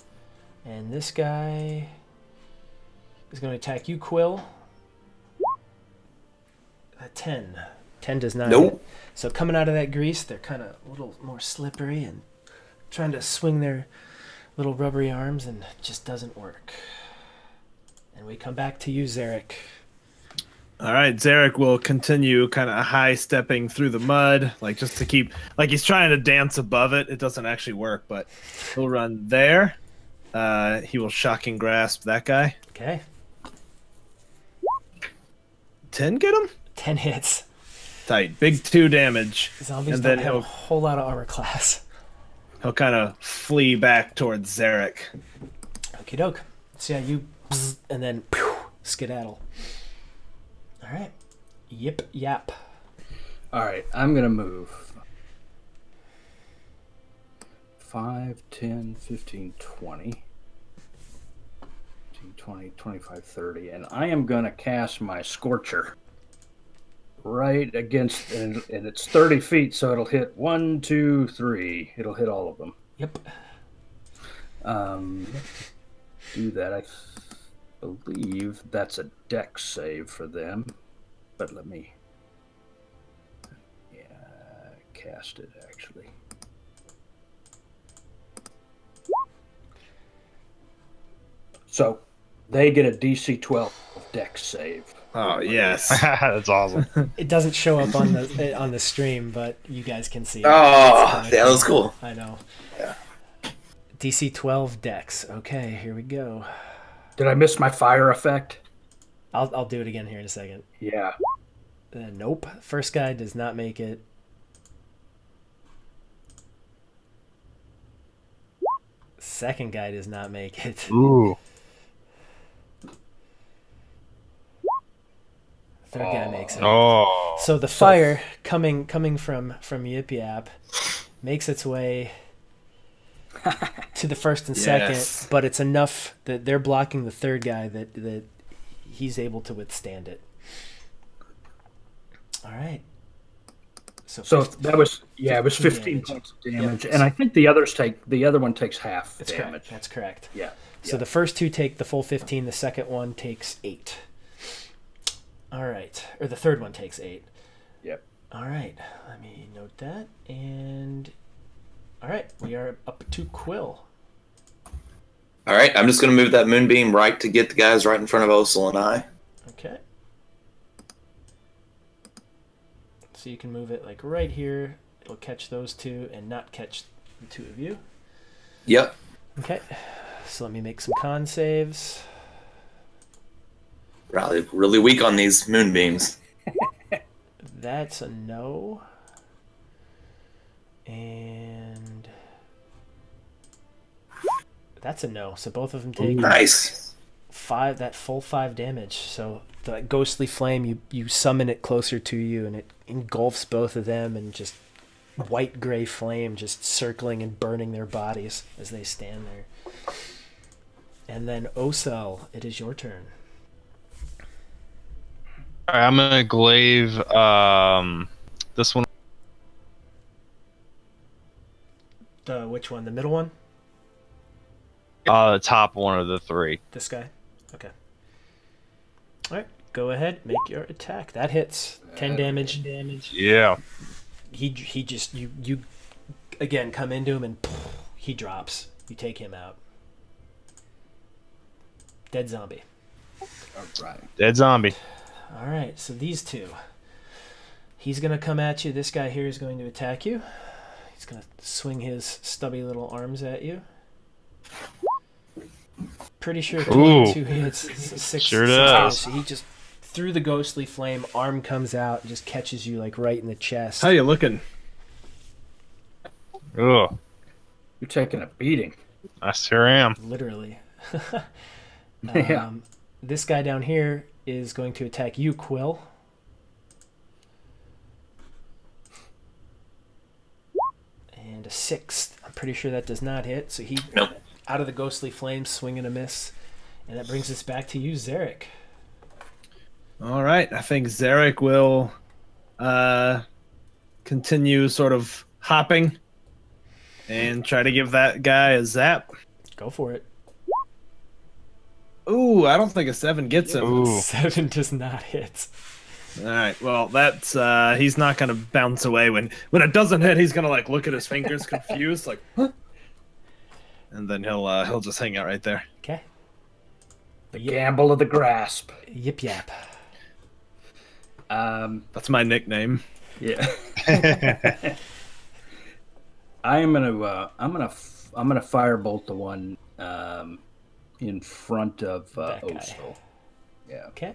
And this guy is going to attack you, Quill. 10. 10 does not Nope. hit. So coming out of that grease, they're kind of a little more slippery and trying to swing their little rubbery arms, and it just doesn't work. And we come back to you, Zerrick. All right, Zerrick will continue kind of high-stepping through the mud, like just to keep, like he's trying to dance above it. It doesn't actually work, but he'll run there. He will shocking grasp that guy. Okay. 10 get him? 10 hits. Tight. Big 2 damage. Zombies And don't then have a he'll whole lot of armor class. kind of flee back towards Zerrick. Okie doke. So yeah, you and then skedaddle. All right. Yip yap. All right, I'm gonna move 5, 10, 15, 20. 20, 25, 30, and I am going to cast my Scorcher right against, and it's 30 feet, so it'll hit 1, 2, 3. It'll hit all of them. Yep. Do that. I believe that's a dex save for them, but let me cast it actually. So they get a DC 12 dex save. Oh yes, that's awesome. It doesn't show up on the stream, but you guys can see it. Oh, yeah, that was cool. I know. Yeah. DC 12 dex. Okay, here we go. Did I miss my fire effect? I'll do it again here in a second. Yeah. Nope. First guy does not make it. Second guy does not make it. Ooh. Third guy makes it. Oh. So the fire coming from Yip Yap makes its way to the first and second, but it's enough that they're blocking the third guy that he's able to withstand it. All right. So that was it was 15 points of damage, and I think the other one takes half damage. Correct. That's correct. Yeah. So the first two take the full 15. The second one takes 8. All right, or the third one takes 8. Yep. All right, let me note that. And all right, we are up to Quill. All right, I'm just going to move that moonbeam right to get the guys right in front of Osel and I. Okay. So you can move it like right here. It'll catch those two and not catch the two of you. Yep. Okay. So let me make some con saves. Really weak on these moonbeams. That's a no. And that's a no. So both of them take Nice. 5. That full 5 damage. So the ghostly flame, you summon it closer to you, and it engulfs both of them, and just white gray flame just circling and burning their bodies as they stand there. And then Osel, it is your turn. All right, I'm gonna glaive this one. Which one? The middle one? The top one of the 3. This guy? Okay. All right, go ahead, make your attack. That hits. 10 damage. Yeah. He just you again come into him and he drops. You take him out. Dead zombie. All right. Dead zombie. All right, so these two. He's going to come at you. This guy here is going to attack you. He's going to swing his stubby little arms at you. Pretty sure 22 hits. 6 Sure does. So he just, through the ghostly flame, arm comes out and just catches you like right in the chest. How you looking? Ugh. You're taking a beating. I sure am. Literally. Yeah. This guy down here is going to attack you, Quill. And a 6. I'm pretty sure that does not hit. So he, out of the ghostly flames, swing and a miss. And that brings us back to you, Zerrick. All right, I think Zerrick will continue sort of hopping and try to give that guy a zap. Go for it. Ooh, I don't think a 7 gets him. Ooh. 7 does not hit. All right, well, that's he's not gonna bounce away when it doesn't hit. He's gonna like look at his fingers, confused, like, huh? And then he'll just hang out right there. Okay. The gamble of the grasp. Yip yap. That's my nickname. Yeah. I'm gonna firebolt the one in front of Osel. Yeah. Okay.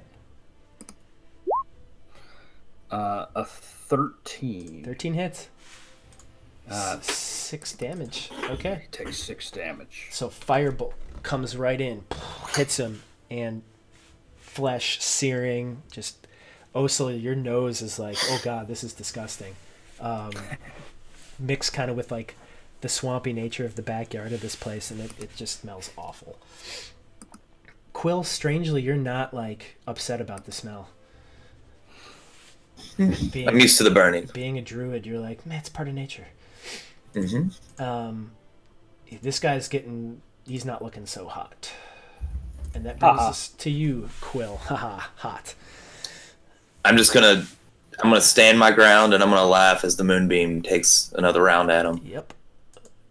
A 13. 13 hits. 6 damage. Okay. He takes 6 damage. So firebolt comes right in. hits him, and flesh searing, just Osel, your nose is like, oh god, this is disgusting. Mixed kind of with like the swampy nature of the backyard of this place, and it just smells awful. Quill, strangely, you're not like upset about the smell. I'm used to the burning. Being a druid, you're like, man, it's part of nature. Mm-hmm. This guy's he's not looking so hot. And that brings us to you, Quill. Haha, hot. I'm gonna stand my ground and I'm gonna laugh as the moonbeam takes another round at him. Yep.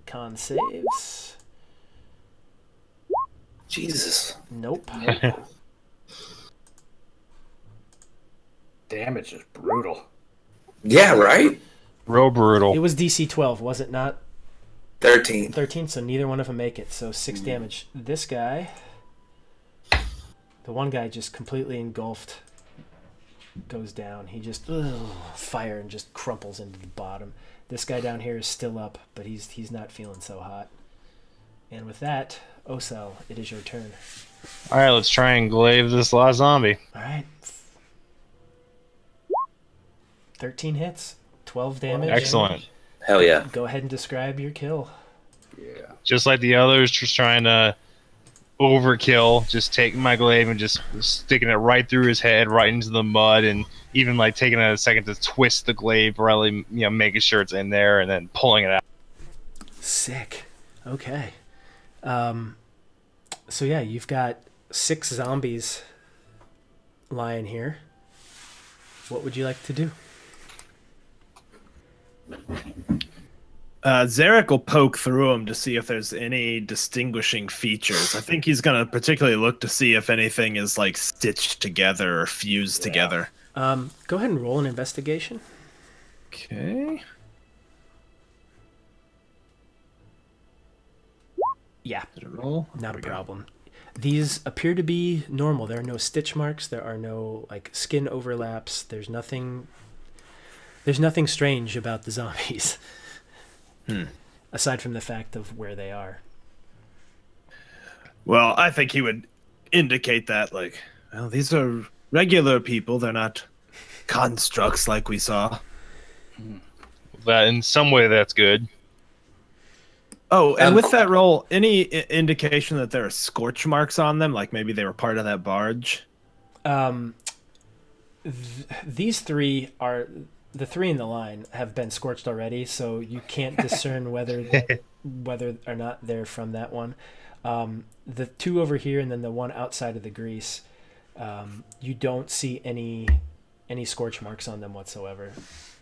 Con saves. Jesus. Nope. Damage is brutal. Yeah, right? Real brutal. It was DC 12, was it not? 13. 13, so neither one of them make it. So 6 damage. This guy, the one guy just completely engulfed, goes down. He just, fire, and just crumples into the bottom. This guy down here is still up, but he's not feeling so hot. And with that, Osel, it is your turn. All right, let's try and glaive this last zombie. All right. 13 hits, 12 damage. Excellent. Hell yeah. Go ahead and describe your kill. Yeah. Just like the others, just trying to overkill, just taking my glaive and just sticking it right through his head, right into the mud, and even like taking a second to twist the glaive, really, making sure it's in there, and then pulling it out. Sick. Okay. So yeah, you've got 6 zombies lying here. What would you like to do? Zerrick will poke through them to see if there's any distinguishing features. I think he's going to particularly look to see if anything is like stitched together or fused together. Go ahead and roll an investigation. Okay. Yeah. Did it roll? Not a problem. These appear to be normal. There are no stitch marks. There are no like skin overlaps. There's nothing strange about the zombies. Aside from the fact of where they are. Well, I think he would indicate that, like, well, these are regular people. They're not constructs like we saw. That in some way, that's good. Oh, and with that roll, any indication that there are scorch marks on them? Like maybe they were part of that barge? These 3 are... The 3 in the line have been scorched already, so you can't discern whether or not they're from that one. The 2 over here and then the one outside of the grease, you don't see any scorch marks on them whatsoever.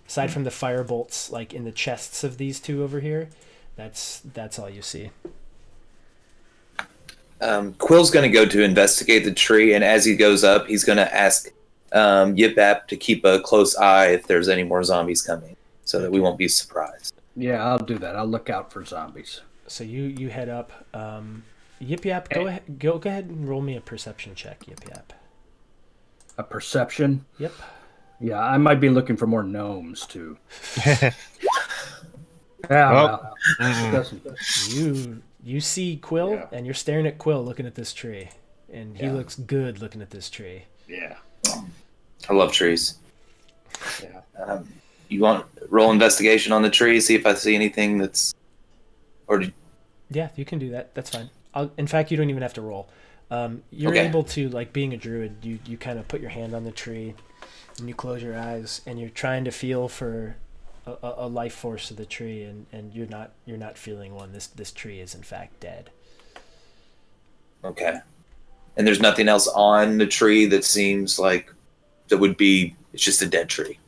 Aside from the fire bolts like in the chests of these 2 over here, that's all you see. Quill's going to go to investigate the tree, and as he goes up, he's going to ask Yip-Ap to keep a close eye if there's any more zombies coming, so that we won't be surprised. Yeah, I'll do that. I'll look out for zombies. So you head up. Yip-Yap, go ahead and roll me a perception check, Yip-Yap. A perception? Yep. Yeah, I might be looking for more gnomes, too. You see Quill, and you're staring at Quill looking at this tree. And he looks good looking at this tree. Yeah. I love trees. Yeah. You want roll investigation on the tree, see if I see anything that's... Yeah, you can do that. That's fine. In fact, you don't even have to roll. You're able to, like, being a druid, you kind of put your hand on the tree, and you close your eyes, and you're trying to feel for a life force of the tree, and you're not feeling one. This tree is in fact dead. Okay. And there's nothing else on the tree that seems like that would be... It's just a dead tree.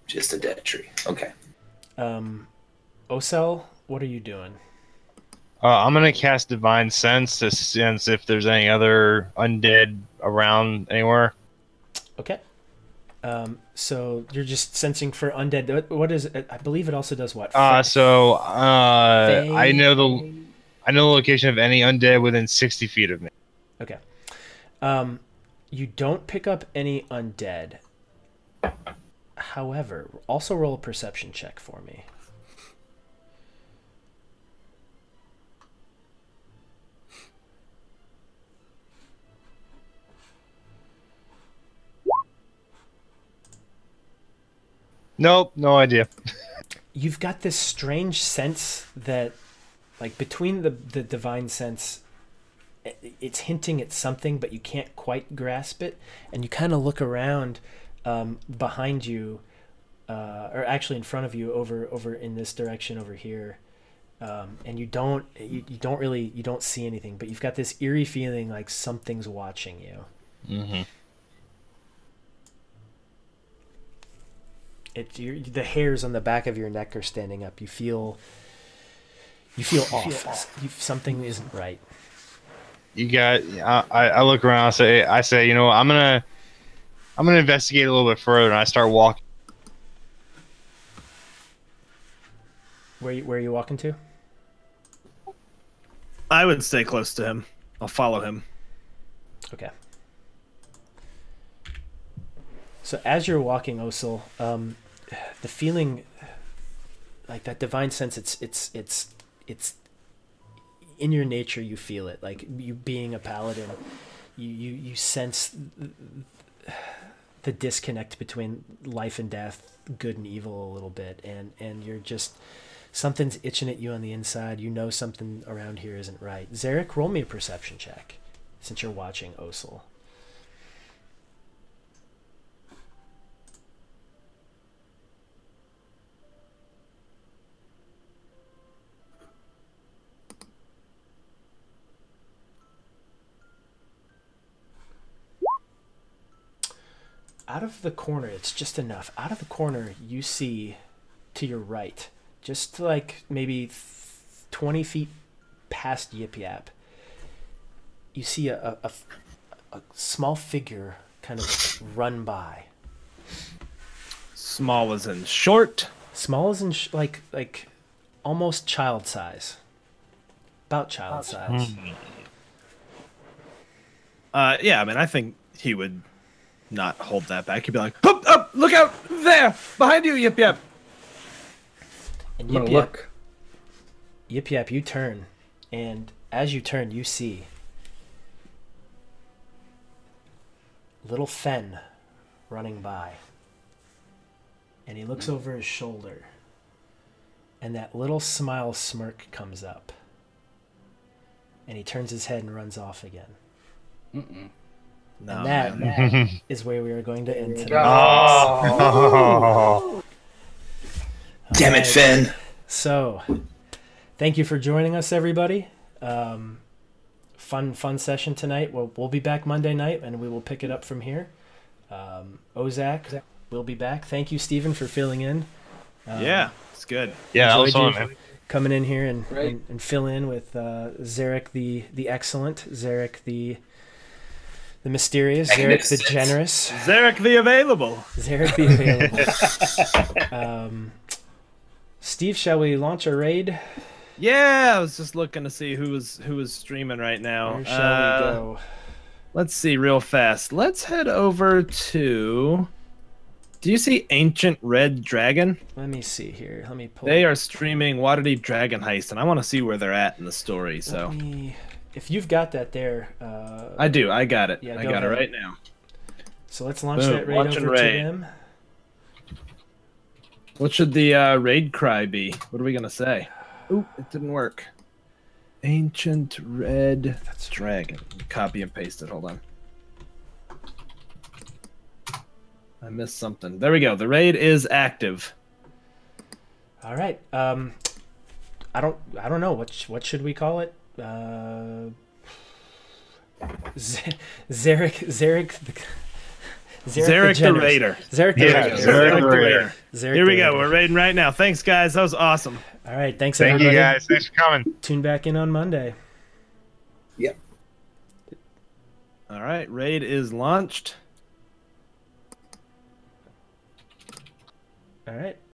Just a dead tree. Okay. Osel, what are you doing? I'm going to cast Divine Sense to sense if there's any other undead around anywhere. Okay. So you're just sensing for undead. What is it? I believe it also does what? I know the location of any undead within 60 feet of me. Okay. You don't pick up any undead. However, also roll a perception check for me. Nope, no idea. You've got this strange sense that, like, between the divine sense, it's hinting at something, but you can't quite grasp it. And you kind of look around behind you, or actually in front of you, over in this direction over here. And you don't see anything, but you've got this eerie feeling like something's watching you. Mm-hmm. The hairs on the back of your neck are standing up. You feel off. Something isn't right. I look around. I say, you know, I'm gonna investigate a little bit further, and I start walking. Where are you walking to? I would stay close to him. I'll follow him. Okay. So as you're walking, Osil, the feeling, like that divine sense, it's in your nature. You feel it, like you being a paladin. You sense the disconnect between life and death, good and evil, a little bit, and you're just, something's itching at you on the inside. You know something around here isn't right. Zerrick, roll me a perception check, since you're watching Osil. Out of the corner, it's just enough. Out of the corner, you see to your right, just like maybe 20 feet past Yip Yap, you see a small figure kind of run by. Small as in short? Small as in like almost child size. About child size. Yeah, I mean, I think he would not hold that back. He'd be like, "Up, up! Look out there, behind you, Yip Yap!" And Yip Yap, you turn, and as you turn, you see little Fen running by, and he looks over his shoulder, and that little smile smirk comes up, and he turns his head and runs off again. No, and that is where we are going to end tonight. Oh. Damn it, Finn. So, thank you for joining us, everybody. Fun session tonight. We'll be back Monday night, and we will pick it up from here. Ozak will be back. Thank you, Stephen, for filling in. Yeah, it's good. Yeah, that was fun, man. Coming in here and fill in with Zerrick the excellent, Zerrick the mysterious, Zerrick the generous, Zerrick the available. Zerrick the available. Steve, shall we launch a raid? Yeah, I was just looking to see who was streaming right now. Where shall we go? Let's see real fast. Let's head over to... Do you see Ancient Red Dragon? Let me see here. Let me pull. They are streaming Waterdeep Dragon Heist, and I want to see where they're at in the story. So, if you've got that there, I do. I got it. Yeah, I got it right now. So let's launch that raid over to them. What should the raid cry be? What are we gonna say? Ooh, it didn't work. Ancient Red Dragon. Copy and paste it. Hold on. I missed something. There we go. The raid is active. All right. I don't know what should we call it? Zerrick the Raider. Zerrick the Raider. Here we go. We're raiding right now. Thanks, guys. That was awesome. All right. Thanks, Thank everybody. you, guys. Thanks for coming. Tune back in on Monday. Yep. All right. Raid is launched. All right.